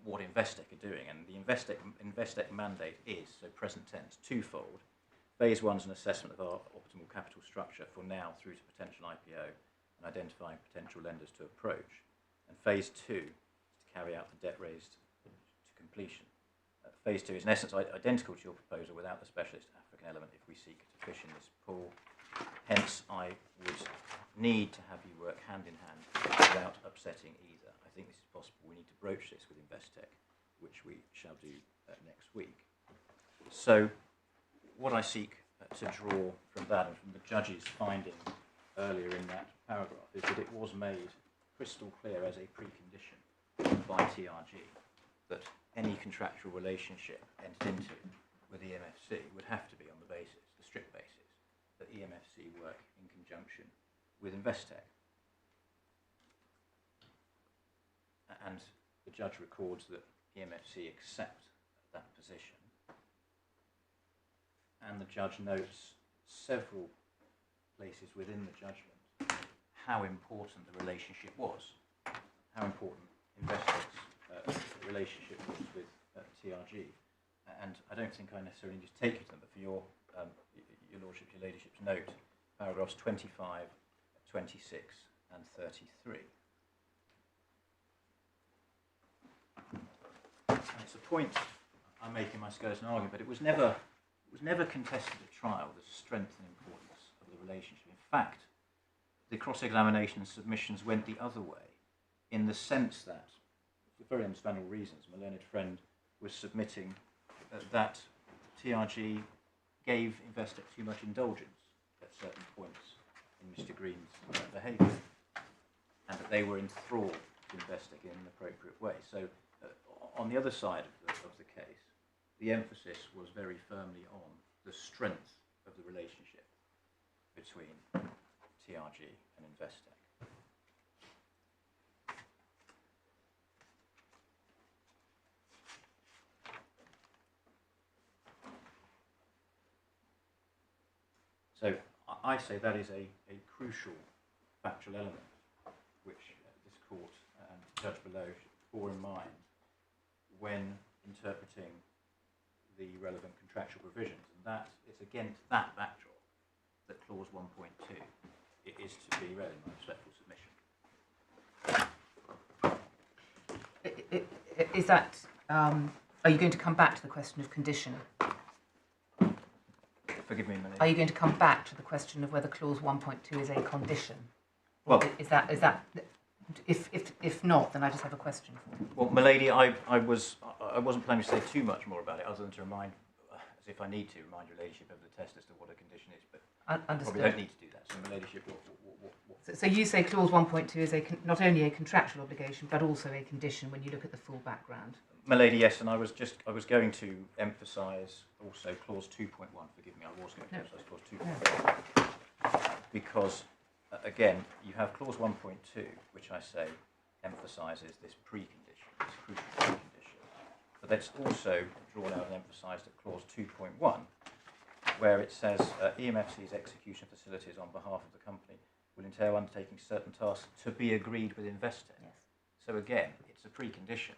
what Investec are doing. And the Investec mandate is, so present tense, twofold. Phase 1 is an assessment of our optimal capital structure for now through to potential IPO and identifying potential lenders to approach. And phase 2 is to carry out the debt raised to completion. Phase 2 is in essence identical to your proposal without the specialist African element if we seek to fish in this pool. Hence, I would need to have you work hand in hand without upsetting either. I think this is possible. We need to broach this with Investec, which we shall do next week. So, what I seek to draw from that and from the judge's finding earlier in that paragraph is that it was made crystal clear as a precondition by TRG that any contractual relationship entered into with EMFC would have to be on the basis, the strict basis, that EMFC work in conjunction with Investec. And the judge records that EMFC accept that position. And the judge notes several places within the judgment how important the relationship was, how important Investec's relationship was with TRG. And I don't think I necessarily need to take you to them, but for your Lordship, your Ladyship's note, paragraphs 25, 26 and 33. And it's a point I make in my skeleton argument, but it was never contested at trial, the strength and importance of the relationship. In fact, the cross-examination and submissions went the other way, in the sense that, for very understandable reasons, my learned friend was submitting that TRG gave Investec too much indulgence at certain points in Mr. Green's behaviour, and that they were enthralled to Investec in an appropriate way. So, on the other side of the case, the emphasis was very firmly on the strength of the relationship between TRG and Investec. So I say that is a crucial factual element which this court and the judge below should bear in mind when interpreting the relevant contractual provisions, and that it's against that backdrop that clause 1.2 is to be read in my respectful submission. Is that, are you going to come back to the question of condition? Forgive me a minute. Are you going to come back to the question of whether clause 1.2 is a condition? Well, is that if not, then I just have a question for you. Well, my lady, I wasn't planning to say too much more about it, other than to remind, as if I need to, remind your ladyship of the test as to what a condition is, but I probably don't need to do that. So, my ladyship, what? So you say clause 1.2 is not only a contractual obligation, but also a condition when you look at the full background. My lady, yes, and I was going to emphasise also clause 2.1. Forgive me, I was going to emphasise clause 2.1 because. Again, you have clause 1.2, which I say emphasises this precondition, this crucial precondition. But that's also drawn out and emphasised at clause 2.1, where it says EMFC's execution facilities on behalf of the company will entail undertaking certain tasks to be agreed with Investec. Yes. So again, it's a precondition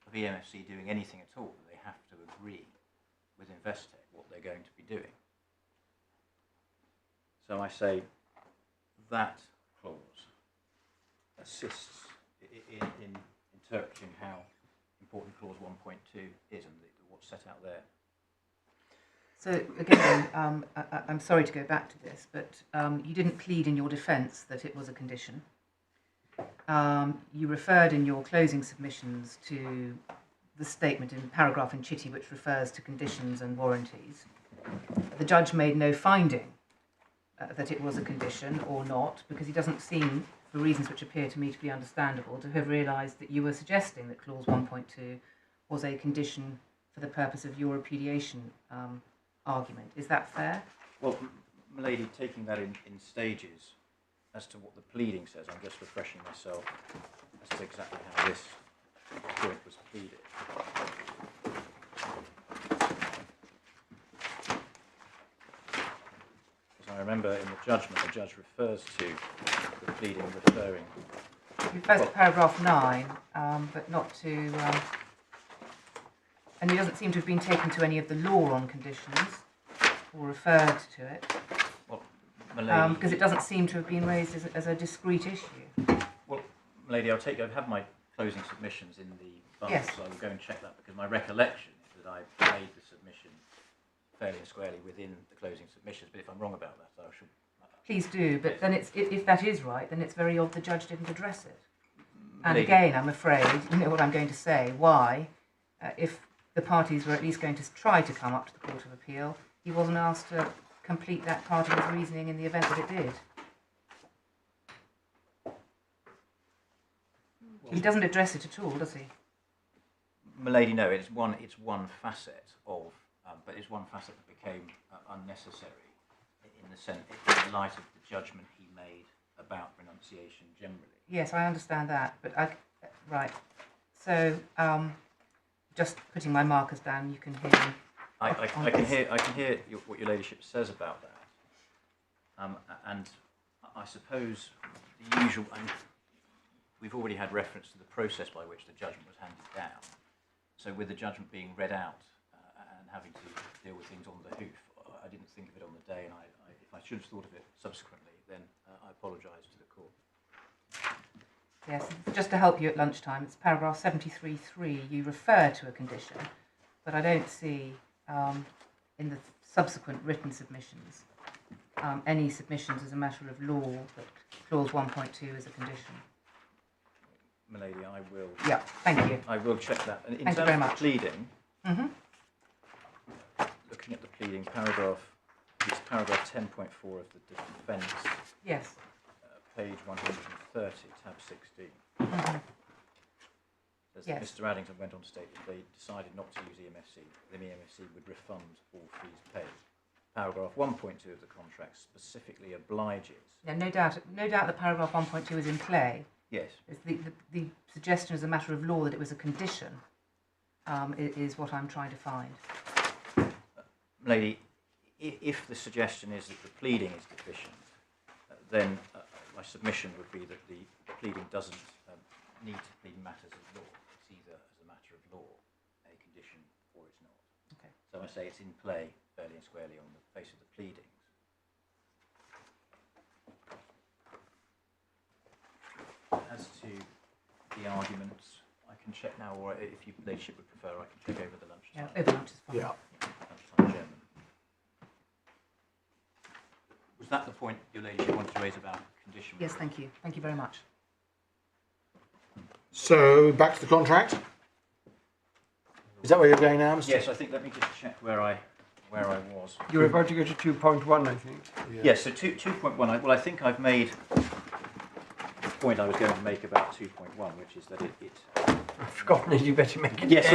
of EMFC doing anything at all that they have to agree with Investec what they're going to be doing. So I say that clause assists in interpreting how important clause 1.2 is and what's set out there. So again, I'm sorry to go back to this, but you didn't plead in your defence that it was a condition. You referred in your closing submissions to the statement in paragraph in Chitty which refers to conditions and warranties. The judge made no finding that it was a condition or not, because he doesn't seem, for reasons which appear to me to be understandable, to have realised that you were suggesting that clause 1.2 was a condition for the purpose of your repudiation argument. Is that fair? Well, Milady, taking that in stages as to what the pleading says, I'm just refreshing myself as to exactly how this point was pleaded. Because I remember in the judgment, the judge refers to the pleading referring... He refers to paragraph 9, but not to... and he doesn't seem to have been taken to any of the law on conditions, or referred to it. Well, Milady... because it doesn't seem to have been raised as a discrete issue. Well, Milady, I have my closing submissions in the bundle, Yes. so I will go and check that, because my recollection is that I made the submission fairly and squarely within the closing submissions, but if I'm wrong about that, I should... Please do, but then if that is right, then it's very odd the judge didn't address it. And Milady. again, I'm afraid, you know what I'm going to say, why, if the parties were at least going to try to come up to the Court of Appeal, he wasn't asked to complete that part of his reasoning in the event that it did. He doesn't address it at all, does he? Milady, no, it's one facet of, but it's one facet that became unnecessary in the sense, in light of the judgment he made about renunciation generally. Yes, I understand that, but right. So, just putting my markers down, you can hear me. I can hear what your ladyship says about that, and I suppose the usual. We've already had reference to the process by which the judgment was handed down. So, with the judgment being read out and having to deal with things on the hoof, I didn't think of it on the day, and if I should have thought of it subsequently, then I apologise to the court. Yes, just to help you at lunchtime, it's paragraph 73.3. You refer to a condition, but I don't see in the subsequent written submissions any submissions as a matter of law that clause 1.2 is a condition. Milady, I will. Yeah, thank you. I will check that. And in Thank you terms very of much. the pleading, Mm-hmm. looking at the pleading, it's paragraph 10.4 of the defence, Yes. page 130, tab 16. Mm-hmm. Says Yes. that Mr. Addington went on to state that if they decided not to use EMFC, then EMFC would refund all fees paid. Paragraph 1.2 of the contract specifically obliges. Yeah, no doubt that paragraph 1.2 is in play. Yes. It's the suggestion as a matter of law that it was a condition is what I'm trying to find. Lady, if the suggestion is that the pleading is deficient, then my submission would be that the pleading doesn't need to plead matters of law. It's either as a matter of law, a condition, or it's not. Okay. So I say it's in play fairly and squarely on the face of the pleadings. As to the arguments, I can check now, or if your ladyship would prefer, I can check over the lunchtime. Yeah, over lunch is fine. Yeah. Lunchtime German. Was that the point your ladyship wanted to raise about condition? Yes, thank you. Thank you very much. So back to the contract. Is that where you're going now, Mr.? Yes, I think let me just check where I was. You were about to go to 2.1, I think. Yeah. Yes, so 2.1. Well, I think I've made the point I was going to make about 2.1, which is that it I've forgotten it, you better make it. yes,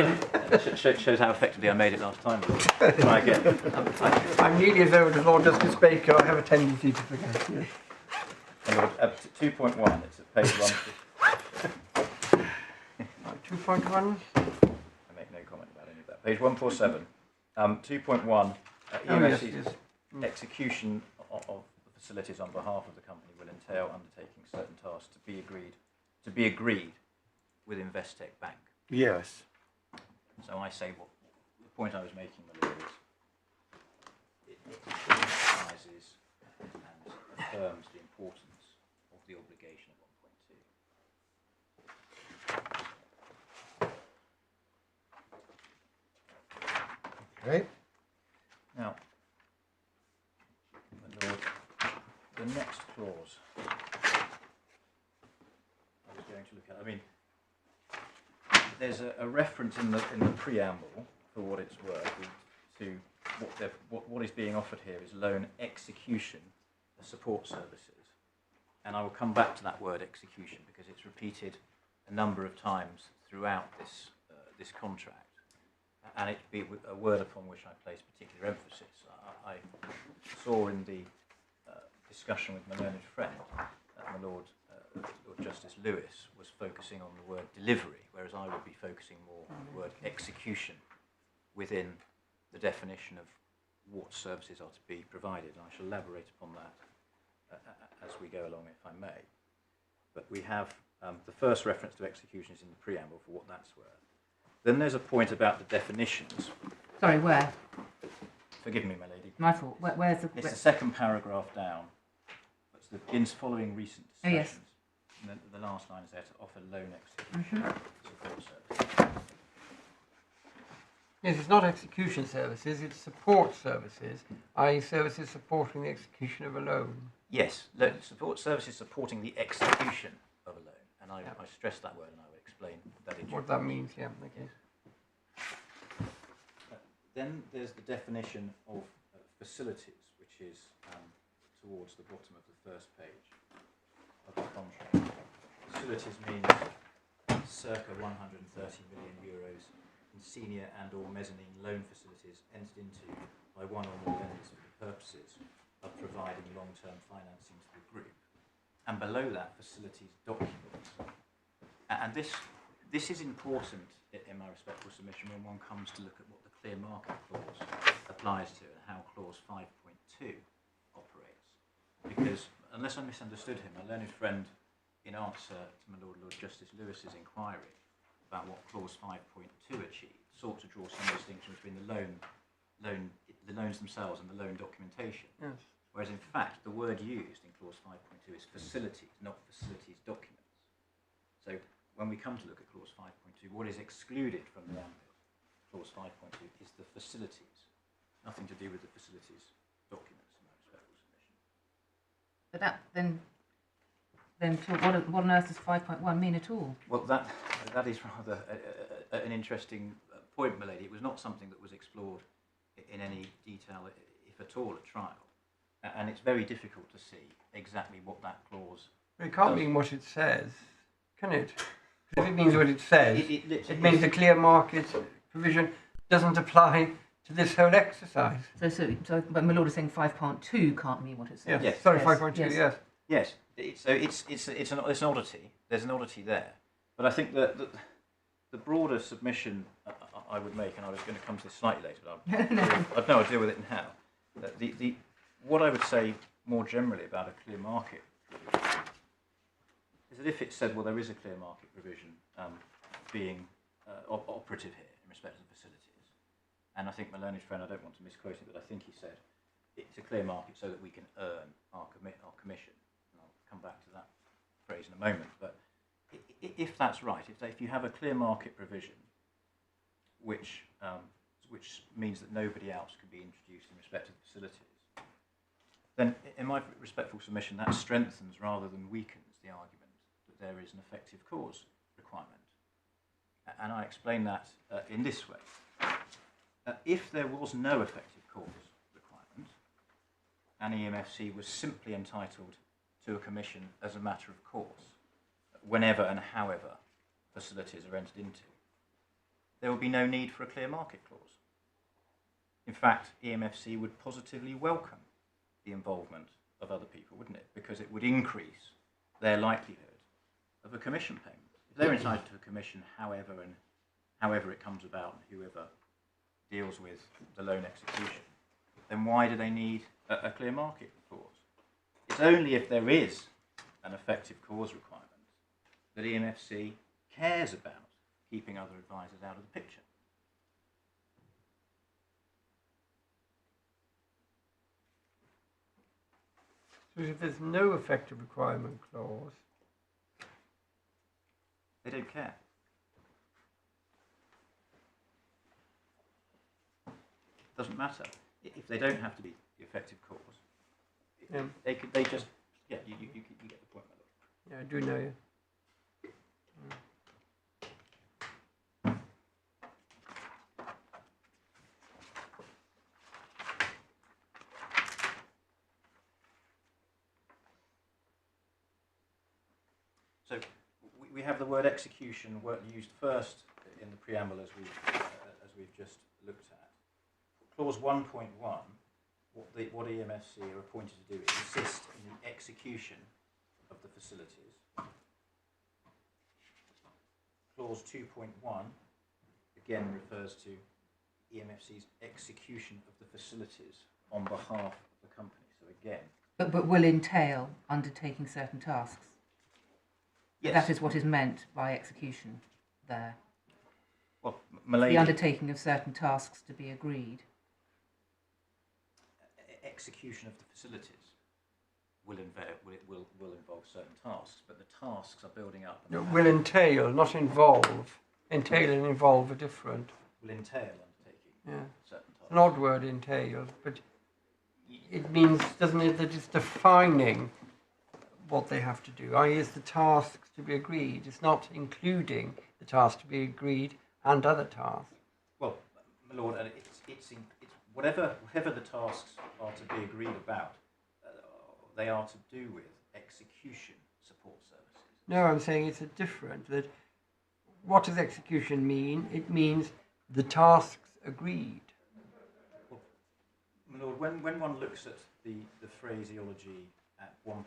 shows how effectively I made it last time. Try again. I'm nearly as old as Lord Justice Baker. I have a tendency to forget. Yes. Anyway, 2.1, it's at page 1. 2.1. I make no comment about any of that. Page 147. 2.1. Oh, yes, EMFC's yes. execution of the facilities on behalf of the company will entail undertaking certain tasks to be agreed with Investec Bank. Yes. So I say what the point I was making, my lord, is it emphasises and affirms the importance of the obligation of 1.2. Okay. Now, my lord, the next clause I was going to look at, I mean, there's a reference in the preamble, for what it's worth, to what is being offered here is loan execution support services, and I will come back to that word execution because it's repeated a number of times throughout this contract, and it be a word upon which I place particular emphasis. I saw in the discussion with my learned friend that my Lord Justice Lewis was focusing on the word delivery, whereas I would be focusing more on the word execution within the definition of what services are to be provided. And I shall elaborate upon that as we go along, if I may. But we have the first reference to execution is in the preamble, for what that's worth. Then there's a point about the definitions. Sorry, where? Forgive me, my lady. My fault. Where's the... It's the second paragraph down. It begins following recent Oh, discussions. yes. And the last line is there to offer loan execution support services. Yes, it's not execution services, it's support services, i.e. services supporting the execution of a loan. Yes, support services supporting the execution of a loan. And I stress that word and I will explain that in What that means, yeah. Okay. Then there's the definition of facilities, which is towards the bottom of the first page of the contract. Facilities means circa 130 million euros in senior and or mezzanine loan facilities entered into by one or more lenders for the purposes of providing long-term financing to the group. And below that, facilities documents. And this is important in my respectful submission when one comes to look at what the clear market clause applies to and how clause 5.2 operates. Because unless I misunderstood him, my learned friend, in answer to my Lord Justice Lewis's inquiry about what clause 5.2 achieved, sought to draw some distinction between the loans themselves and the loan documentation. Yes. Whereas in fact, the word used in clause 5.2 is facilities, not facilities documents. So when we come to look at clause 5.2, what is excluded from the ambit, clause 5.2, is the facilities. Nothing to do with the facilities documents, in my respectful submission. But that then what on earth does 5.1 mean at all? Well, that is rather an interesting point, my lady. It was not something that was explored in any detail, if at all, at trial. And it's very difficult to see exactly what that clause But it can't does. mean what it says, can it? If it means what it says, It means the clear market provision doesn't apply to this whole exercise. But my Lord is saying 5.2 can't mean what it says. Yes. Yes. Sorry, Yes. 5.2, Yes. yes. Yes, it's an oddity. There's an oddity there, but I think that the broader submission I would make, and I was going to come to this slightly later, but I'll deal with it now. What I would say more generally about a clear market provision is that if it said, well, there is a clear market provision being operative here in respect to the facilities, and I think my learned friend, I don't want to misquote it, but I think he said it's a clear market so that we can earn our commission. Come back to that phrase in a moment, but if that's right, if you have a clear market provision, which means that nobody else can be introduced in respect to the facilities, then in my respectful submission, that strengthens rather than weakens the argument that there is an effective cause requirement. And I explain that in this way. If there was no effective cause requirement, an EMFC was simply entitled to a commission as a matter of course, whenever and however facilities are entered into, there would be no need for a clear market clause. In fact, EMFC would positively welcome the involvement of other people, wouldn't it? Because it would increase their likelihood of a commission payment. If they're entitled to a commission however it comes about, and whoever deals with the loan execution, then why do they need a clear market clause. It's only if there is an effective cause requirement that EMFC cares about keeping other advisors out of the picture. So if there's no effective requirement clause, They don't care. Doesn't matter. If they don't have to be the effective cause, Yeah. they just, yeah, you get the point, my lord. yeah, I do know you. So we have the word execution used first in the preamble as we've just looked at. Clause 1.1, what EMFC are appointed to do is assist in the execution of the facilities. Clause 2.1 again refers to EMFC's execution of the facilities on behalf of the company. So again, But will entail undertaking certain tasks. yes. That is what is meant by execution there. Well, The Milady, undertaking of certain tasks to be agreed. execution of the facilities will involve certain tasks, but the tasks are building up. And No, they will entail, not involve. Entail and involve are different. will entail undertaking Yeah. certain tasks. An odd word, entail, but it means, doesn't it, that it's defining what they have to do, i.e. it's the tasks to be agreed. It's not including the tasks to be agreed and other tasks. Well, my lord, it's whatever the tasks are to be agreed about, they are to do with execution support services. No, I'm saying it's a different, that what does execution mean? It means the tasks agreed. Well, my lord, when one looks at the phraseology at 1.1,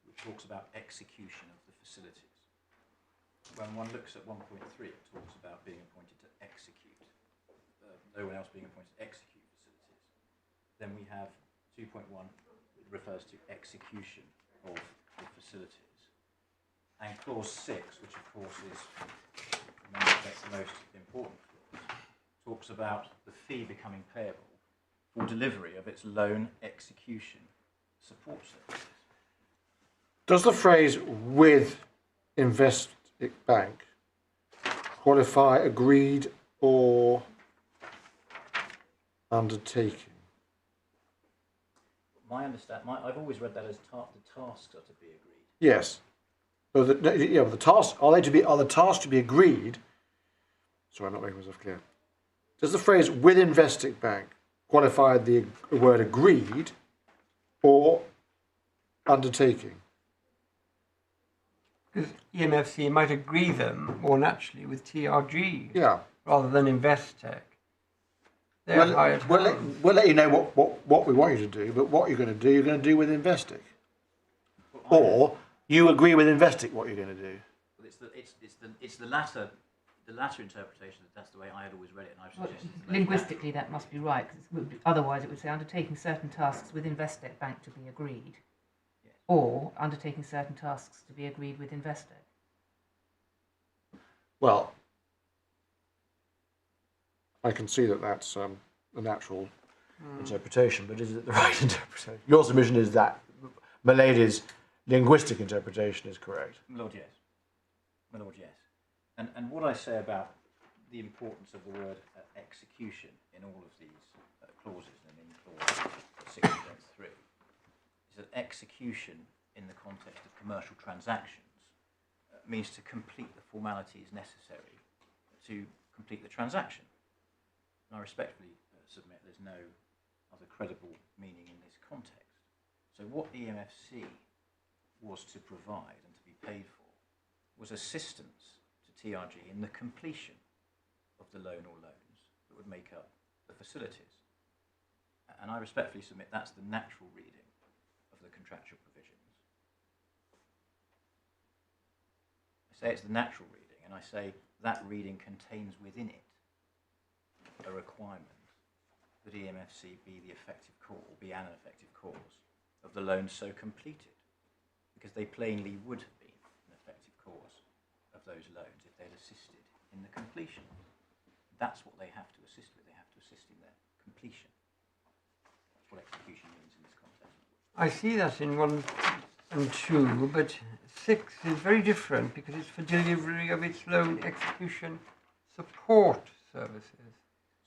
which talks about execution of the facilities, when one looks at 1.3, it talks about being appointed to execute. No one else being appointed to execute facilities. Then we have 2.1, it refers to execution of the facilities. And clause 6, which of course is in many respects the most important clause, talks about the fee becoming payable for delivery of its loan execution support services. Does the phrase with Investec Bank qualify agreed or undertaking? My understanding, I've always read that as the tasks are to be agreed. Yes. So the tasks are the tasks to be agreed? Sorry, I'm not making myself clear. Does the phrase with Investec Bank qualify the word agreed or undertaking? Because EMFC might agree them more naturally with TRG Yeah. rather than Investec. They're hired hands. We'll let you know what we want you to do, but what you're going to do with Investec. Or you agree with Investec what you're going to do. Well, it's the latter interpretation. That's the way I had always read it, and I've Well, suggested it's the most linguistically, that must be right. 'Cause otherwise, it would say undertaking certain tasks with Investec Bank to be agreed, Yes. or undertaking certain tasks to be agreed with Investec. Well, I can see that that's a natural interpretation, but is it the right interpretation? Your submission is that Milady's linguistic interpretation is correct. My Lord, yes. My Lord, yes. And what I say about the importance of the word execution in all of these clauses, and in clause 6.3, is that execution in the context of commercial transactions means to complete the formalities necessary to complete the transaction. And I respectfully submit there's no other credible meaning in this context. So what EMFC was to provide and to be paid for was assistance to TRG in the completion of the loan or loans that would make up the facilities. And I respectfully submit that's the natural reading of the contractual provisions. I say it's the natural reading, and I say that reading contains within it a requirement that EMFC be the effective cause, or be an effective cause of the loan so completed, because they plainly would have been an effective cause of those loans if they'd assisted in the completion. That's what they have to assist with. They have to assist in their completion. That's what execution means in this context. I see that in 1 and 2, but 6 is very different because it's for delivery of its loan execution support services.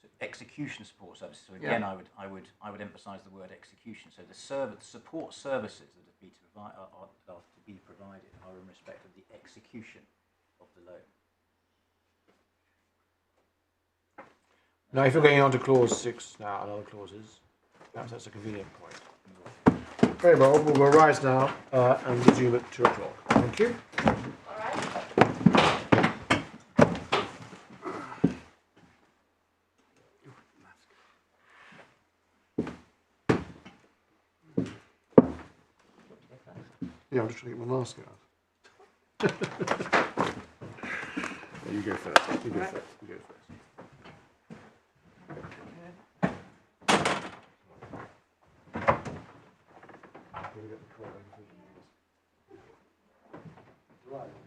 So execution support services. So again, I would emphasise the word execution. So the support services that are to be provided are in respect of the execution of the loan. Now, if you're going on to clause 6 now and other clauses, perhaps that's a convenient point. Very well, we'll rise now and resume at 2 o'clock. Thank you. All right. Yeah, I'm just trying to get my mask out. Yeah, you go first. You go first. You go first. Right.